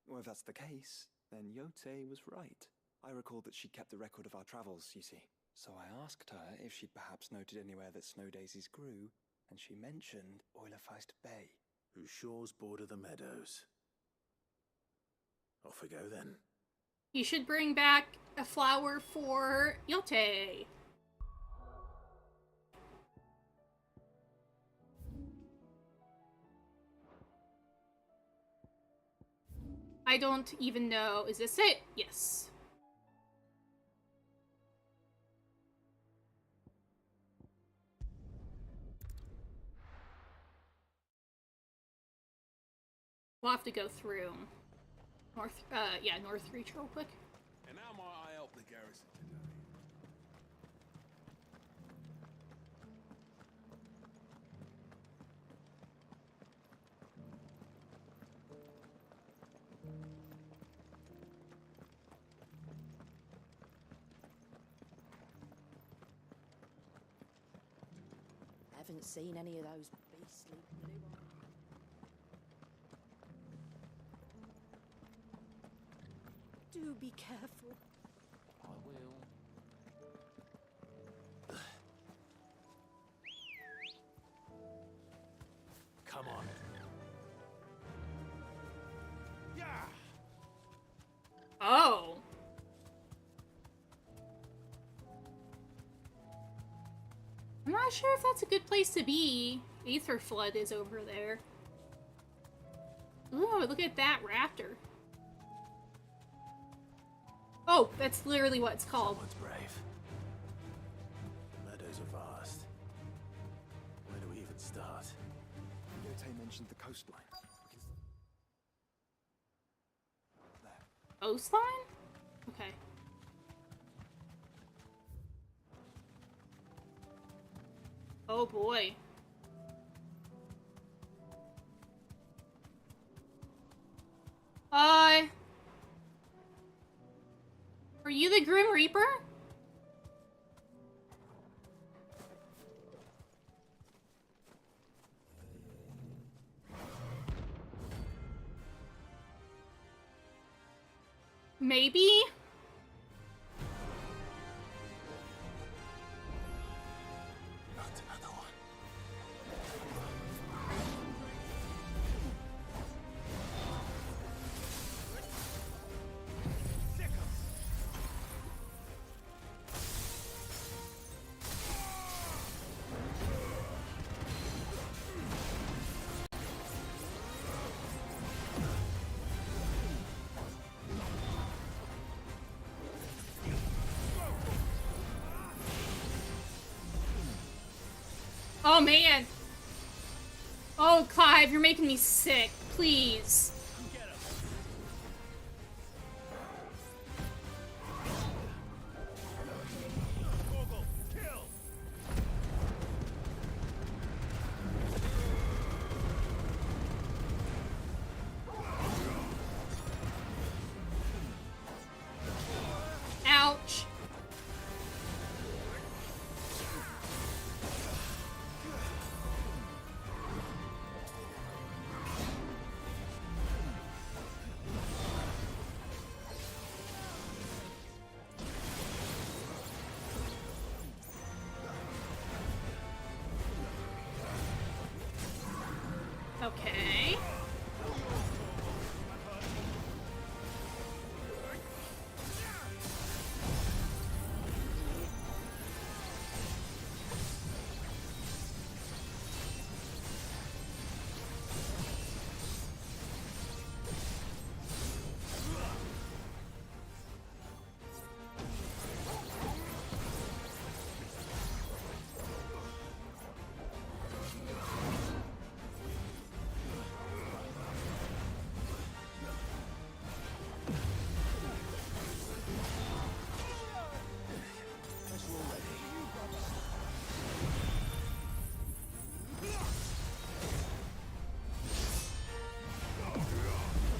Well, if that's the case, then Yote was right. I recalled that she kept a record of our travels, you see. So I asked her if she'd perhaps noted anywhere that snow daisies grew, and she mentioned Oilefeist Bay. Whose shores border the meadows. Off we go then. You should bring back a flower for Yote. I don't even know. Is this it? Yes. We'll have to go through North, yeah, North Reach real quick. And how might I help the garrison today? Haven't seen any of those beastly blue eyes. Do be careful. I will. Come on. Yeah. Oh. I'm not sure if that's a good place to be. Aether Flood is over there. Ooh, look at that raptor. Oh, that's literally what it's called. Someone's brave. The meadows are vast. Where do we even start? Yote mentioned the coastline. Coastline? Okay. Oh boy. Are you the Grim Reaper? Maybe? Not another one. Oh man. Oh, Clive, you're making me sick. Please. Ouch. Okay.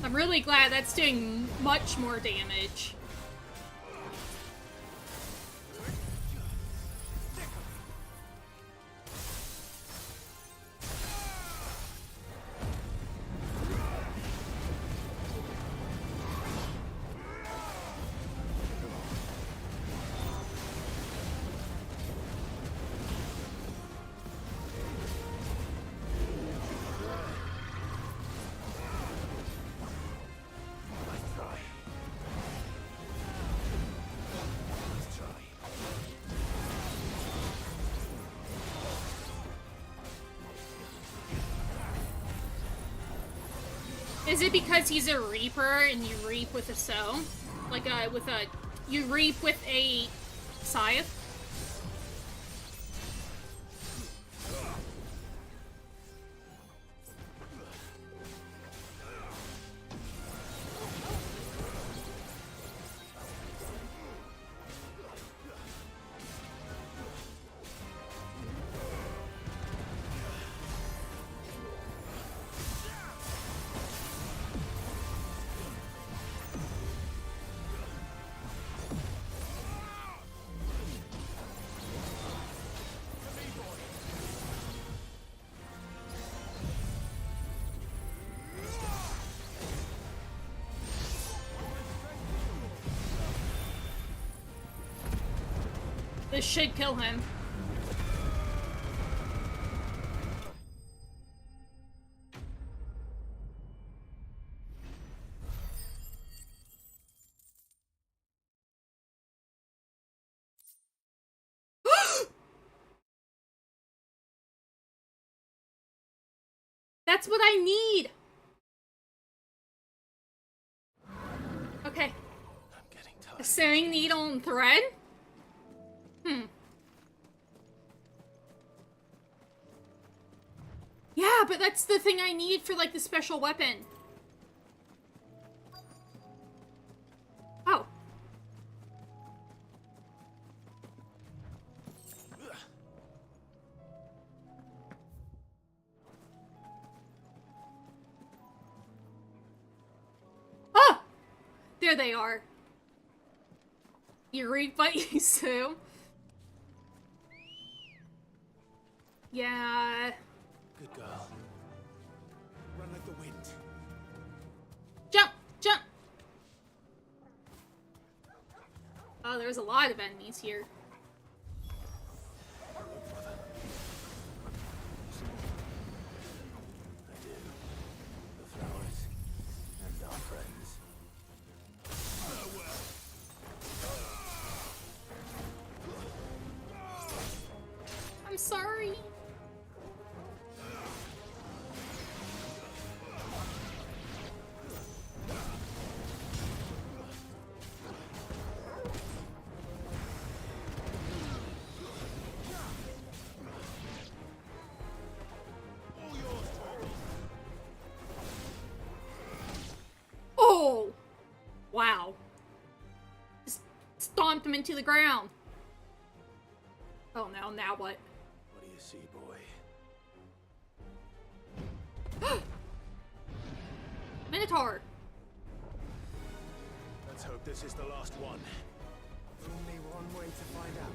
I'm really glad that's doing much more damage. Is it because he's a reaper and you reap with a sow? Like you reap with a scythe? This should kill him. That's what I need! Okay. I'm getting tired. A sewing needle and thread? Yeah, but that's the thing I need for, like, the special weapon. Oh. Oh! There they are. You reap what you sow. Yeah. Good girl. Run like the wind. Jump! Jump! Oh, there's a lot of enemies here. I do. The flowers and our friends. I'm sorry. Oh! Wow. Just stomped him into the ground. Oh no, now what? What do you see, boy? Minotaur! Let's hope this is the last one. Only one way to find out.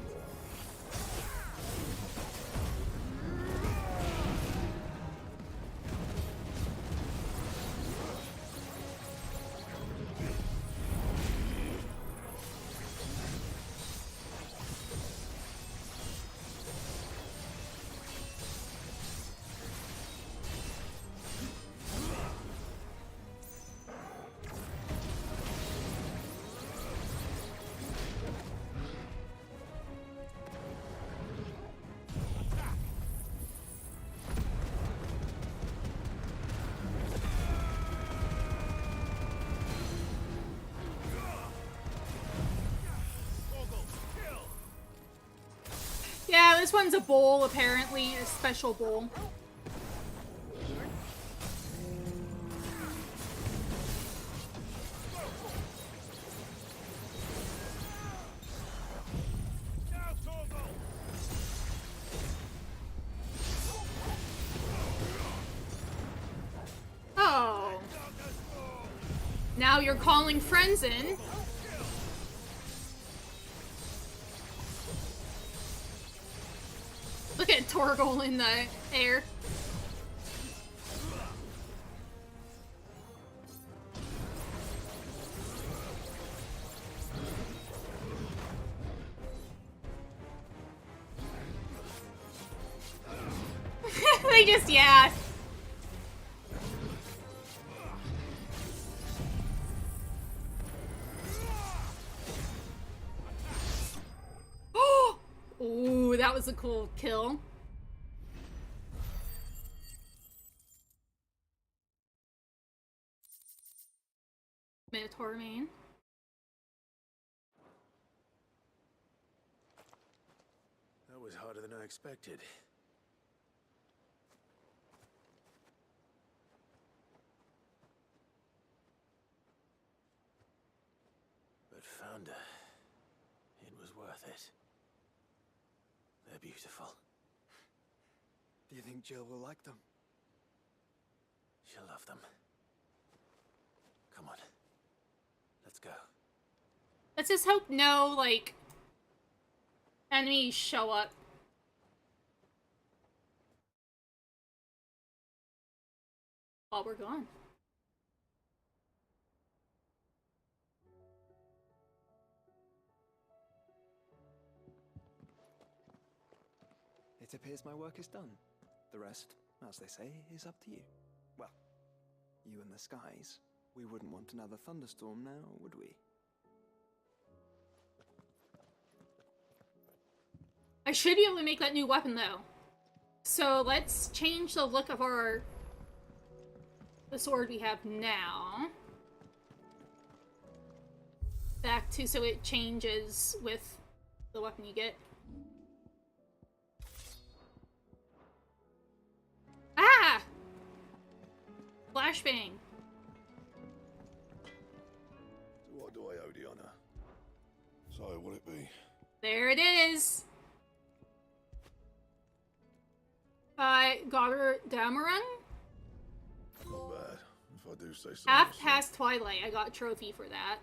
Yeah, this one's a bowl, apparently. A special bowl. Oh. Now you're calling friends in. Look at Torgal in the air. They just, yeah. Ooh, that was a cool kill. Minotaur main. That was harder than I expected. But Founder, it was worth it. They're beautiful. Do you think Jill will like them? She'll love them. Come on. Let's go. Let's just hope no, like, enemies show up. While we're gone. It appears my work is done. The rest, as they say, is up to you. Well, you and the skies. We wouldn't want another thunderstorm now, would we? I should be able to make that new weapon, though. So let's change the look of the sword we have now. Back to so it changes with the weapon you get. Ah! Flashbang. What do I owe the honor? So, will it be? There it is. Goddard Dameron? Not bad, if I do say so. Half past Twilight. I got a trophy for that.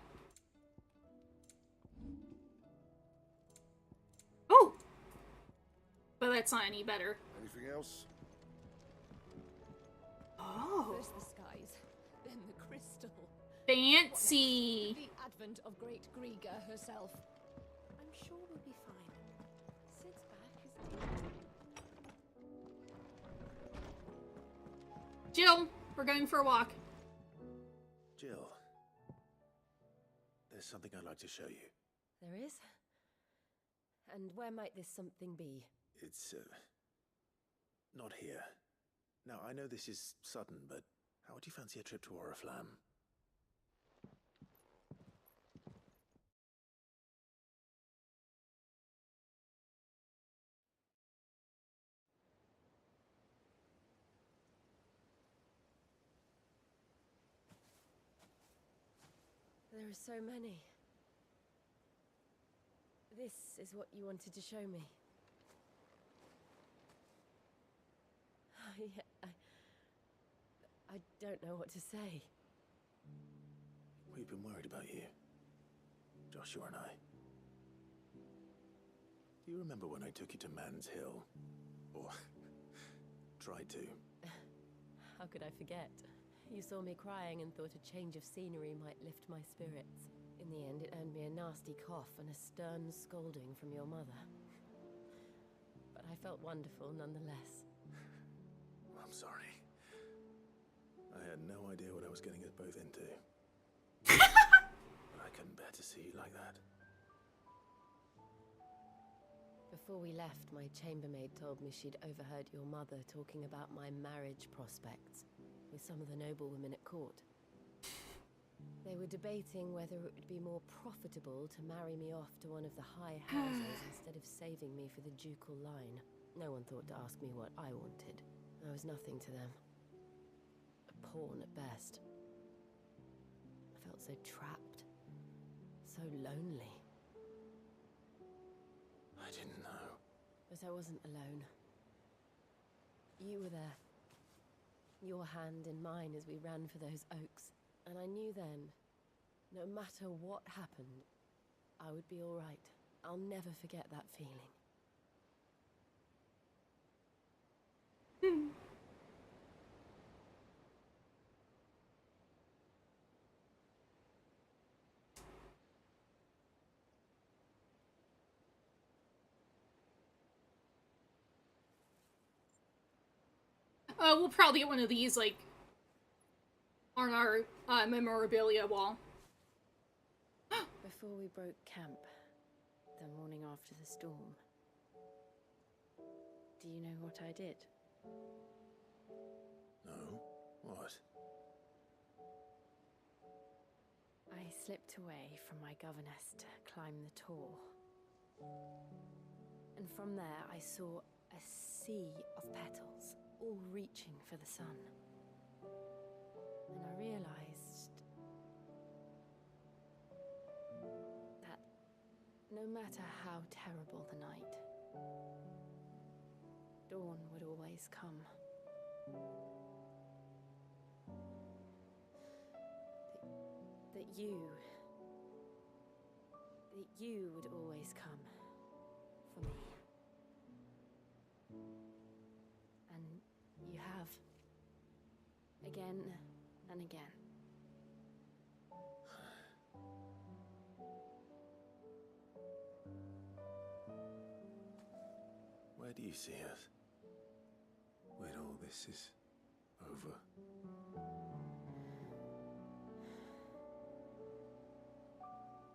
Oh! But that's not any better. Anything else? Oh. First the skies, then the crystal. Fancy. The advent of great Griga herself. I'm sure we'll be fine. Sid's back is Jill, we're going for a walk. Jill, there's something I'd like to show you. There is? And where might this something be? It's, not here. Now, I know this is sudden, but how would you fancy a trip to Oriflamme? There are so many. This is what you wanted to show me. I don't know what to say. We've been worried about you, Joshua and I. Do you remember when I took you to Man's Hill? Or tried to? How could I forget? You saw me crying and thought a change of scenery might lift my spirits. In the end, it earned me a nasty cough and a stern scolding from your mother. But I felt wonderful nonetheless. I'm sorry. I had no idea what I was getting us both into. But I couldn't bear to see you like that. Before we left, my chambermaid told me she'd overheard your mother talking about my marriage prospects with some of the noblewomen at court. They were debating whether it would be more profitable to marry me off to one of the high houses instead of saving me for the ducal line. No one thought to ask me what I wanted. I was nothing to them. A pawn at best. I felt so trapped. So lonely. I didn't know. But I wasn't alone. You were there. Your hand in mine as we ran for those oaks. And I knew then, no matter what happened, I would be all right. I'll never forget that feeling. We'll probably get one of these, like, on our memorabilia wall. Before we broke camp, the morning after the storm, do you know what I did? No? What? I slipped away from my governess to climb the Tor. And from there I saw a sea of petals, all reaching for the sun. And I realized that no matter how terrible the night, dawn would always come. That you would always come for me. And you have. Again and again. Where Where do you see us? When all this is over?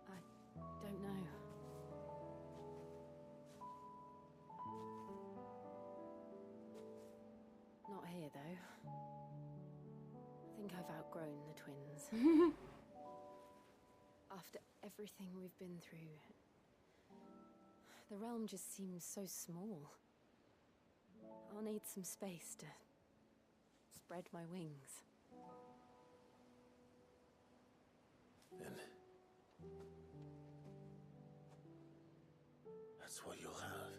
I don't know. Not here, though. I think I've outgrown the twins. After everything we've been through, the realm just seems so small. I'll need some space to spread my wings. Then that's what you'll have.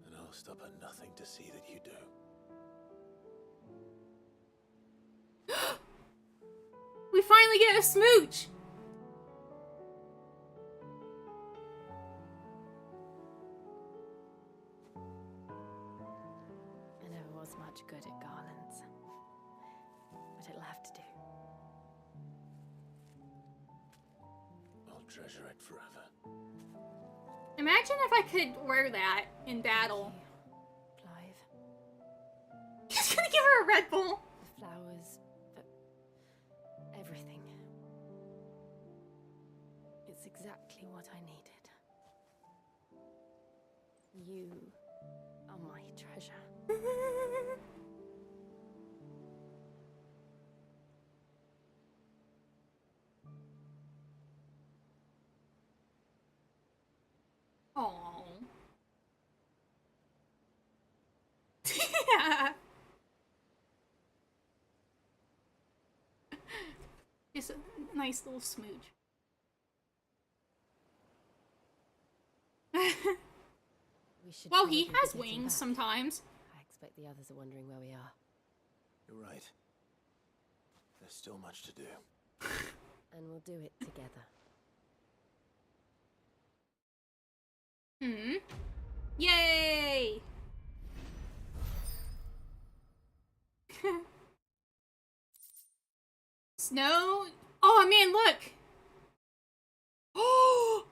And I'll stop at nothing to see that you do. We finally get a smooch! I never was much good at garlands, but it'll have to do. I'll treasure it forever. Imagine if I could wear that in battle. Clive. He's gonna give her a Red Bull! The flowers, everything. It's exactly what I needed. You are my treasure. Aww. Yeah. It's a nice little smooch. Well, he has wings sometimes. I expect the others are wondering where we are. You're right. There's still much to do. And we'll do it together. Yay! Snow? Oh man, look! Oh!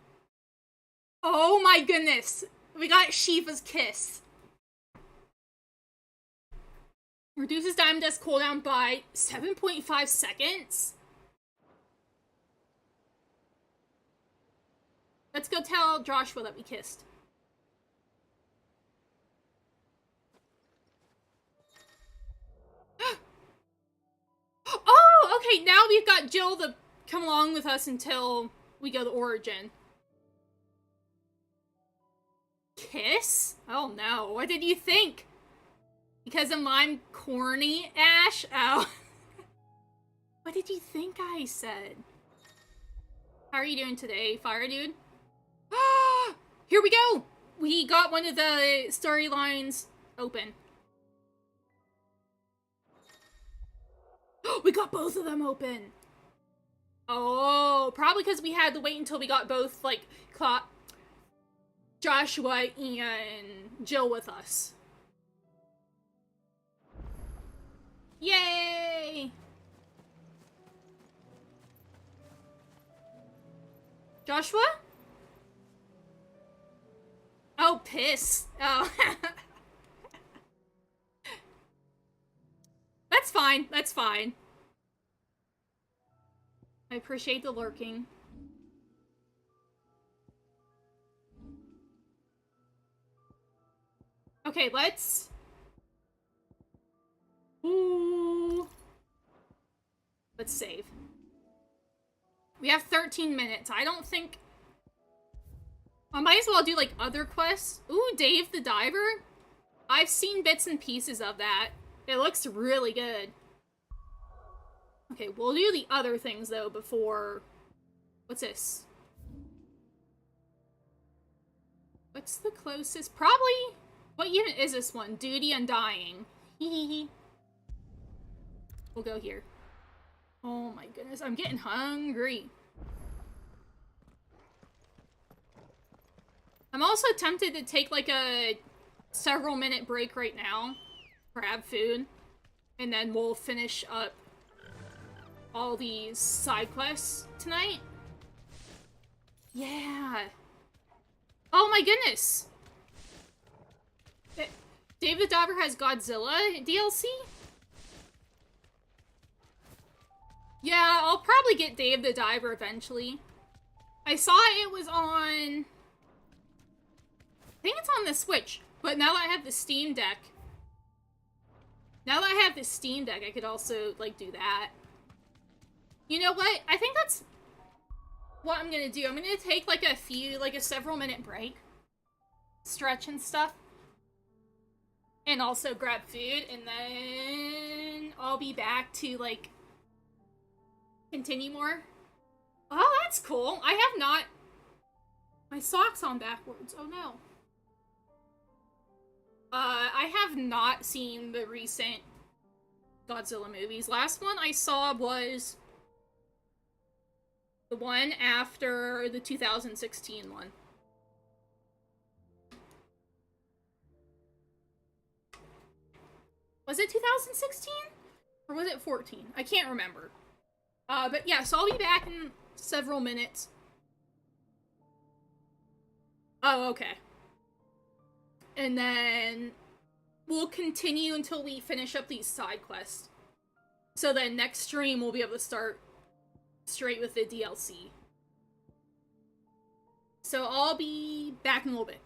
Oh my goodness! We got Shiva's kiss. Reduces Diamond Dust cooldown by 7.5 seconds? Let's go tell Joshua that we kissed. Oh, okay, now we've got Jill to come along with us until we go to Origin. Kiss? Oh no, what did you think? Because I'm corny, Ash? Oh. What did you think I said? How are you doing today, Fire Dude? Here we go! We got one of the storylines open. We got both of them open! Oh, probably because we had to wait until we got both, like, Joshua and Jill with us. Yay! Joshua? Oh, piss. Oh. That's fine. That's fine. I appreciate the lurking. Okay, let's... Ooh. Let's save. We have 13 minutes. I don't think... I might as well do, like, other quests. Ooh, Dave the Diver? I've seen bits and pieces of that. It looks really good. Okay, we'll do the other things, though, before... What's this? What's the closest? Probably... What unit is this one? Duty Undying. Hee. We'll go here. Oh my goodness, I'm getting hungry. I'm also tempted to take like a several minute break right now, grab food, and then we'll finish up all these side quests tonight. Yeah. my goodness. Dave the Diver has Godzilla DLC? Yeah, I'll probably get Dave the Diver eventually. I saw it was on... I think it's on the Switch, but now that I have the Steam Deck... Now that I have the Steam Deck, I could also, like, do that. You know what? I think that's what I'm gonna do. I'm gonna take, like, a several minute break. Stretch and stuff. And also grab food, and then I'll be back to, like, continue more. Oh, that's cool. I have not... My sock's on backwards. Oh, no. I have not seen the recent Godzilla movies. Last one I saw was the one after the 2016 one. Was it 2016? Or was it 14? I can't remember. But yeah, so I'll be back in several minutes. Oh, okay. And then we'll continue until we finish up these side quests. So then next stream we'll be able to start straight with the DLC. So I'll be back in a little bit.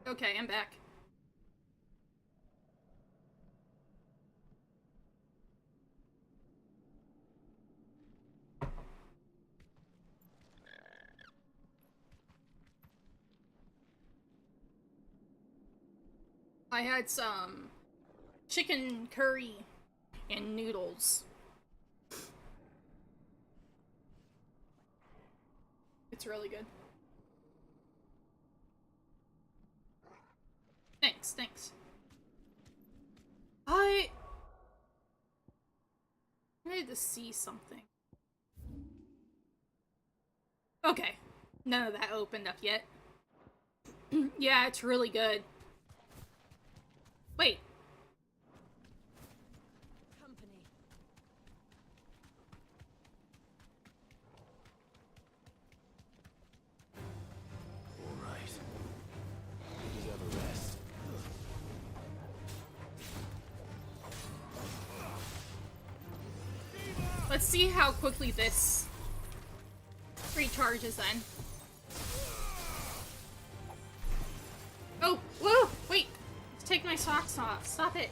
Okay, I'm back. I had some chicken curry and noodles. It's really good. Thanks. I need to see something. Okay. None of that opened up yet. Yeah, it's really good. Wait. Company. All right. You deserve a rest. Let's see how quickly this recharges then. Oh, whoa, wait. Let's take my socks off. Stop it.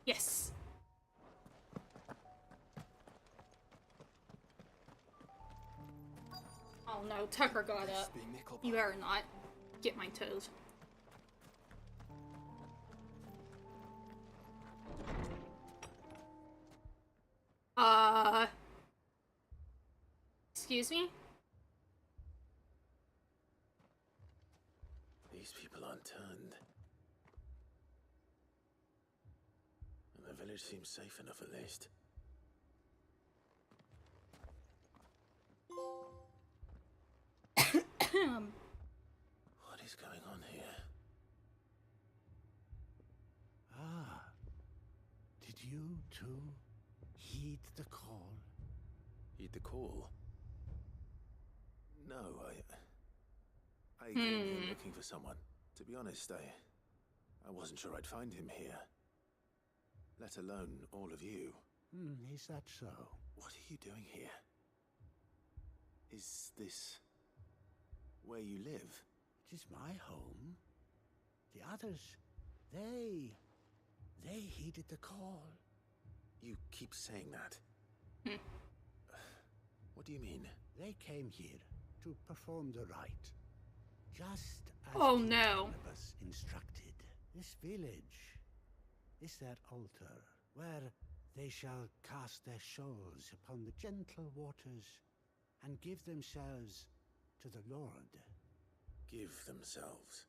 Yes. Oh no, Tucker got up. You better not get my toes. Excuse me? These people aren't turned. And the village seems safe enough at least. What is going on here? Ah. Did you too heed the call? Heed the call? No, I came here looking for someone. To be honest, I wasn't sure I'd find him here. Let alone all of you. Is that so? What are you doing here? Is this where you live? It is my home. The others, they heeded the call. You keep saying that. What do you mean? They came here to perform the rite, just as Oh, King no. Barnabas instructed. This village is their altar, where they shall cast their shawls upon the gentle waters and give themselves to the Lord. Give themselves.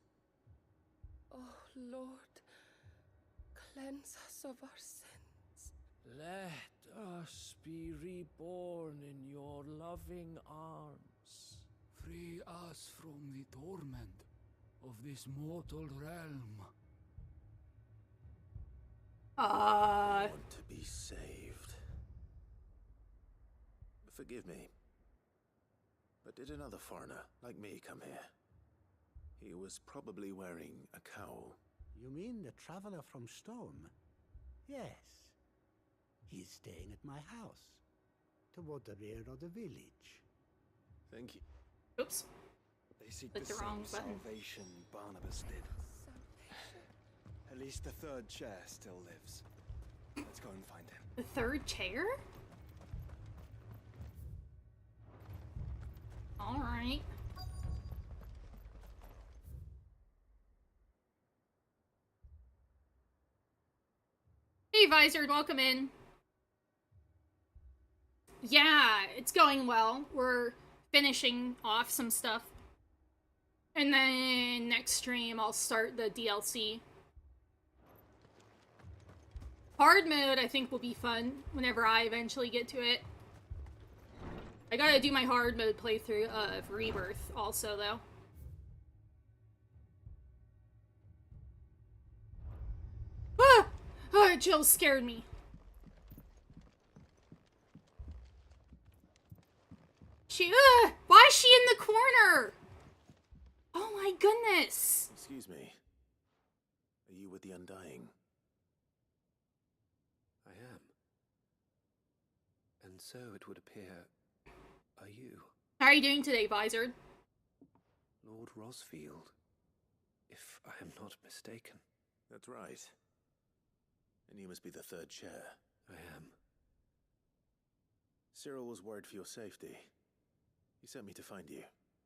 Oh, Lord, cleanse us of our sins. Let us be reborn in your loving arms. Free us from the torment of this mortal realm. I want to be saved. Forgive me. But did another foreigner like me come here? He was probably wearing a cowl. You mean the traveler from Storm? Yes. He's staying at my house, toward the rear of the village. Thank you. Oops. They seek Clicked the the same wrong button. salvation Barnabas did. At least the third chair still lives. Let's go and find him. The third chair? Alright. Hey, Visored, welcome in. Yeah, it's going well. We're finishing off some stuff. And then next stream, I'll start the DLC. Hard mode, I think, will be fun whenever I eventually get to it. I gotta do my hard mode playthrough of Rebirth also, though. Ah! Oh, Jill scared me. Why is she in the corner? Oh my goodness. Excuse me. Are you with the Undying? I am. And so it would appear, are you? How are you doing today, Vizard? Lord Rosfield, if I am not mistaken. That's right. And you must be the third chair. I am. Cyril was worried for your safety. He sent me to find you.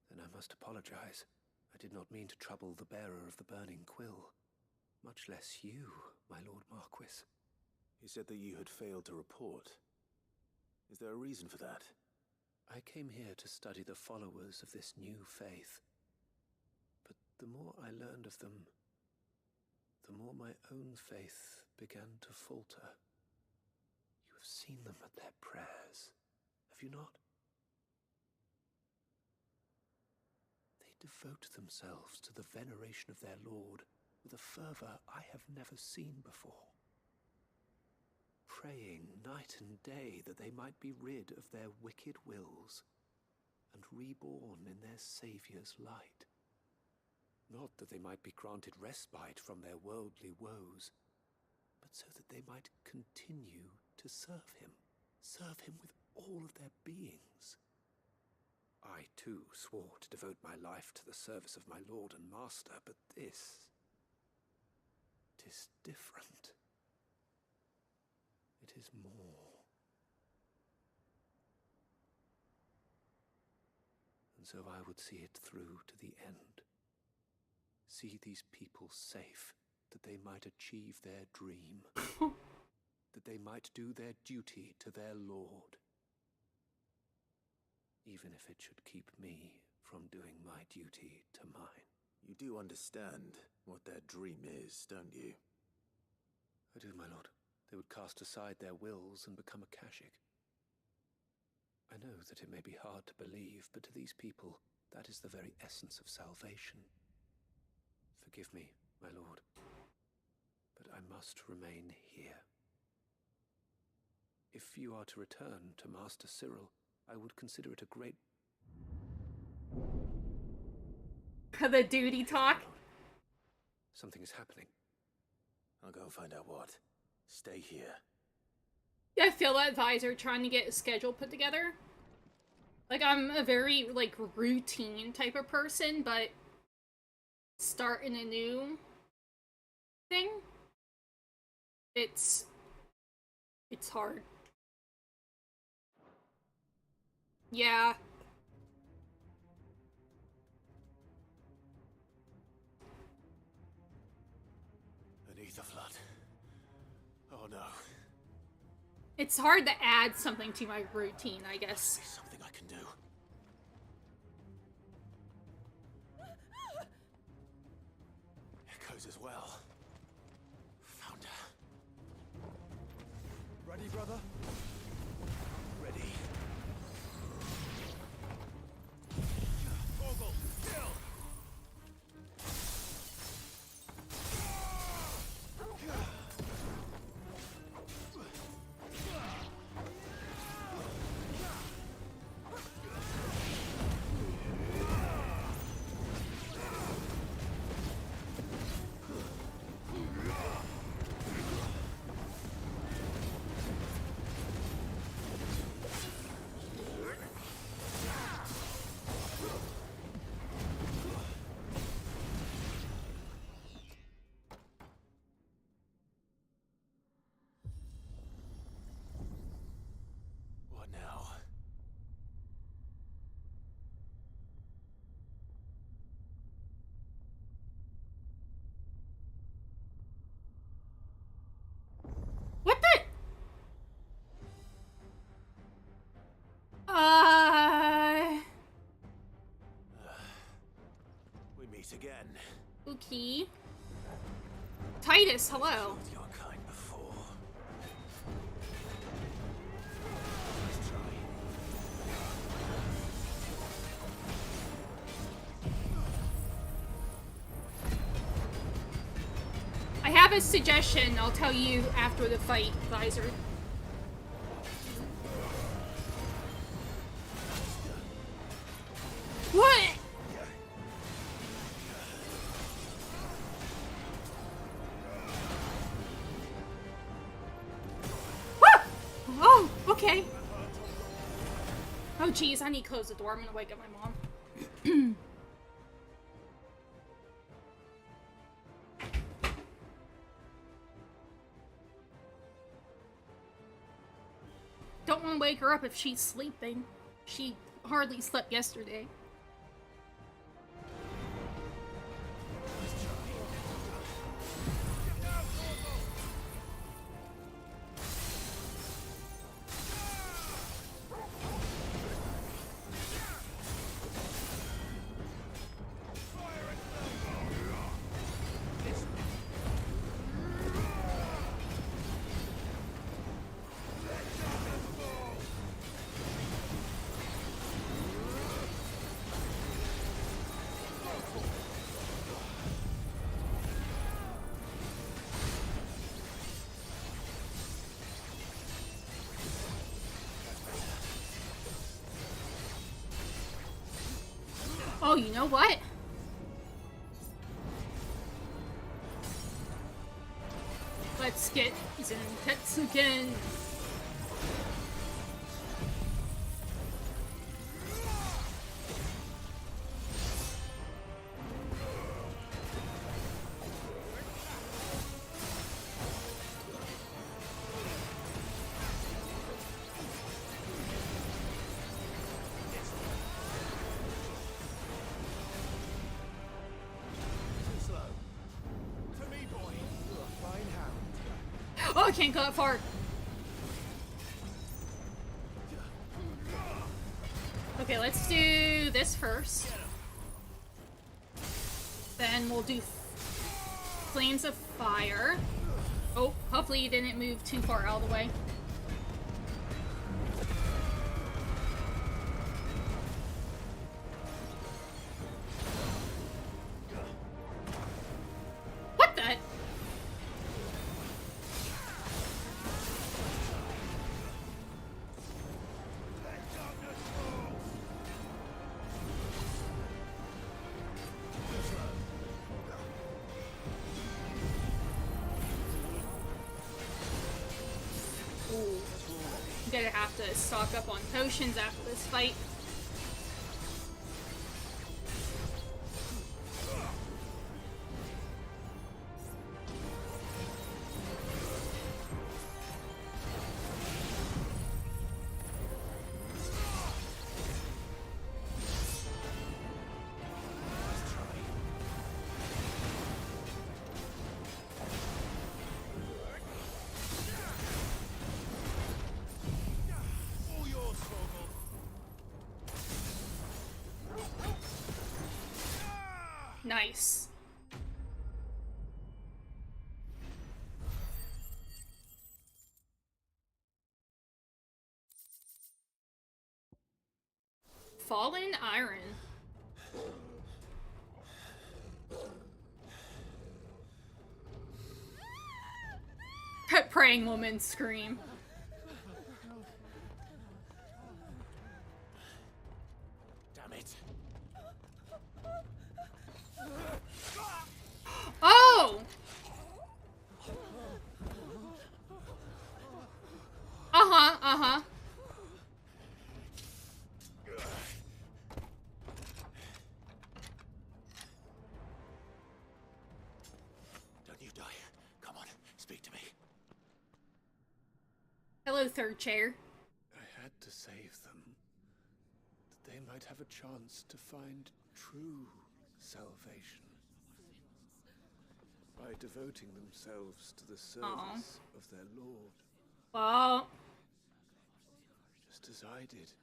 Then I must apologize. I did not mean to trouble the bearer of the burning quill. Much less you, my Lord Marquis. He said that you had failed to report. Is there a reason for that? I came here to study the followers of this new faith. But the more I learned of them, the more my own faith began to falter. You have seen them at their prayers, have you not? They devote themselves to the veneration of their Lord with a fervor I have never seen before. Praying night and day that they might be rid of their wicked wills and reborn in their Saviour's light. Not that they might be granted respite from their worldly woes, but so that they might continue to serve him with all of their beings. I too swore to devote my life to the service of my Lord and Master, but this... 'tis different. It is more. And so I would see it through to the end. See these people safe, that they might achieve their dream. That they might do their duty to their Lord. Even if it should keep me from doing my duty to mine. You do understand what their dream is, don't you? I do, my lord. They would cast aside their wills and become a Kashik. I know that it may be hard to believe, but to these people, that is the very essence of salvation. Forgive me, my lord, but I must remain here. If you are to return to Master Cyril, I would consider it a great... The duty talk? Something is happening. I'll go and find out what. Stay here. Yeah, I feel that Visor trying to get a schedule put together. Like, I'm a very, like, routine type of person, but starting a new thing, it's hard. Yeah. Beneath the flood. Oh no. It's hard to add something to my routine, I guess. Something I can do. Echoes as well. Found her. Ready, brother? Ready. Ogle, kill! What now? What the? We meet again. Okay. Titus, hello. With your kind before. I have a suggestion. I'll tell you after the fight, Visor. Okay. Oh geez, I need to close the door. I'm gonna wake up my mom. Don't want to wake her up if she's sleeping. She hardly slept yesterday. Oh, you know what? Let's get Zentetsuken. Oh, I can't go that far. Okay, let's do this first. Then we'll do Flames of Fire. Oh, hopefully you didn't move too far out of the way. What the? I'm gonna have to stock up on potions after this fight. Nice. Fallen Iron. Praying woman scream. Damn it. Oh! Uh-huh, uh-huh. Don't you die. Come on, speak to me. Hello, third chair. I had to save them, that they might have a chance to find true salvation. By devoting themselves to the service of their Lord. Well, just as I did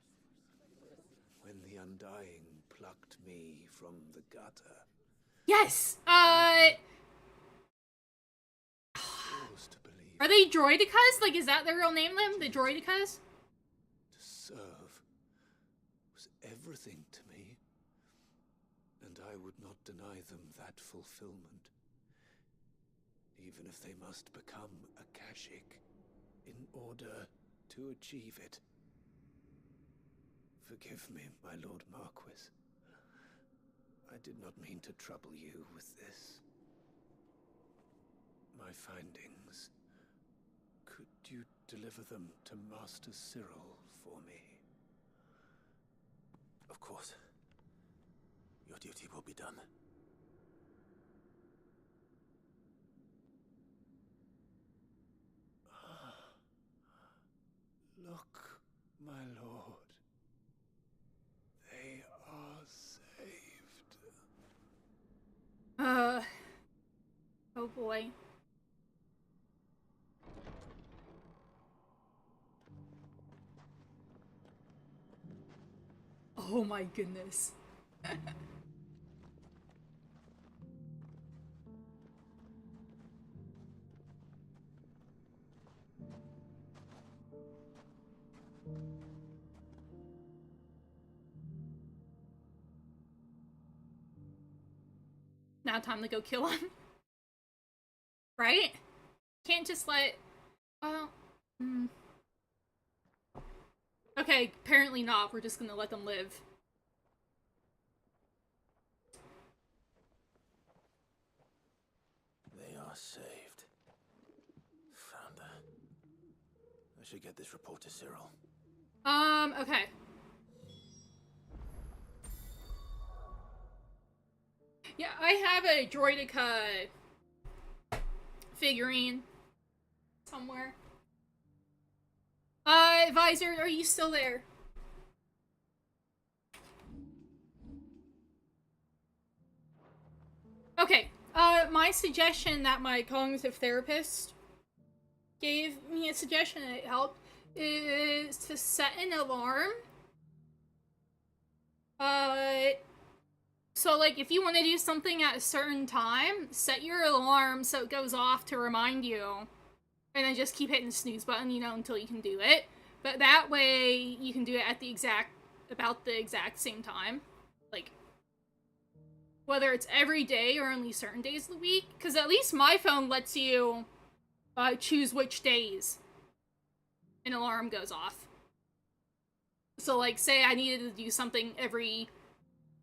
when the Undying plucked me from the gutter. yes! Are they droidicas? Like, is that their real name, then? The droidicas? To serve was everything to me, and I would not deny them that fulfillment, even if they must become a Kashyyyk in order to achieve it. Forgive me, my Lord Marquis. I did not mean to trouble you with this. My findings. Could you deliver them to Master Cyril for me? Of course. Your duty will be done. Look, my lord. They are saved. Oh boy. Oh my goodness. Now time to go kill him. Right? Can't just let... Well... Okay, apparently not. We're just gonna let them live. They are saved. Found her. I should get this report to Cyril. Okay. Yeah, I have a Droidica figurine somewhere. Visor, are you still there? Okay, my suggestion that my cognitive therapist gave me a suggestion and it helped is to set an alarm. So like if you want to do something at a certain time, set your alarm so it goes off to remind you. And then just keep hitting the snooze button, you know, until you can do it. But that way you can do it at about the exact same time. Like, whether it's every day or only certain days of the week. Because at least my phone lets you choose which days an alarm goes off. So like, say I needed to do something every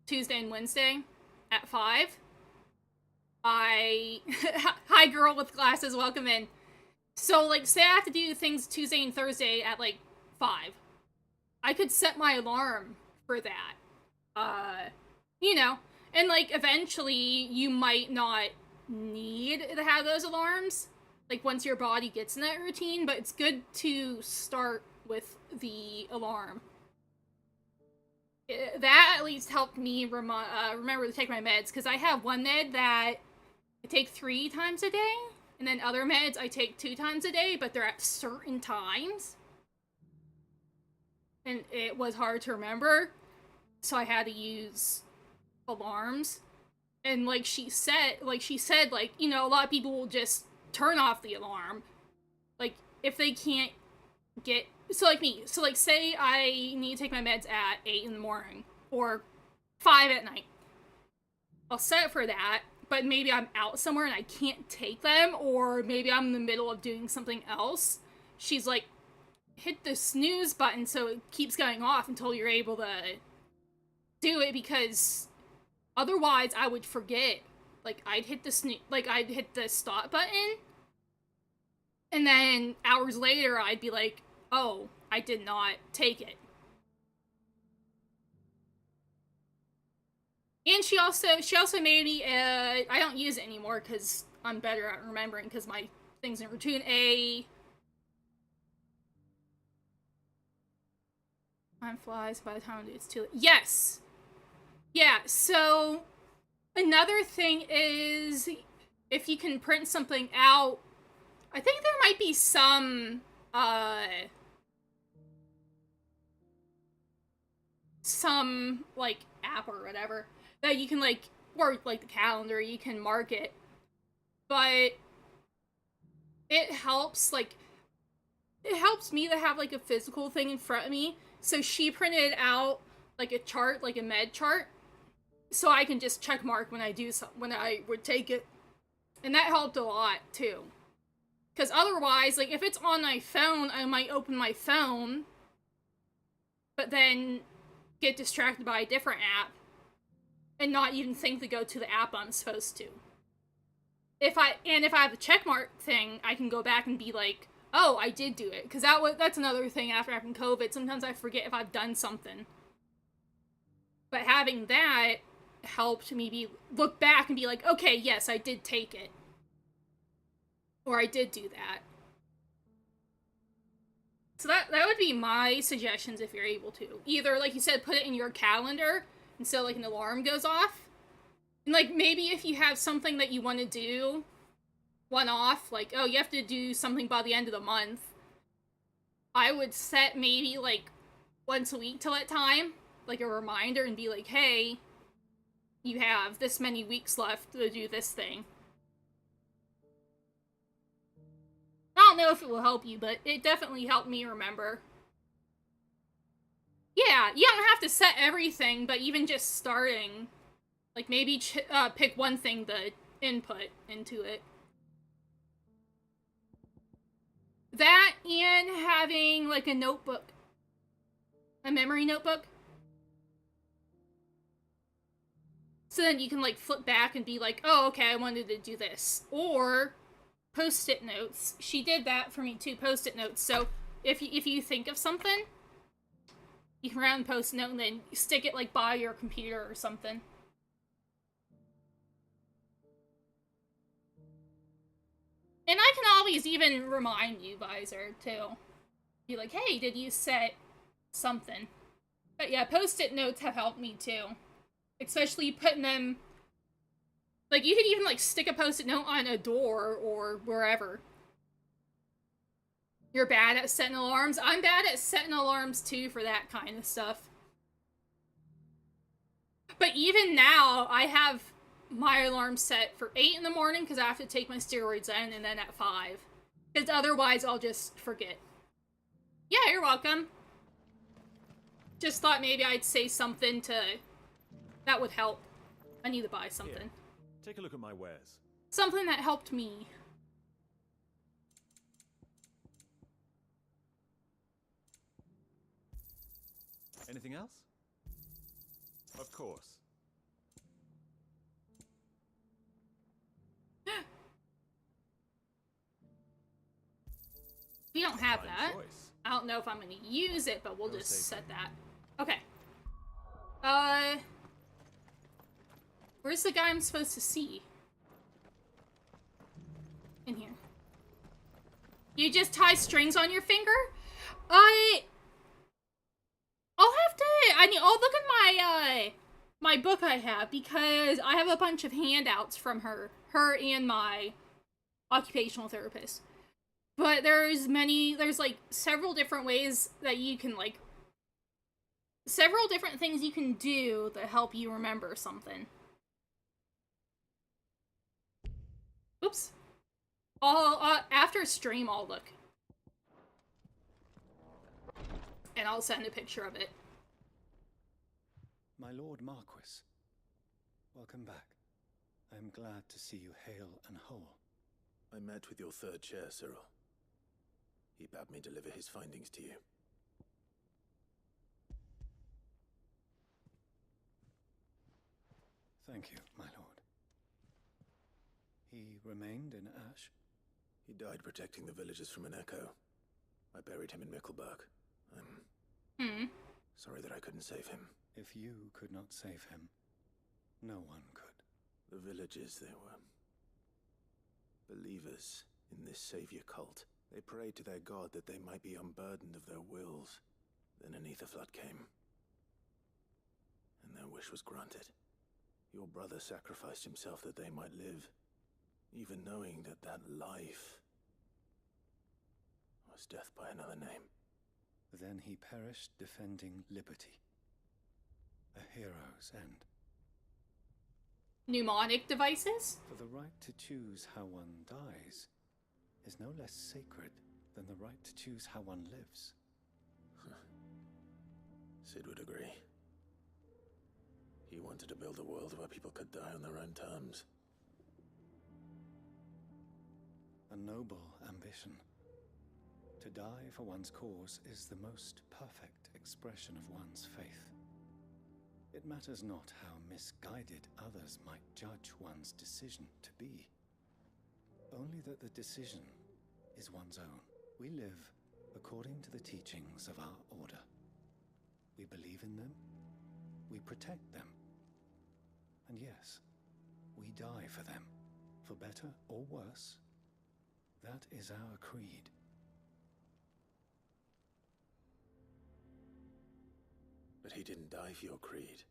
Tuesday and Wednesday at 5. Hi girl with glasses, welcome in. So, like, say I have to do things Tuesday and Thursday at, like, 5. I could set my alarm for that. You know. And, like, eventually you might not need to have those alarms, like, once your body gets in that routine, but it's good to start with the alarm. That at least helped me remember to take my meds, because I have one med that I take 3 times a day. And then other meds I take 2 times a day, but they're at certain times. And it was hard to remember, so I had to use alarms. And like she said, you know, a lot of people will just turn off the alarm. Like, if they can't get... So like me, so like say I need to take my meds at 8 in the morning, or 5 at night. I'll set it for that. But maybe I'm out somewhere and I can't take them, or maybe I'm in the middle of doing something else. She's like, hit the snooze button so it keeps going off until you're able to do it, because otherwise I would forget. Like, I'd hit the stop button, and then hours later I'd be like, oh, I did not take it. And she also made me, I don't use it anymore because I'm better at remembering because my thing's in routine. Time flies by the time it's too late. Yes! Yeah, so another thing is if you can print something out, I think there might be some like app or whatever that you can like, or like the calendar, you can mark it, but it helps me to have like a physical thing in front of me. So she printed out like a chart, like a med chart, so I can just check mark when I would take it, and that helped a lot too. Because otherwise, like if it's on my phone, I might open my phone, but then get distracted by a different app and not even think to go to the app I'm supposed to. If I have a checkmark thing, I can go back and be like, oh, I did do it. Because that's another thing after having COVID. Sometimes I forget if I've done something. But having that helped me look back and be like, okay, yes, I did take it. Or I did do that. So that would be my suggestions if you're able to. Either, like you said, put it in your calendar, and so, like, an alarm goes off. And, like, maybe if you have something that you want to do, one off, like, oh, you have to do something by the end of the month, I would set maybe, like, once a week till that time, like, a reminder, and be like, hey, you have this many weeks left to do this thing. I don't know if it will help you, but it definitely helped me remember. Yeah, you don't have to set everything, but even just starting, like, maybe pick one thing to input into it. That and having, like, a notebook. A memory notebook. So then you can, like, flip back and be like, oh, okay, I wanted to do this. Or Post-it notes. She did that for me too, Post-it notes. So if you think of something, you can write on Post-it note and then stick it, like, by your computer or something. And I can always even remind you, Visor, too. Be like, hey, did you set something? But yeah, Post-it notes have helped me too. Especially putting them... Like, you could even, like, stick a Post-it note on a door or wherever. You're bad at setting alarms. I'm bad at setting alarms, too, for that kind of stuff. But even now, I have my alarm set for 8 in the morning because I have to take my steroids in, and then at 5. Because otherwise, I'll just forget. Yeah, you're welcome. Just thought maybe I'd say something that would help. I need to buy something. Here, take a look at my wares. Something that helped me. Anything else? Of course. We don't have Fine that. choice. I don't know if I'm going to use it, but we'll just set that. Okay. Where's the guy I'm supposed to see? In here. You just tie strings on your finger? I'll look at my book I have, because I have a bunch of handouts from her and my occupational therapist. But there's like several different ways that you can, like, several different things you can do that help you remember something. Oops. After stream, I'll look. And I'll send a picture of it. My Lord Marquis, welcome back. I am glad to see you hale and whole. I met with your third chair, Cyril. He bade me deliver his findings to you. Thank you, my lord. He remained in Ash? He died protecting the villagers from an echo. I buried him in Mickelberg. I'm sorry that I couldn't save him. If you could not save him, no one could. The villagers, they were believers in this savior cult. They prayed to their god that they might be unburdened of their wills. Then an ether flood came, and their wish was granted. Your brother sacrificed himself that they might live, even knowing that that life was death by another name. Then he perished defending liberty. A hero's end. Mnemonic devices? For the right to choose how one dies is no less sacred than the right to choose how one lives. Sid would agree. He wanted to build a world where people could die on their own terms. A noble ambition. To die for one's cause is the most perfect expression of one's faith. It matters not how misguided others might judge one's decision to be. Only that the decision is one's own, We live according to the teachings of our order. We believe in them, we protect them, and yes, we die for them, for better or worse. That is our creed. But he didn't die for your creed.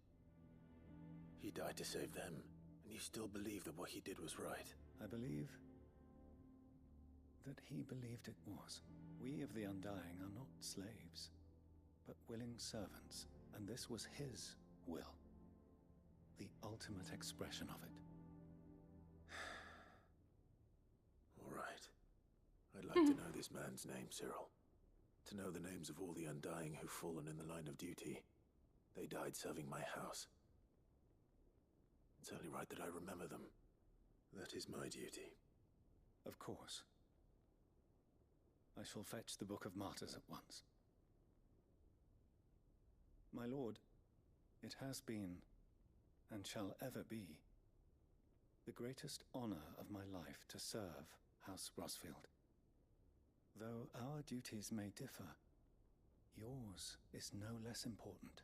He died to save them, and you still believe that what he did was right. I believe that he believed it was. We of the Undying are not slaves, but willing servants, and this was his will. The ultimate expression of it. All right. I'd like to know this man's name, Cyril. To know the names of all the Undying who've fallen in the line of duty. They died serving my house. It's only right that I remember them. That is my duty. Of course. I shall fetch the Book of Martyrs at once. My lord, it has been, and shall ever be, the greatest honor of my life to serve House Rosfield. Though our duties may differ, yours is no less important.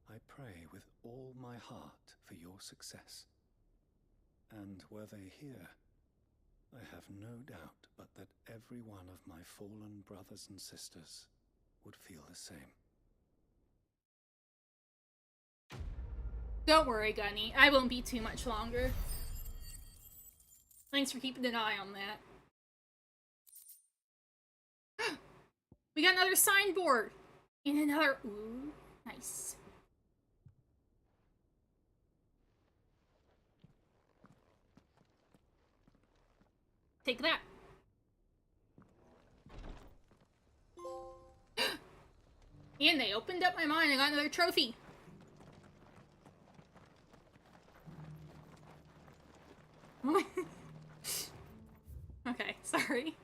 I pray with all my heart for your success. And were they here, I have no doubt but that every one of my fallen brothers and sisters would feel the same. Don't worry, Gunny. I won't be too much longer. Thanks for keeping an eye on that. We got another signboard! And another... Ooh, nice. Take that. And they opened up my mind. I got another trophy. Okay, sorry.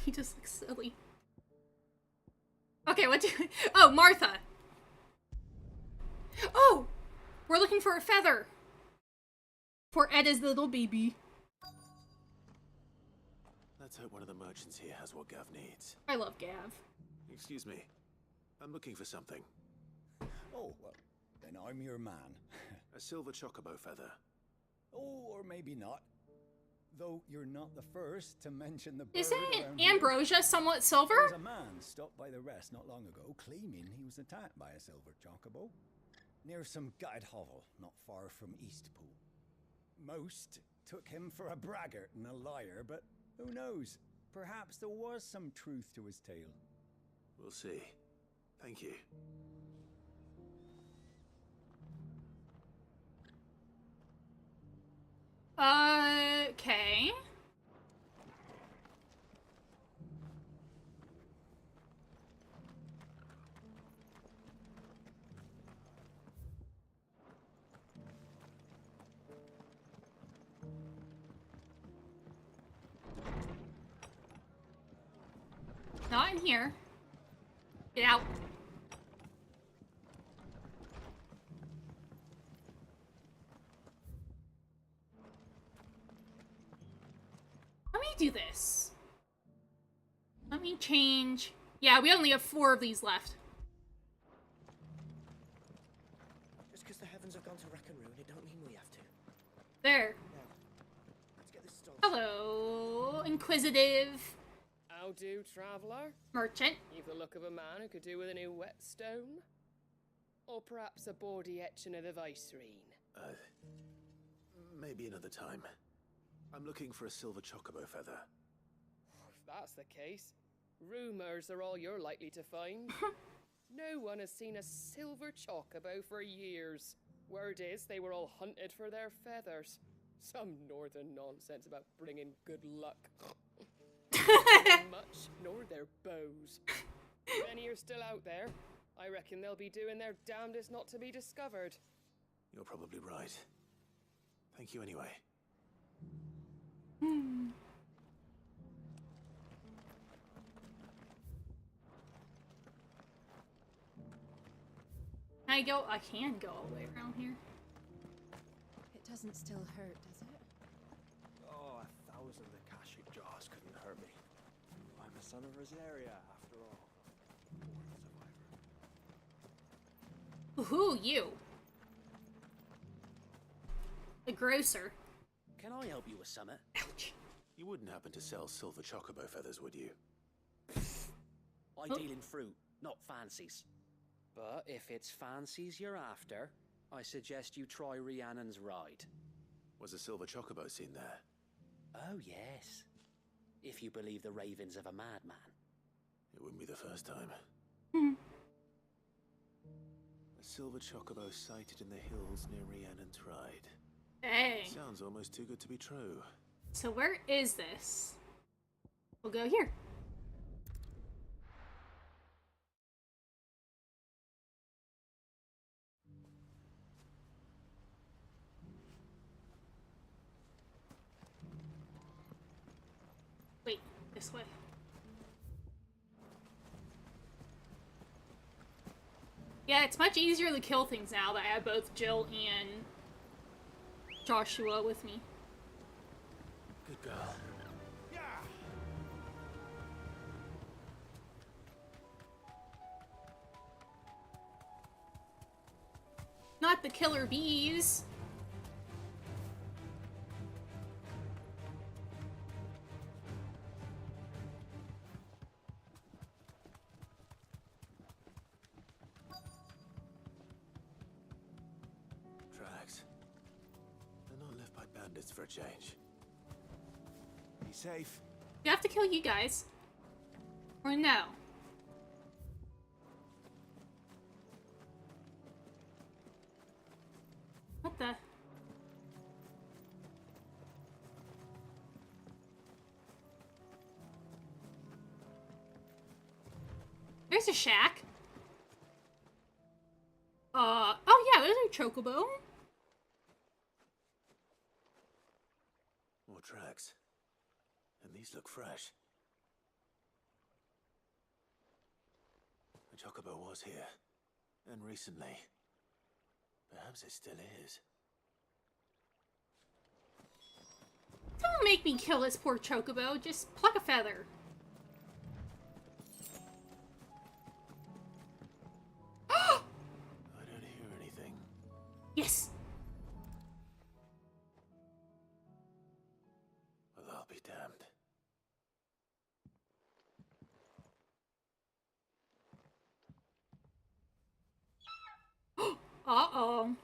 He just looks silly. Okay, what do you... Oh, Martha! Oh! We're looking for a feather! For Edda's little baby. Let's hope one of the merchants here has what Gav needs. I love Gav. Excuse me. I'm looking for something. Oh, well, then I'm your man. A silver chocobo feather. Oh, or maybe not. Though you're not the first to mention the bird Isn't around here. Ambrosia somewhat silver? There's a man stopped by the rest not long ago claiming he was attacked by a silver chocobo near some gutted hovel not far from Eastpool. Most took him for a braggart and a liar, but who knows? Perhaps there was some truth to his tale. We'll see. Thank you. Okay. Not in here. Get out. Let me do this. Let me change. Yeah, we only have 4 of these left. Just because the heavens have gone to rack and ruin, it don't mean we have to. There. Now, let's get this started. Hello, inquisitive How do, traveller? merchant. You've the look of a man who could do with a new whetstone. Or perhaps a bawdy etching of the Vicereine. Maybe another time. I'm looking for a silver chocobo feather. If that's the case, rumours are all you're likely to find. No one has seen a silver chocobo for years. Word is they were all hunted for their feathers. Some northern nonsense about bringing good luck. Much, nor their bows. If any are still out there, I reckon they'll be doing their damnedest not to be discovered. You're probably right. Thank you anyway. I can go all the way around here. It doesn't still hurt, does it? Oh, 1,000 Akashic jars could son of Rosaria, after all. Who you? The grocer. Can I help you with something? Ouch. You wouldn't happen to sell silver chocobo feathers, would you? I deal in fruit, not fancies. But if it's fancies you're after, I suggest you try Rhiannon's ride. Was a silver chocobo seen there? Oh, yes. If you believe the ravings of a madman. It wouldn't be the first time. Hmm. A silver chocobo sighted in the hills near Rhiannon's ride. Hey. Sounds almost too good to be true. So where is this? We'll go here. Wait, this way. Yeah, it's much easier to kill things now that I have both Jill and Joshua with me. Good girl. Not the killer bees. Tracks. They're not left by bandits for a change. Be safe. Do I have to kill you guys? Or no? What the? There's a shack. Oh yeah, there's a chocobo. More tracks. And these look fresh. The chocobo was here. And recently. Perhaps it still is. Don't make me kill this poor chocobo. Just pluck a feather. I don't hear anything. Yes. Well, I'll be damned. Uh-oh.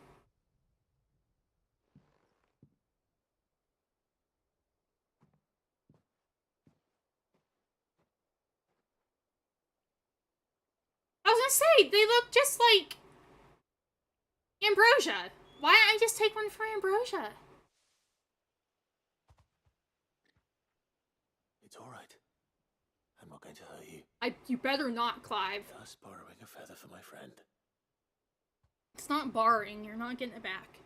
I was gonna say, they look just like Ambrosia. Why don't I just take one for Ambrosia? It's all right. I'm not going to hurt you. You better not, Clive. Just borrowing a feather for my friend. It's not borrowing, you're not getting it back.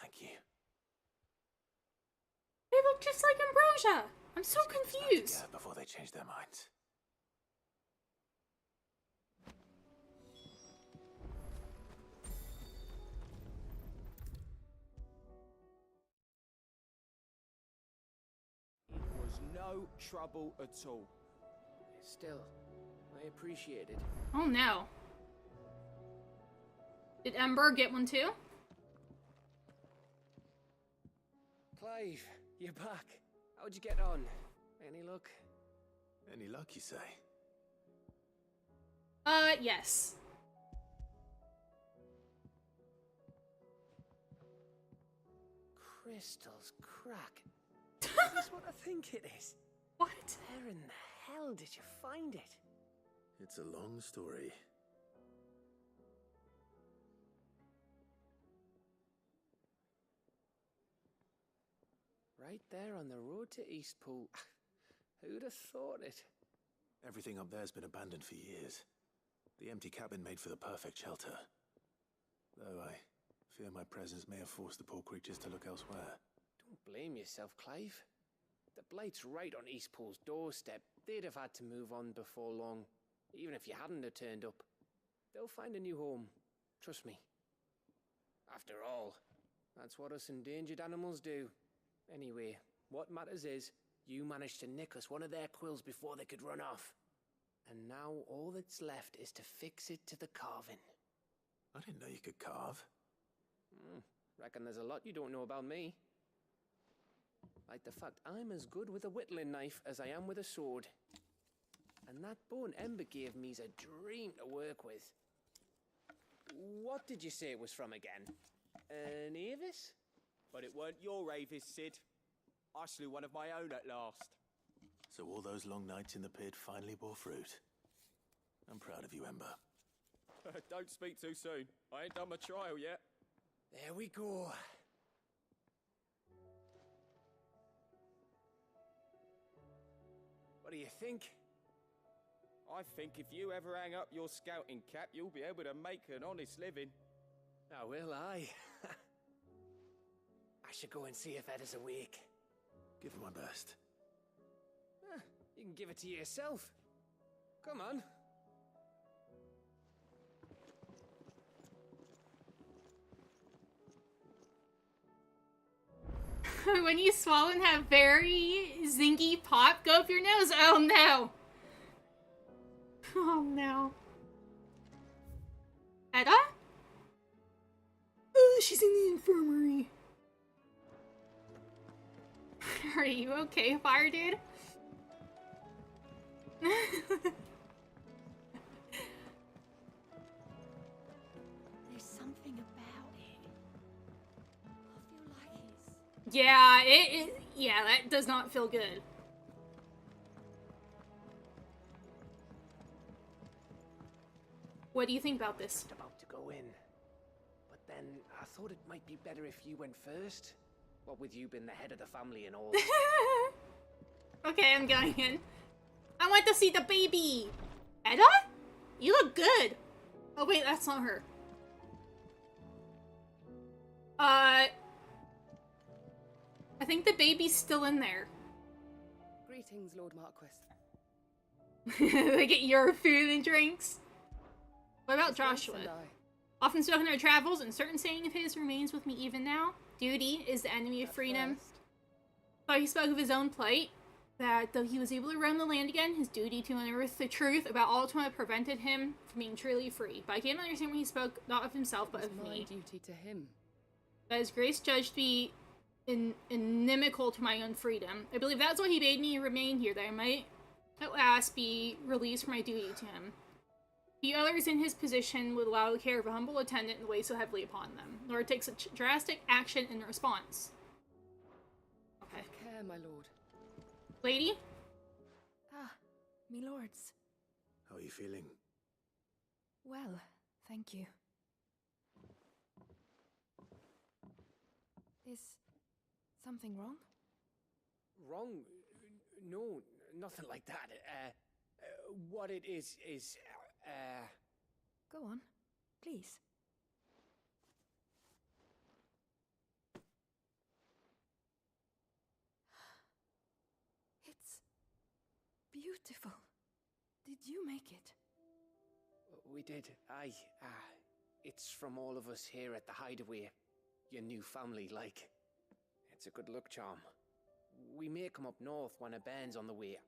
Thank you. They look just like Ambrosia. I'm so confused. Yeah, before they change their minds. It was no trouble at all. Still, I appreciate it. Oh no. Did Ember get one too? Clive, you're back. How'd you get on? Any luck? Any luck, you say? Yes. Crystals crack. That's what I think it is. What? Where in the hell did you find it? It's a long story. Right there on the road to Eastpool. Who'd have thought it? Everything up there's been abandoned for years. The empty cabin made for the perfect shelter. Though I fear my presence may have forced the poor creatures to look elsewhere. Don't blame yourself, Clive. The Blight's right on Eastpool's doorstep. They'd have had to move on before long, even if you hadn't have turned up. They'll find a new home. Trust me. After all, that's what us endangered animals do. Anyway, What matters is, you managed to nick us one of their quills before they could run off. And now all that's left is to fix it to the carving. I didn't know you could carve. Reckon there's a lot you don't know about me. Like the fact I'm as good with a whittling knife as I am with a sword. And that bone Ember gave me's a dream to work with. What did you say it was from again? An Avis? But it weren't your Avis, Sid. I slew one of my own at last. So all those long nights in the pit finally bore fruit. I'm proud of you, Ember. Don't speak too soon. I ain't done my trial yet. There we go. What do you think? I think if you ever hang up your scouting cap, you'll be able to make an honest living. Now will I? I should go and see if Ed is awake. Give it my best. You can give it to yourself. Come on. When you swallow and have very zingy pop go up your nose. Oh no. Oh no. Edda? Oh, she's in the infirmary. Are you okay, Fire Dude? There's something about it. I feel like it's... Yeah, yeah, that does not feel good. What do you think about this? About to go in. But then I thought it might be better if you went first. What with you being the head of the family and all. Okay, I'm going in. I want to see the baby! Edda? You look good! Oh wait, that's not her. I think the baby's still in there. Greetings, Lord Marquis. They get your food and drinks. What about Joshua? Often spoken in our travels, and certain saying of his remains with me even now. Duty is the enemy of freedom. But he spoke of his own plight, that though he was able to roam the land again, his duty to unearth the truth about all that prevented him from being truly free. But I came to understand when he spoke not of himself, but of me. Duty to him. That his grace judged to be inimical to my own freedom. I believe that's why he bade me remain here, that I might at last be released from my duty to him. He others in his position would allow the care of a humble attendant and weigh so heavily upon them, nor take such drastic action in response. Okay. Have care, my lord. Lady? Ah, me lords. How are you feeling? Well, thank you. Is something wrong? Wrong? No, nothing like that. What it is... Go on, please. It's beautiful. Did you make it? We did. Aye. It's from all of us here at the Hideaway. Your new family, like. It's a good luck charm. We may come up north when a band's on the way.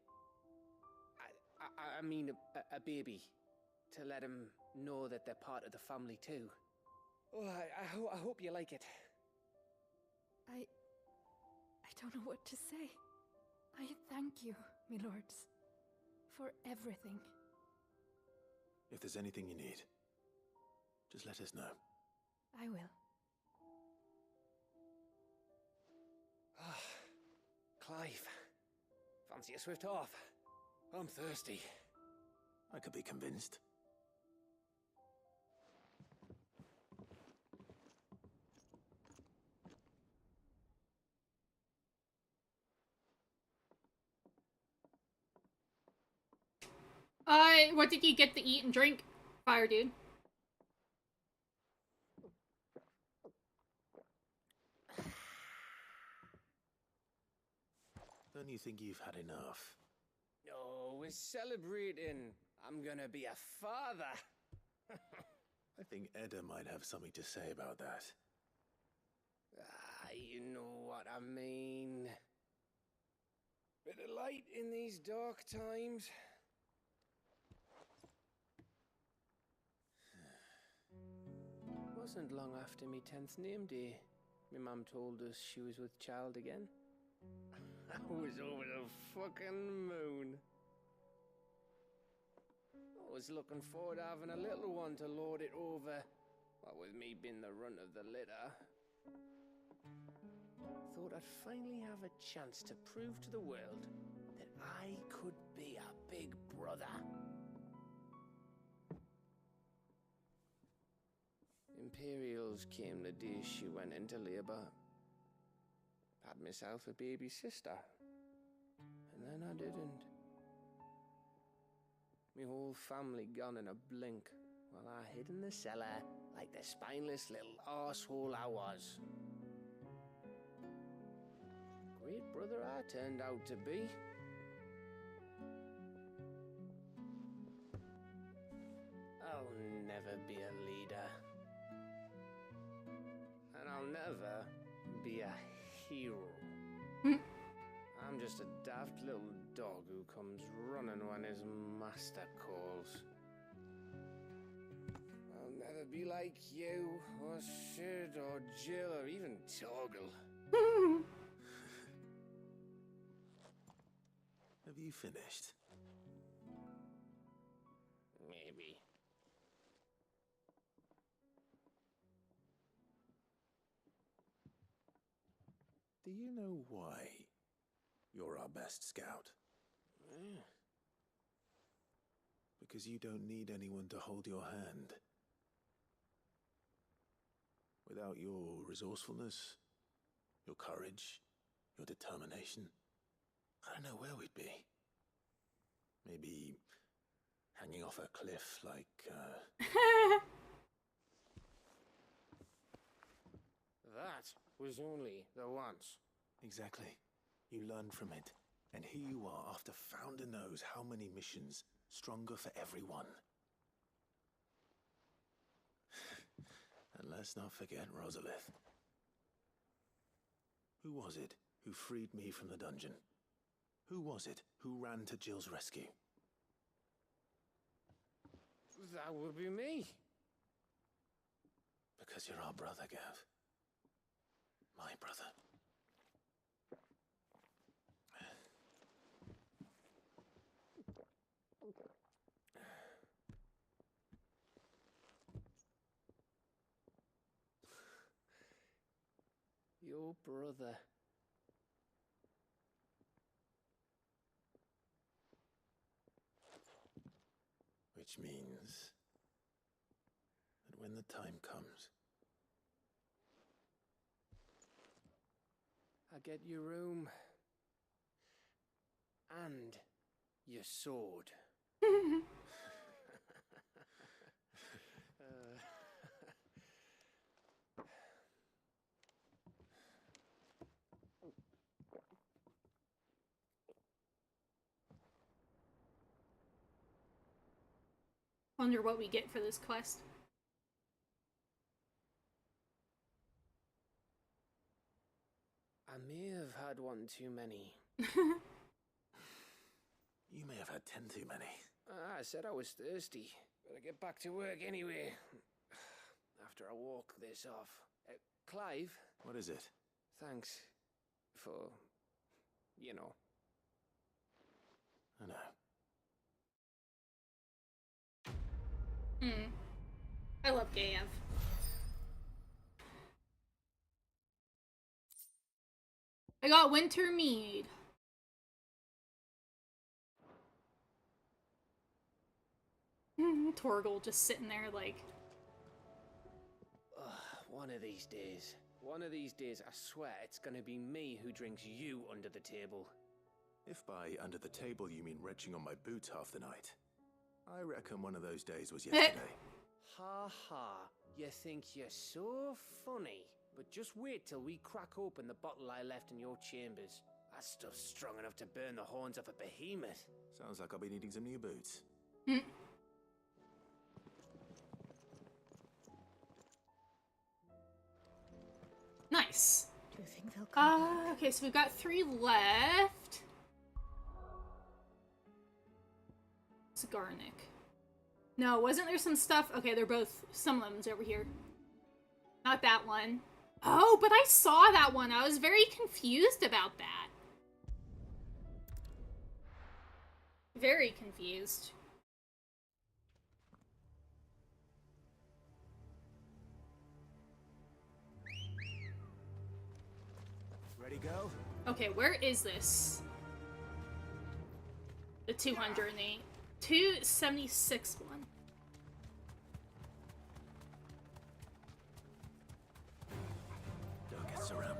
I mean a baby. To let him know that they're part of the family too. Oh, I hope you like it. I don't know what to say. I thank you, my lords, for everything. If there's anything you need, just let us know. I will. Clive, fancy a swift off? I'm thirsty. I could be convinced. What did you get to eat and drink, Fire Dude? Don't you think you've had enough? No, we're celebrating. I'm gonna be a father. I think Edda might have something to say about that. You know what I mean. Bit of light in these dark times. Wasn't long after me 10th name day. My mum told us she was with child again. I was over the fucking moon. I was looking forward to having a little one to lord it over. What with me being the runt of the litter. Thought I'd finally have a chance to prove to the world that I could be a big brother. Imperials came the day she went into labour. Had myself a baby sister. And then I didn't. My whole family gone in a blink, while I hid in the cellar like the spineless little arsehole I was. Great brother I turned out to be. I'll never be a leader. And I'll never be a hero. I'm just a daft little dog who comes running when his master calls. I'll never be like you, or Sid, or Jill, or even Torgal. Have you finished? Maybe. Do you know why you're our best scout? Because you don't need anyone to hold your hand. Without your resourcefulness, your courage, your determination, I don't know where we'd be. Maybe hanging off a cliff like, That was only the once. Exactly. You learned from it. And here you are after Founder knows how many missions, stronger for everyone. And let's not forget Rosalith. Who was it who freed me from the dungeon? Who was it who ran to Jill's rescue? That would be me. Because you're our brother, Gav. My brother. Your brother. Which means that when the time comes, I get your room. And your sword. Wonder what we get for this quest. I may have had one too many. you may have had 10 too many. I said I was thirsty. Better get back to work anyway. After I walk this off. Clive? What is it? Thanks for, you know. I know. I love Gav. I got winter mead. Torgal just sitting there like... One of these days. One of these days, I swear it's gonna be me who drinks you under the table. If by under the table you mean retching on my boots half the night, I reckon one of those days was yesterday. Ha ha. You think you're so funny. But just wait till we crack open the bottle I left in your chambers. That stuff's strong enough to burn the horns off a behemoth. Sounds like I'll be needing some new boots. Nice. Do you think they'll come back? Okay, so we've got 3 left. It's Garnick. No, wasn't there some stuff? Okay, they're both, some of them's over here. Not that one. Oh, but I saw that one. I was very confused about that. Very confused. Ready, go? Okay, where is this? The 208. 276 one. Don't get surrounded.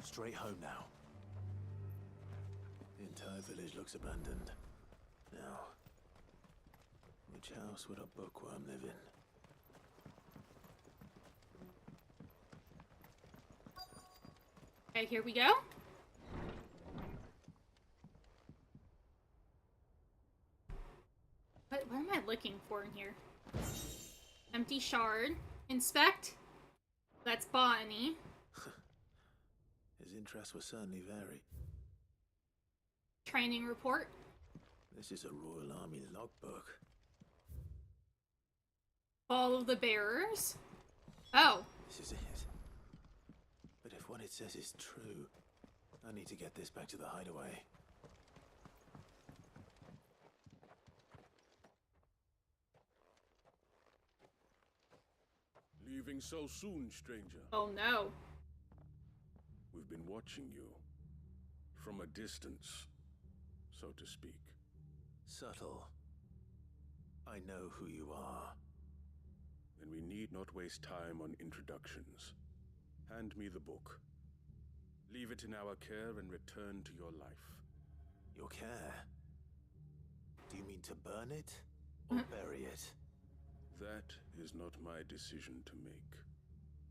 Straight home now. The entire village looks abandoned. Now, which house would a bookworm live in? Okay, here we go. What am I looking for in here? Empty shard. Inspect. That's botany. His interests were certainly varied. Training report. This is a Royal Army logbook. All of the bearers. Oh. This is it. But if what it says is true, I need to get this back to the hideaway. Leaving so soon, stranger? Oh no. We've been watching you. From a distance, so to speak. Subtle. I know who you are. Then we need not waste time on introductions. Hand me the book. Leave it in our care and return to your life. Your care? Do you mean to burn it? Or bury it? That is not my decision to make.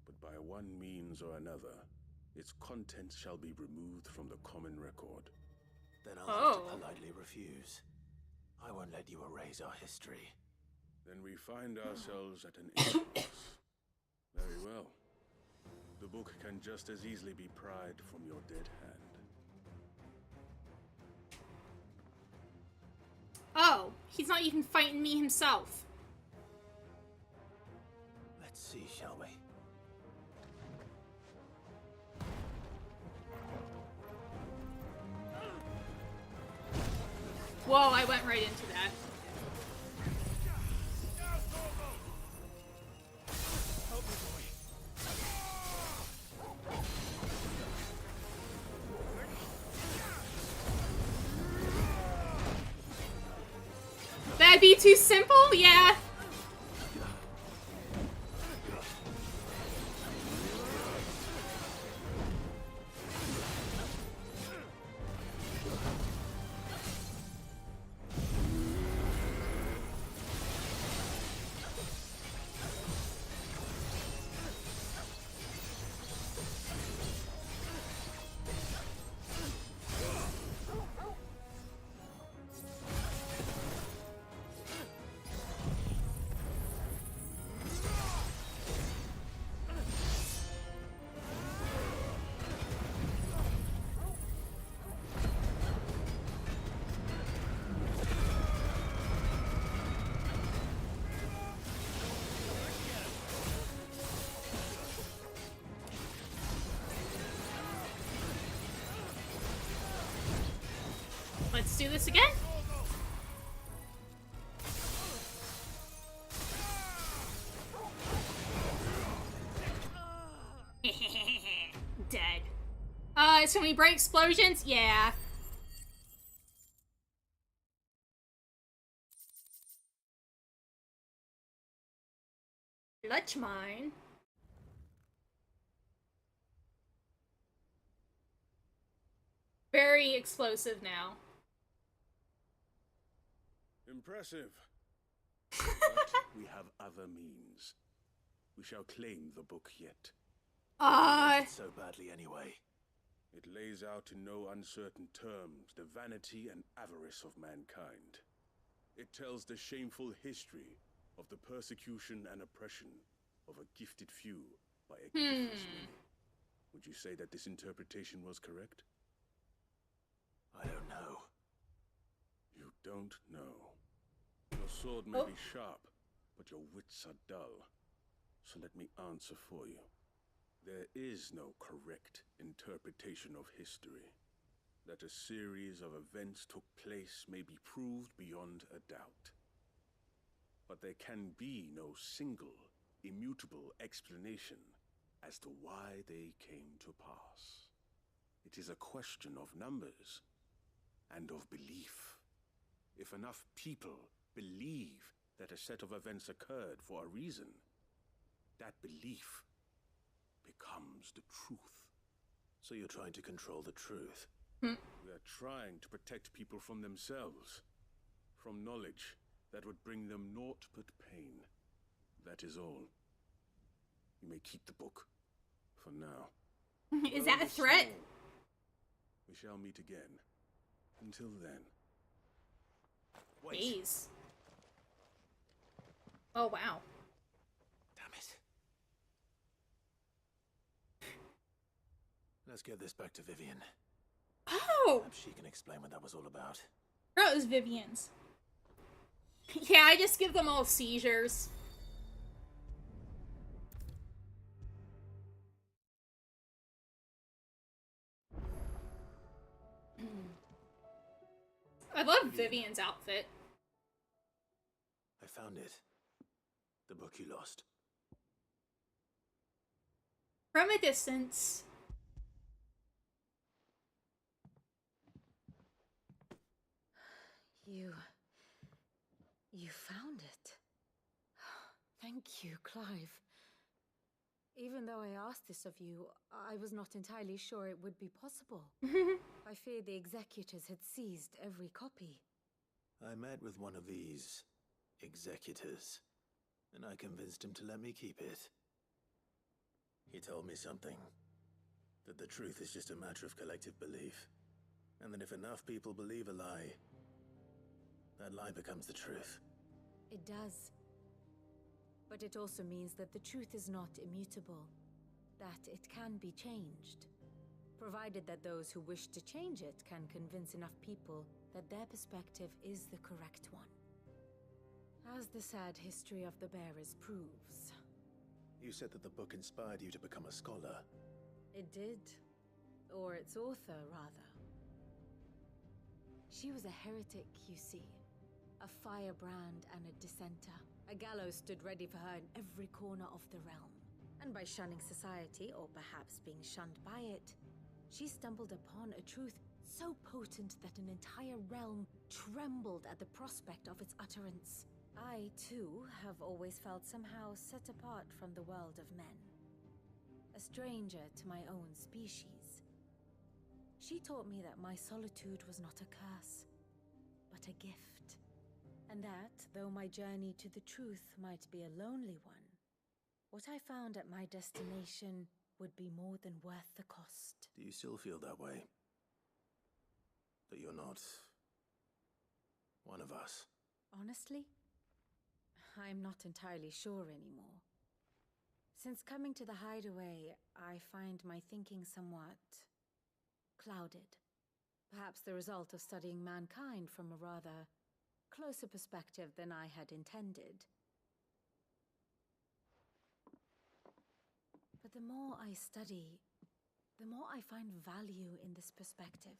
But by one means or another, its contents shall be removed from the common record. Then I'll have to politely refuse. I won't let you erase our history. Then we find ourselves at an impasse. Very well. The book can just as easily be pried from your dead hand. Oh, he's not even fighting me himself. Let's see, shall we? Whoa, I went right into that. That'd be too simple? Yeah. Let's do this again. Dead. So many bright explosions? Yeah. Clutch mine. Very explosive now. Impressive. But we have other means. We shall claim the book yet. I wanted it so badly anyway. It lays out in no uncertain terms the vanity and avarice of mankind. It tells the shameful history of the persecution and oppression of a gifted few by a giftless many. Would you say that this interpretation was correct? I don't know. You don't know. Your sword may be sharp, but your wits are dull. So let me answer for you. There is no correct interpretation of history. That a series of events took place may be proved beyond a doubt. But there can be no single, immutable explanation as to why they came to pass. It is a question of numbers and of belief. If enough people believe that a set of events occurred for a reason, that belief becomes the truth. So you're trying to control the truth? We are trying to protect people from themselves, from knowledge that would bring them naught but pain. That is all. You may keep the book, for now. Is that a threat? We shall meet again. Until then. Wait. Jeez. Oh, wow. Damn it. Let's get this back to Vivian. Oh! Perhaps she can explain what that was all about. Bro, it was Vivian's. Yeah, I just give them all seizures. I love Vivian's outfit. I found it. The book you lost. From a distance. You found it. Thank you, Clive. Even though I asked this of you, I was not entirely sure it would be possible. I fear the executors had seized every copy. I met with one of these executors, and I convinced him to let me keep it. He told me something. That the truth is just a matter of collective belief. And that if enough people believe a lie, that lie becomes the truth. It does. But it also means that the truth is not immutable. That it can be changed. Provided that those who wish to change it can convince enough people that their perspective is the correct one. As the sad history of the bearers proves. You said that the book inspired you to become a scholar. It did. Or its author, rather. She was a heretic, you see. A firebrand and a dissenter. A gallows stood ready for her in every corner of the realm. And by shunning society, or perhaps being shunned by it, she stumbled upon a truth so potent that an entire realm trembled at the prospect of its utterance. I, too, have always felt somehow set apart from the world of men. A stranger to my own species. She taught me that my solitude was not a curse, but a gift. And that, though my journey to the truth might be a lonely one, what I found at my destination would be more than worth the cost. Do you still feel that way? That you're not one of us? Honestly, I'm not entirely sure anymore. Since coming to the hideaway, I find my thinking somewhat clouded. Perhaps the result of studying mankind from a rather closer perspective than I had intended. But the more I study, the more I find value in this perspective.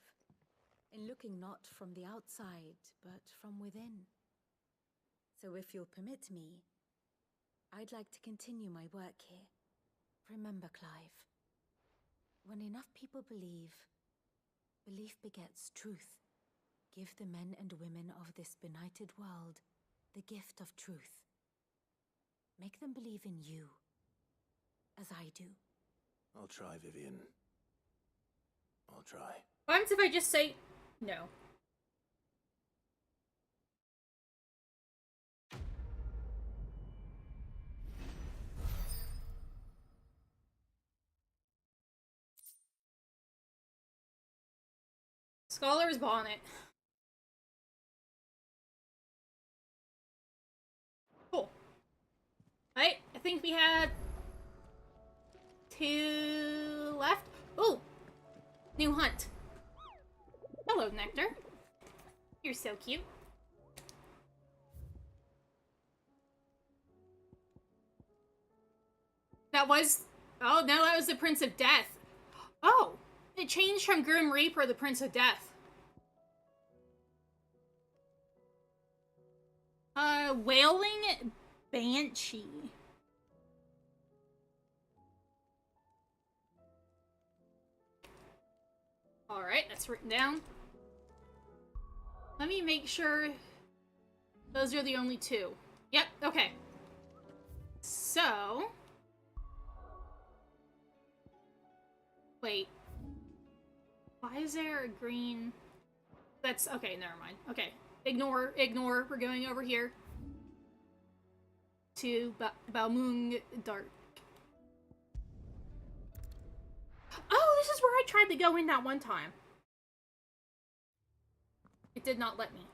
In looking not from the outside, but from within. So if you'll permit me, I'd like to continue my work here. Remember, Clive, when enough people believe, belief begets truth. Give the men and women of this benighted world the gift of truth. Make them believe in you, as I do. I'll try, Vivian. I'll try. What happens if I just say no? Scholar's bonnet. Cool. Right, I think we had 2 left. Ooh! New hunt. Hello, Nectar. You're so cute. That was... Oh, no, that was the Prince of Death. Oh! It changed from Grim Reaper to Prince of Death. Wailing Banshee. Alright, that's written down. Let me make sure those are the only 2. Yep, okay. So... Wait. Why is there a green... That's... Okay, never mind. Okay. Ignore. We're going over here. To Balmung Dark. Oh, this is where I tried to go in that one time. It did not let me.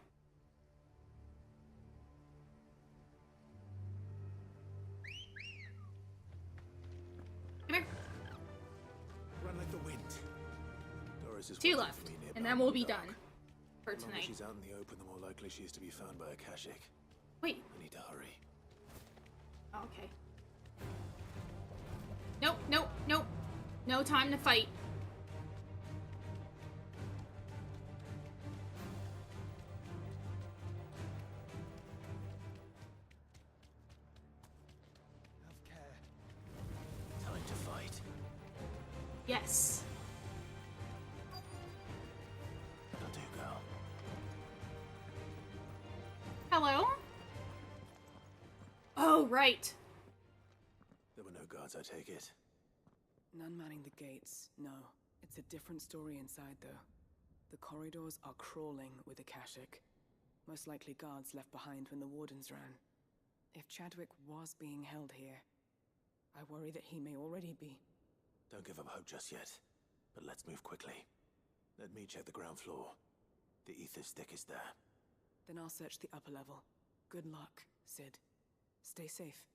Come here. Run like the wind. Doris is 2 waiting left, for me near and then we'll be Balmung Dark. done for The longer tonight. she's out in the open, the more likely she is to be found by a Kashik. Wait. I need to hurry. Okay. Nope, nope, nope. No time to fight. Time to fight. Yes. That'll do, girl. Hello? Oh, right. There were no guards, I take it. None manning the gates, no. It's a different story inside, though. The corridors are crawling with Akashic. Most likely guards left behind when the wardens ran. If Chadwick was being held here, I worry that he may already be. Don't give up hope just yet, but let's move quickly. Let me check the ground floor. The ether's thickest there. Then I'll search the upper level. Good luck, Sid. Stay safe.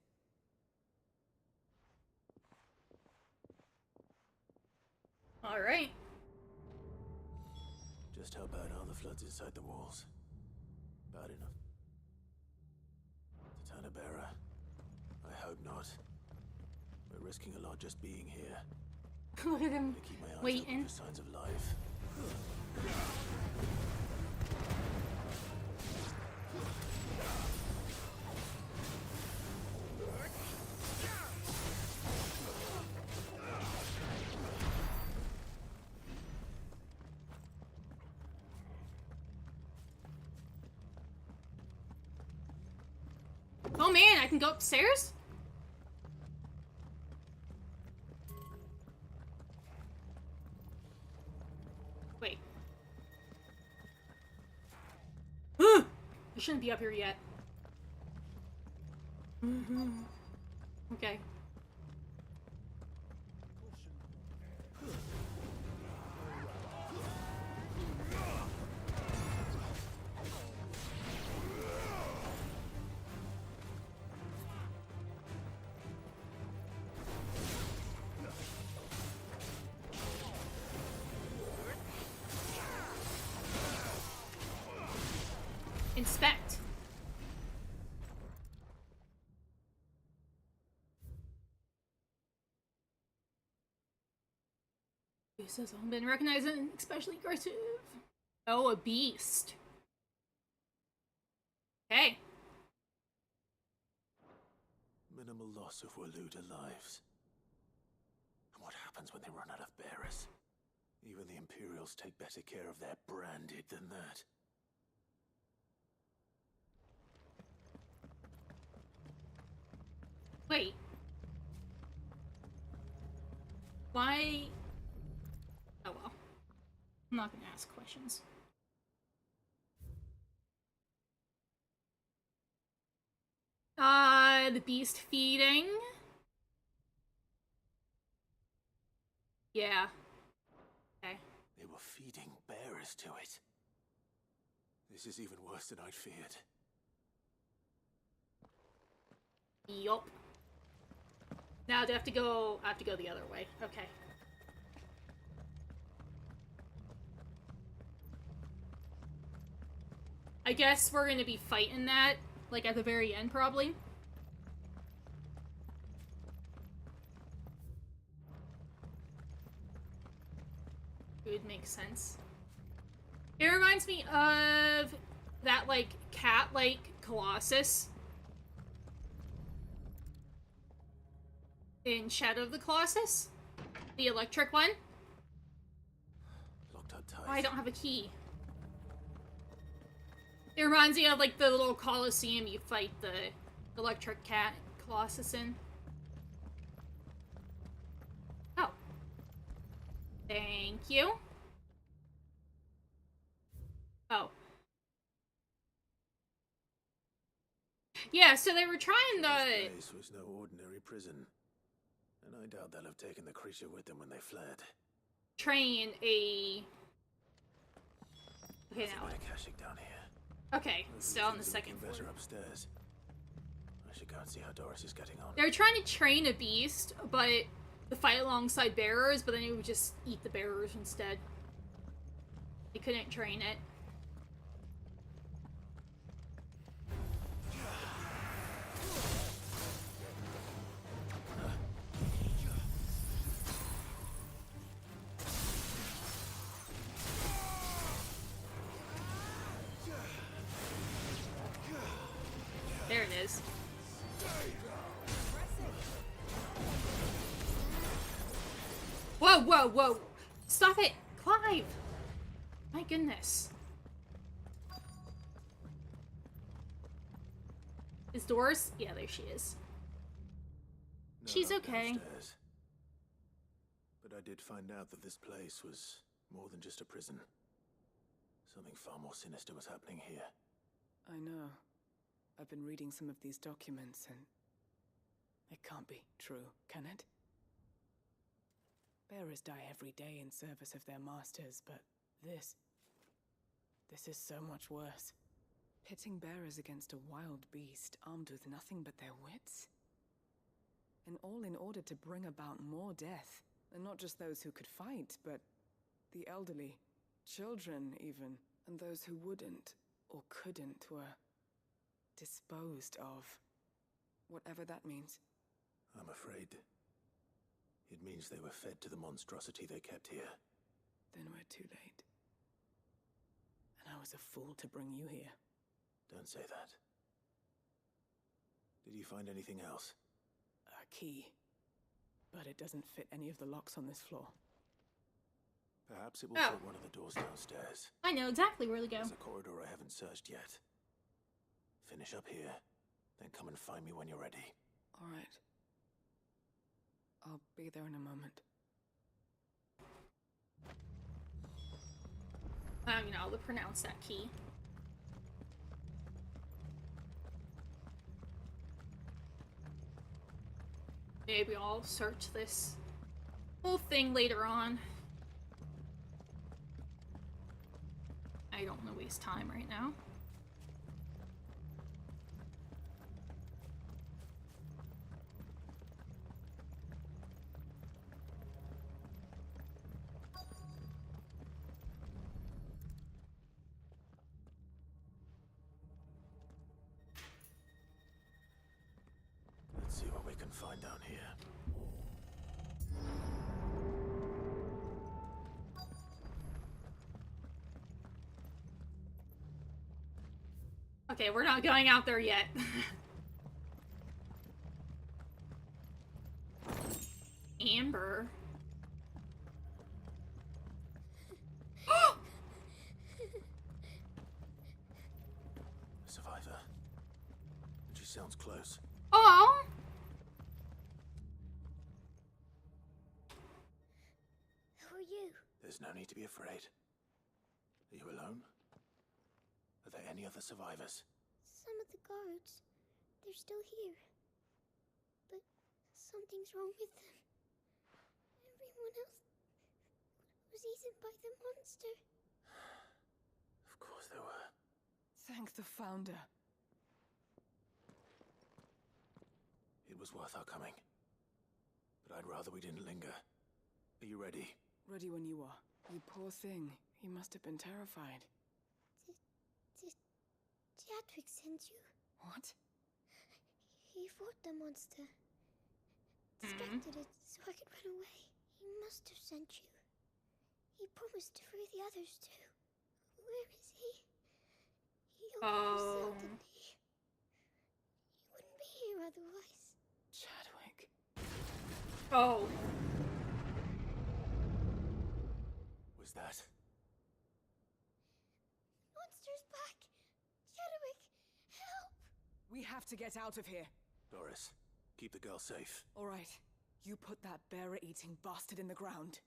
Alright. Just how bad are the floods inside the walls? Bad enough to turn a bearer? I hope not. We're risking a lot just being here. Look at him Keep my eyes waiting. open for signs of life. Oh man, I can go upstairs? Wait. I shouldn't be up here yet. Okay. Inspect. This has all been recognized and especially aggressive. Oh, a beast. Okay. Minimal loss of Waluda lives. And what happens when they run out of bearers? Even the Imperials take better care of their branded than that. Wait. Why? Oh well. I'm not gonna ask questions. The beast feeding? Yeah. Okay. They were feeding bearers darkness to it. This is even worse than I'd feared. Yup. Now I have to go the other way. Okay. I guess we're gonna be fighting that, like, at the very end, probably. It would make sense. It reminds me of that, like, cat-like Colossus in Shadow of the Colossus. The electric one. Locked up tight. Oh, I don't have a key. It reminds me of, like, the little Colosseum you fight the electric cat Colossus in. Oh. Thank you. Oh. Yeah, so they were trying the... This place was no ordinary prison. And I doubt they'll have taken the creature with them when they fled. Train a... Okay, now. Akashic down here. Okay, still on the second floor. Better upstairs. I should go and see how Doris is getting on. They're trying to train a beast, but to fight alongside bearers, but then it would just eat the bearers instead. They couldn't train it. There it is. Whoa, whoa, whoa! Stop it! Clive! My goodness. Is Doris? Yeah, there she is. No, She's not okay. downstairs. But I did find out that this place was more than just a prison. Something far more sinister was happening here. I know. I've been reading some of these documents, and it can't be true, can it? Bearers die every day in service of their masters, but this is so much worse. Pitting bearers against a wild beast armed with nothing but their wits? And all in order to bring about more death. And not just those who could fight, but the elderly, children even, and those who wouldn't or couldn't were disposed of. Whatever that means. I'm afraid it means they were fed to the monstrosity they kept here. Then we're too late. And I was a fool to bring you here. Don't say that. Did you find anything else? A key. But it doesn't fit any of the locks on this floor. Perhaps it will fit one of the doors downstairs. I know exactly where to go. There's a corridor I haven't searched yet. Finish up here, then come and find me when you're ready. All right. I'll be there in a moment. I don't know how to pronounce that key. Maybe I'll search this whole thing later on. I don't want to waste time right now. Let's see what we can find down here. Okay, we're not going out there yet. Amber. A survivor. She sounds close. Oh. Who are you? There's no need to be afraid. Are you alone? Are there any other survivors? Some of the guards. They're still here. But something's wrong with them. Everyone else was eaten by the monster. Of course there were. Thank the Founder. It was worth our coming. But I'd rather we didn't linger. Are you ready? Ready when you are. You poor thing. He must have been terrified. Did Chadwick send you? What? He fought the monster. Distracted it so I could run away. He must have sent you. He promised to free the others too. Where is he? He almost said, didn't he? He wouldn't be here otherwise. Chadwick. Oh. Was that? Monster's back! Chadwick, help! We have to get out of here. Doris, keep the girl safe. All right. You put that bearer-eating bastard in the ground.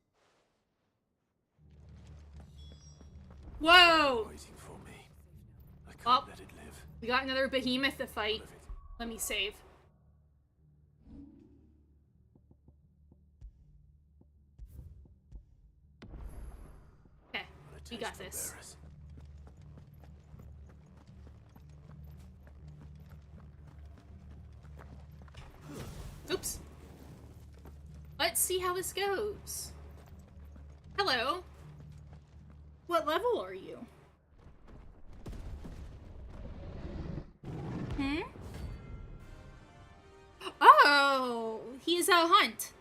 Whoa! Waiting for me. I can't let it live. We got another behemoth to fight. Let me save. Okay, we got this. Oops. Let's see how this goes. Hello. What level are you? Hmm? Oh, he's a hunt.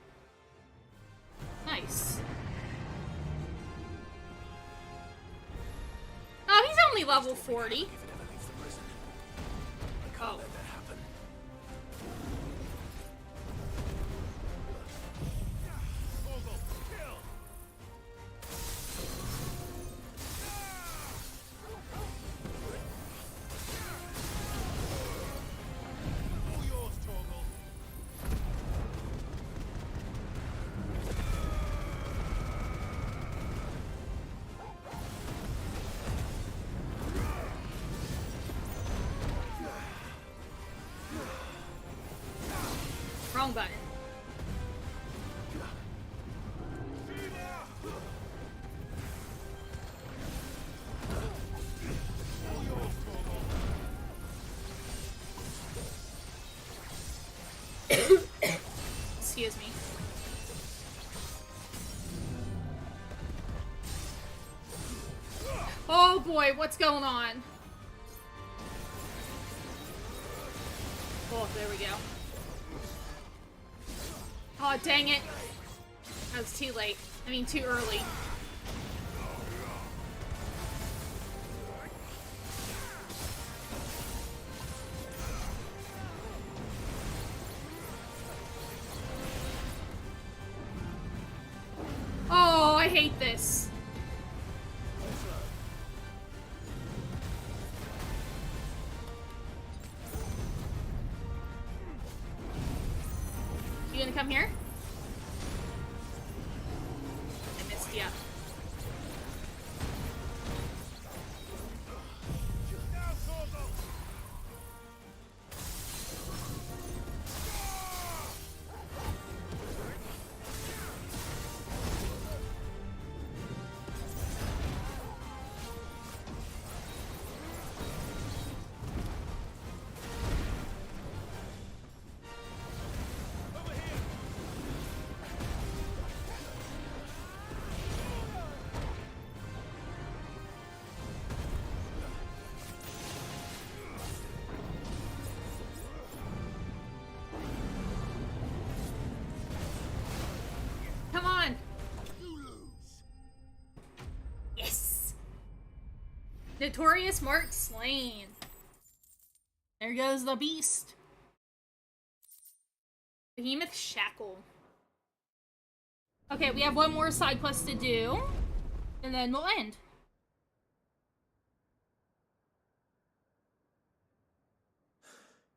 Nice. Oh, he's only level 40. Oh. Wrong button. Excuse me. Oh boy, what's going on? Oh, there we go. Oh, dang it. That was too late. I mean, too early. Oh, I hate this. You gonna come here? I missed you. Come on! Yes! Notorious Mark slain. There goes the beast. Behemoth Shackle. Okay, we have one more side quest to do, and then we'll end.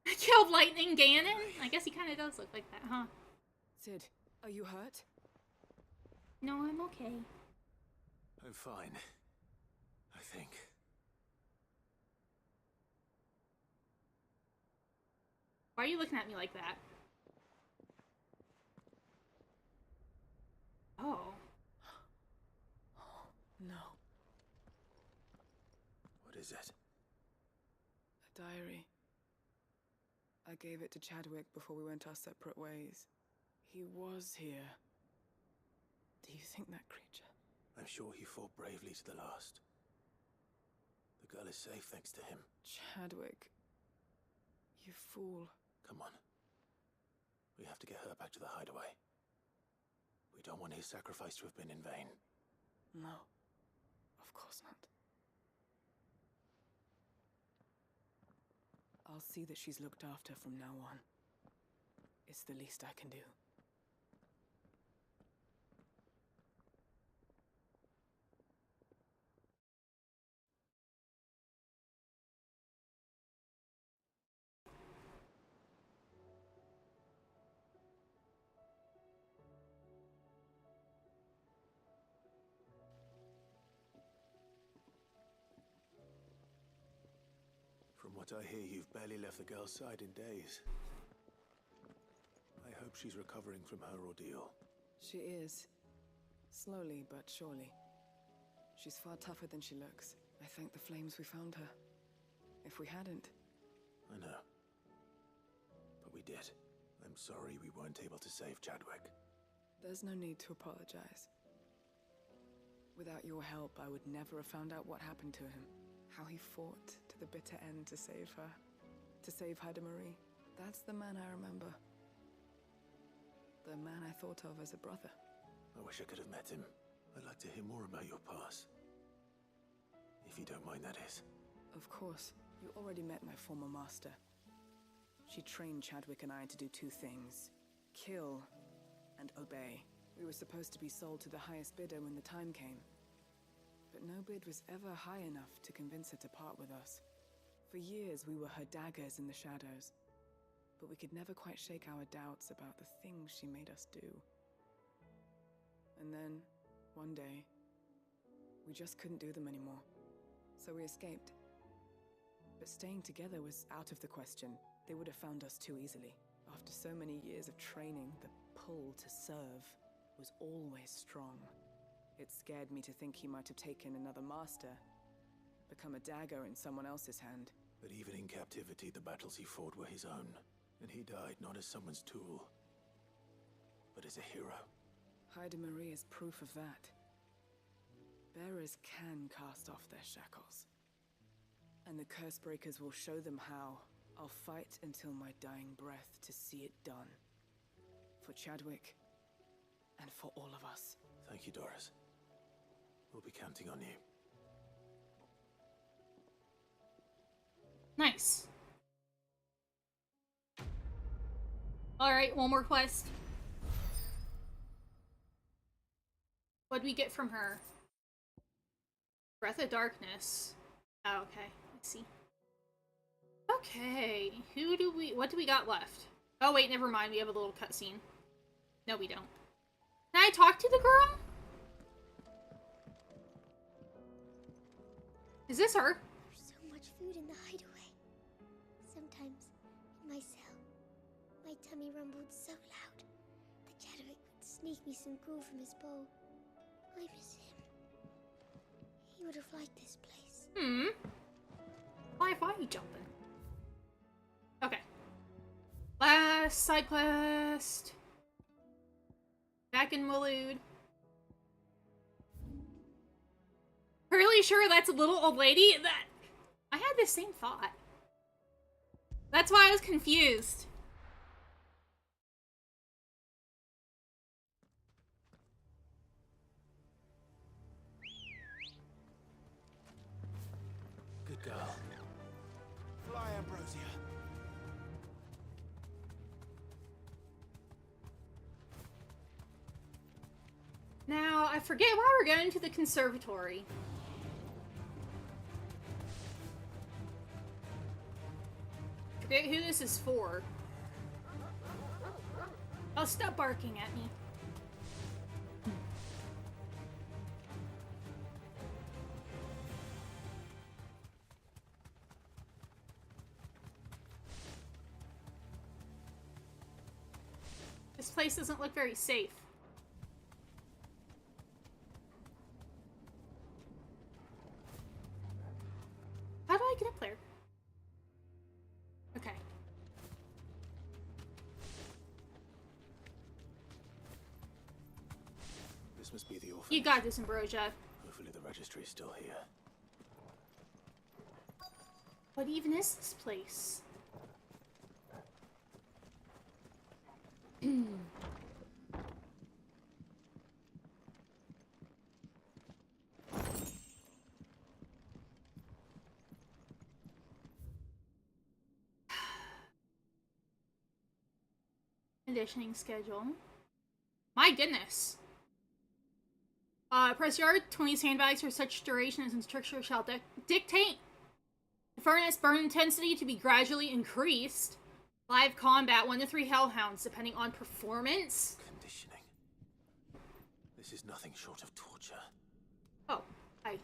I killed Lightning Ganon? I guess he kind of does look like that, huh? Sid, are you hurt? No, I'm okay. I'm fine. I think. Why are you looking at me like that? Oh. No. is it? A diary. I gave it to Chadwick before we went our separate ways. He was here. Do you think that creature? I'm sure he fought bravely to the last. The girl is safe thanks to him. Chadwick. You fool. Come on. We have to get her back to the hideaway. We don't want his sacrifice to have been in vain. No. Of course not. I'll see that she's looked after from now on. It's the least I can do. From what I hear, you've barely left the girl's side in days. I hope she's recovering from her ordeal. She is. Slowly but surely. She's far tougher than she looks. I thank the flames we found her. If we hadn't... I know. But we did. I'm sorry we weren't able to save Chadwick. There's no need to apologize. Without your help, I would never have found out what happened to him. How he fought to the bitter end to save her. To save Haida Marie. That's the man I remember. The man I thought of as a brother. I wish I could have met him. I'd like to hear more about your past. If you don't mind, that is. Of course. You already met my former master. She trained Chadwick and I to do two things. Kill and obey. We were supposed to be sold to the highest bidder when the time came. But no bid was ever high enough to convince her to part with us. For years, we were her daggers in the shadows. But we could never quite shake our doubts about the things she made us do. And then, one day, we just couldn't do them anymore. So we escaped. But staying together was out of the question. They would have found us too easily. After so many years of training, the pull to serve was always strong. It scared me to think he might have taken another master, become a dagger in someone else's hand. But even in captivity, the battles he fought were his own. And he died not as someone's tool, but as a hero. Haida Marie is proof of that. Bearers can cast off their shackles. And the Cursebreakers will show them how. I'll fight until my dying breath to see it done. For Chadwick, and for all of us. Thank you, Doris. We'll be counting on you. Nice. Alright, one more quest. What'd we get from her? Breath of Darkness. Oh, okay. I see. Okay. What do we got left? Oh, wait, never mind. We have a little cutscene. No, we don't. Can I talk to the girl? Is this her? There's so much food in the hideaway. Sometimes, in my cell, my tummy rumbled so loud that Chadwick would sneak me some gruel from his bowl. I miss him. He would have liked this place. Why are you jumping? Okay. Last side quest. Back in Waloed. Really sure that's a little old lady? That I had the same thought. That's why I was confused. Good girl. Fly, Ambrosia. Now, I forget why we're going to the conservatory. Forget who this is for. Oh, stop barking at me. This place doesn't look very safe. get up there? Okay. This must be the orphanage. You got this, Ambrosia. Hopefully the registry's still here. What even is this place? Conditioning schedule. My goodness. Press yard, 20 sandbags for such duration as instructor shall dictate. The furnace burn intensity to be gradually increased. Live combat, 1 to 3 hellhounds, depending on performance. Conditioning. This is nothing short of torture. Oh, hi.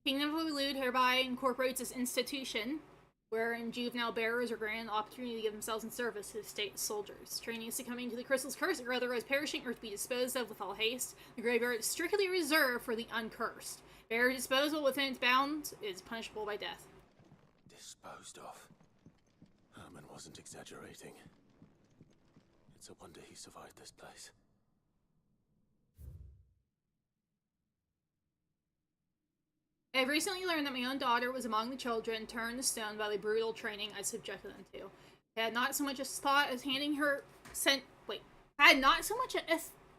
Kingdom of Elude hereby incorporates this institution, wherein juvenile bearers are granted the opportunity to give themselves in service to the state soldiers. Training is succumbing to the crystal's curse, or otherwise perishing, or to be disposed of with all haste. The graveyard is strictly reserved for the uncursed. Bearer disposal within its bounds is punishable by death. Disposed of. Herman wasn't exaggerating. It's a wonder he survived this place. I have recently learned that my own daughter was among the children turned to stone by the brutal training I subjected them to. I had not so much as thought as handing her I had not so much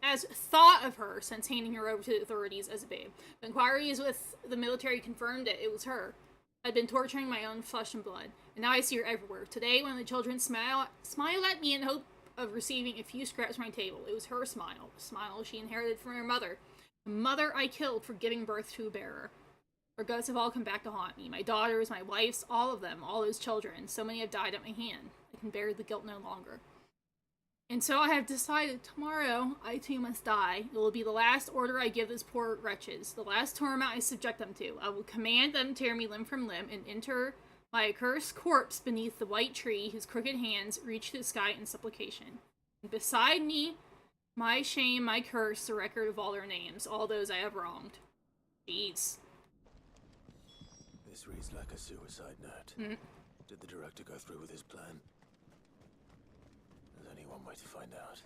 as thought of her since handing her over to the authorities as a babe. The inquiries with the military confirmed it was her. I'd been torturing my own flesh and blood, and now I see her everywhere. Today, when the children smile at me in hope of receiving a few scraps from my table, it was her smile, the smile she inherited from her mother, the mother I killed for giving birth to a bearer. Her ghosts have all come back to haunt me. My daughters, my wife's, all of them, all those children. So many have died at my hand. I can bear the guilt no longer. And so I have decided tomorrow I too must die. It will be the last order I give those poor wretches, the last torment I subject them to. I will command them to tear me limb from limb and enter my accursed corpse beneath the white tree whose crooked hands reach to the sky in supplication. And beside me, my shame, my curse, the record of all their names, all those I have wronged. Jeez. This reads like a suicide note. Did the director go through with his plan? There's only one way to find out.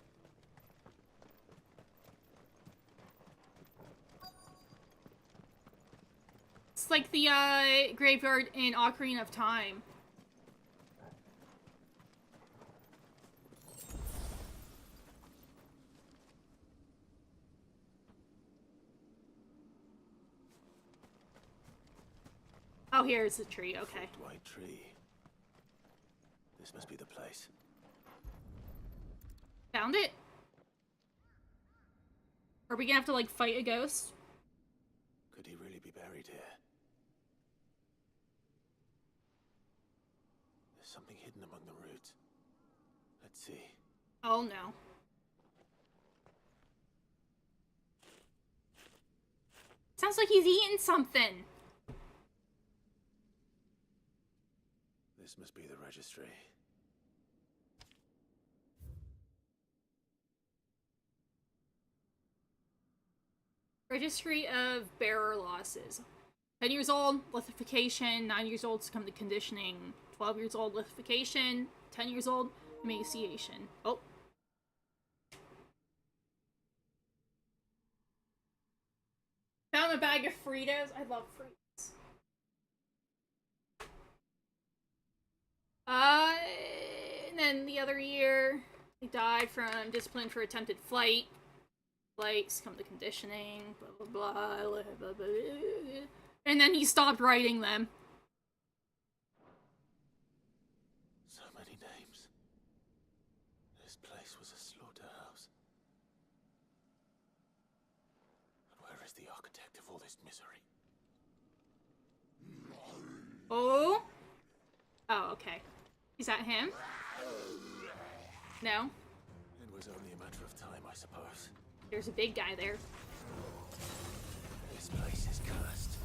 It's like the graveyard in Ocarina of Time. Oh, here's the tree, okay. White tree. This must be the place. Found it? Are we gonna have to, like, fight a ghost? Could he really be buried here? There's something hidden among the roots. Let's see. Oh, no. Sounds like he's eating something. This must be the registry. Registry of bearer losses. 10 years old, lithification. 9 years old, succumb to conditioning. 12 years old, lithification. 10 years old, emaciation. Oh. Found a bag of Fritos. I love Fritos. And then the other year, he died from discipline for attempted flight. Flight, succumbed to conditioning, blah, blah, blah, blah, blah, blah. And then he stopped writing them. So many names. This place was a slaughterhouse. And where is the architect of all this misery? Oh? Oh, okay. Is that him? No? It was only a matter of time, I suppose. There's a big guy there. This place is cursed.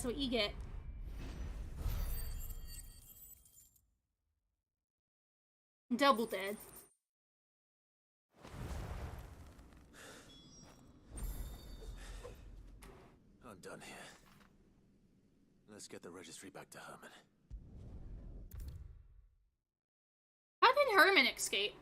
That's what you get. Double dead. I'm done here. Let's get the registry back to Herman. How did Herman escape?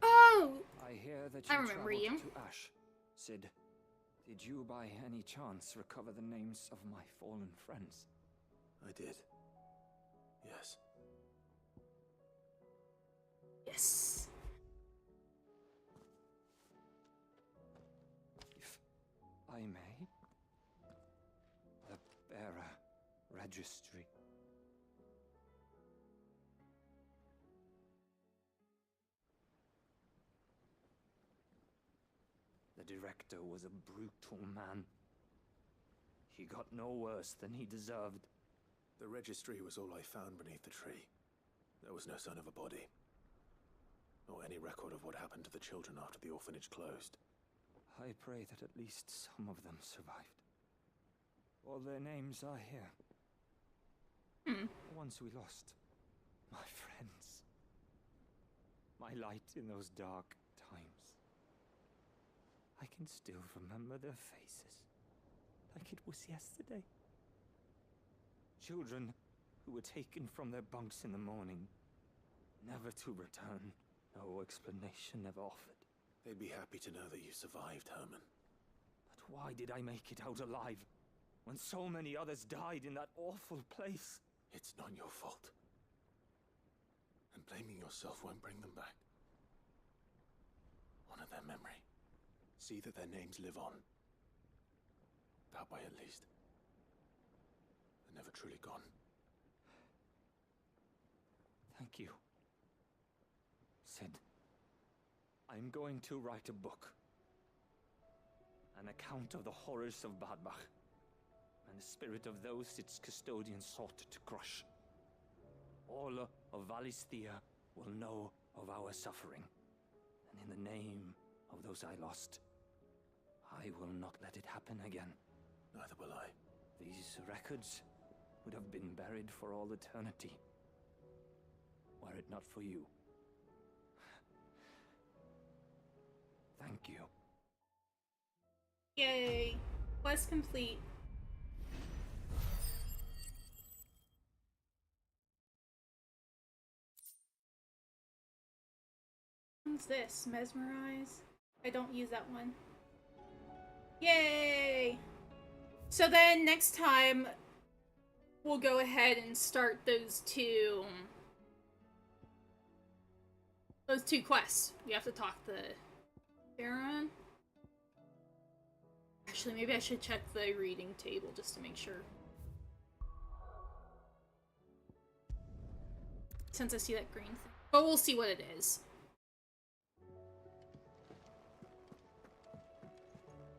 Oh! I hear that I you remember traveled you. to Ash. Sid, did you by any chance recover the names of my fallen friends? I did. Yes. Yes. If I may, the bearer registry. The director was a brutal man. He got no worse than he deserved. The registry was all I found beneath the tree. There was no sign of a body. Or any record of what happened to the children after the orphanage closed. I pray that at least some of them survived. All their names are here. The ones we lost. My friends. My light in those dark times. I can still remember their faces, like it was yesterday. Children who were taken from their bunks in the morning, never to return, no explanation ever offered. They'd be happy to know that you survived, Herman. But why did I make it out alive, when so many others died in that awful place? It's not your fault. And blaming yourself won't bring them back. Honor their memory. See that their names live on. That way, at least. They're never truly gone. Thank you. Sid, I'm going to write a book. An account of the horrors of Badbach, and the spirit of those its custodians sought to crush. All of Valisthea will know of our suffering, and in the name of those I lost, I will not let it happen again. Neither will I. These records would have been buried for all eternity, were it not for you. Thank you. Yay. Quest complete. What's this? Mesmerize? I don't use that one. Yay! So then next time we'll go ahead and start those two quests. We have to talk to Baron. Actually, maybe I should check the reading table just to make sure. Since I see that green thing. But we'll see what it is.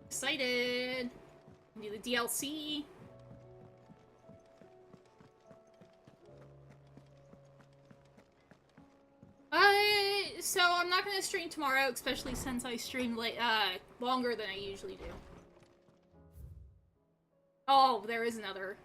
Excited! Do the DLC. So I'm not gonna stream tomorrow, especially since I stream late, longer than I usually do. Oh, there is another.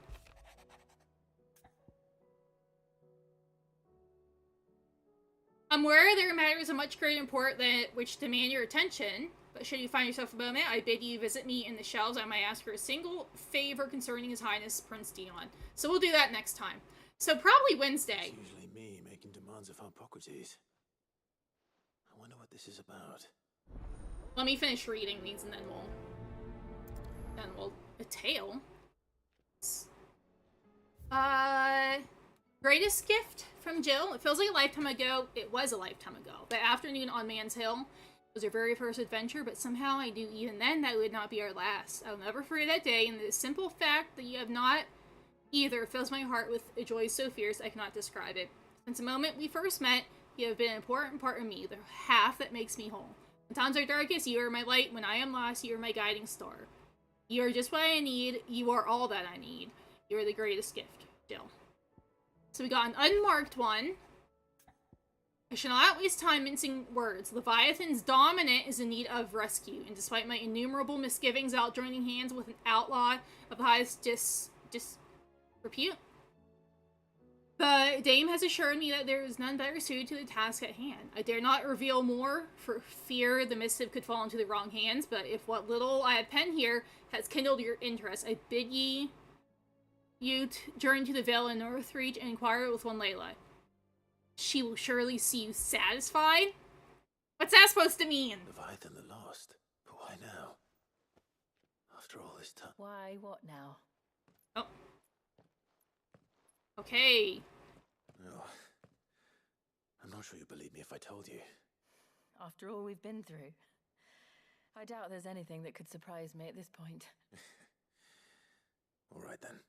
I'm aware there are matters of much greater import than which demand your attention, but should you find yourself a moment, I bid you visit me in the shelves. I might ask for a single favor concerning His Highness Prince Dion. So we'll do that next time. So probably Wednesday. It's usually me making demands of Harpocrates. I wonder what this is about. Let me finish reading these and then we'll a tale. Greatest gift from Jill. It feels like a lifetime ago. It was a lifetime ago. The afternoon on Man's Hill was our very first adventure, but somehow I knew even then that would not be our last. I'll never forget that day, and the simple fact that you have not either fills my heart with a joy so fierce I cannot describe it. Since the moment we first met, you have been an important part of me, the half that makes me whole. When times are darkest, you are my light. When I am lost, you are my guiding star. You're just what I need. You are all that I need. You're the greatest gift, Jill. So we got an unmarked one. I shall not waste time mincing words. Leviathan's dominant is in need of rescue, and despite my innumerable misgivings about joining hands with an outlaw of the highest repute, the dame has assured me that there is none better suited to the task at hand. I dare not reveal more, for fear the missive could fall into the wrong hands, but if what little I have penned here has kindled your interest, I bid you journey to the Vale in Northreach and inquire with one Layla. She will surely see you satisfied? What's that supposed to mean? Leviathan the Lost. But why now? After all this time. Why, what now? Oh. Okay. Oh. I'm not sure you'd believe me if I told you. After all we've been through. I doubt there's anything that could surprise me at this point. All right then.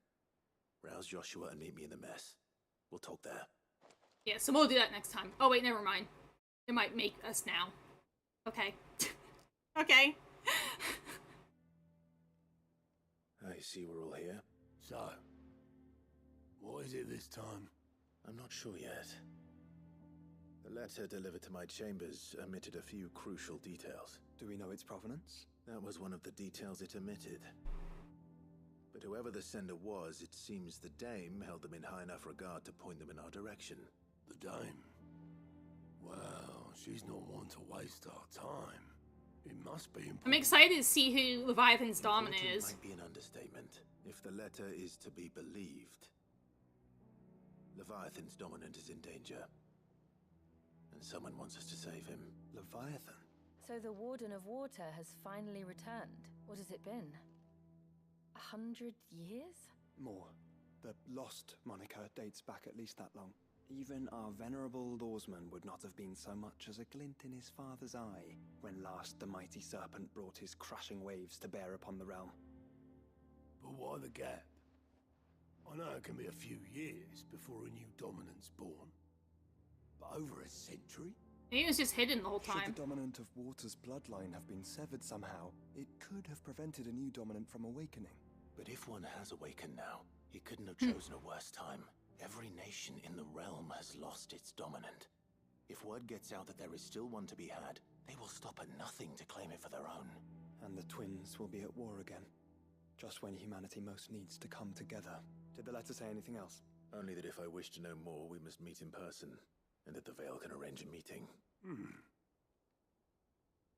Rouse Joshua and meet me in the mess. We'll talk there. Yeah, so we'll do that next time. Oh wait, never mind. It might make us now. Okay. Okay. I see we're all here. So, what is it this time? I'm not sure yet. The letter delivered to my chambers omitted a few crucial details. Do we know its provenance? That was one of the details it omitted. But whoever the sender was, it seems the dame held them in high enough regard to point them in our direction. The dame? Well, she's not one to waste our time. It must be important. I'm excited to see who Leviathan's dominant is. Might be an understatement. If the letter is to be believed, Leviathan's dominant is in danger. And someone wants us to save him. Leviathan? So the Warden of Water has finally returned. What has it been? 100 years? More. The Lost moniker dates back at least that long. Even our venerable lawsman would not have been so much as a glint in his father's eye when last the mighty serpent brought his crashing waves to bear upon the realm. But why the gap? I know it can be a few years before a new dominant's born. But over a century? He was just hidden the whole time. Should the dominant of Water's bloodline have been severed somehow, it could have prevented a new dominant from awakening. But if one has awakened now, he couldn't have chosen a worse time. Every nation in the realm has lost its dominant. If word gets out that there is still one to be had, they will stop at nothing to claim it for their own. And the twins will be at war again. Just when humanity most needs to come together. Did the letter say anything else? Only that if I wish to know more, we must meet in person, and that the Vale can arrange a meeting.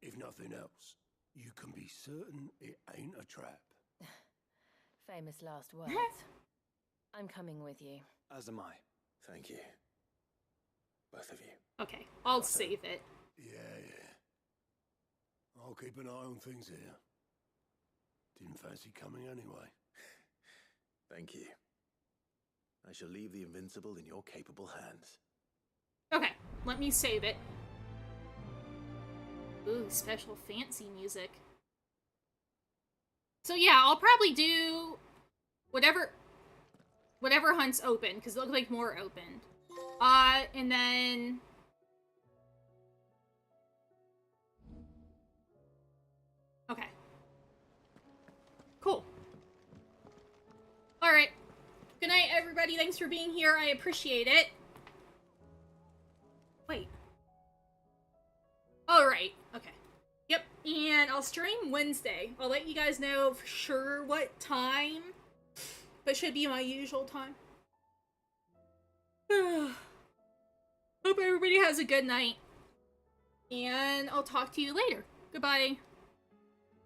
If nothing else, you can be certain it ain't a trap. Famous last words. I'm coming with you. As am I. Thank you. Both of you. Okay, I'll save it. Yeah. I'll keep an eye on things here. Didn't fancy coming anyway. Thank you. I shall leave the invincible in your capable hands. Okay, let me save it. Ooh, special fancy music. So yeah, I'll probably do whatever hunt's open, because it looks like more opened. And then... Okay. Cool. Alright. Good night, everybody. Thanks for being here. I appreciate it. Wait. Alright. Okay. Yep. And I'll stream Wednesday. I'll let you guys know for sure what time. But it should be my usual time. Hope everybody has a good night. And I'll talk to you later. Goodbye.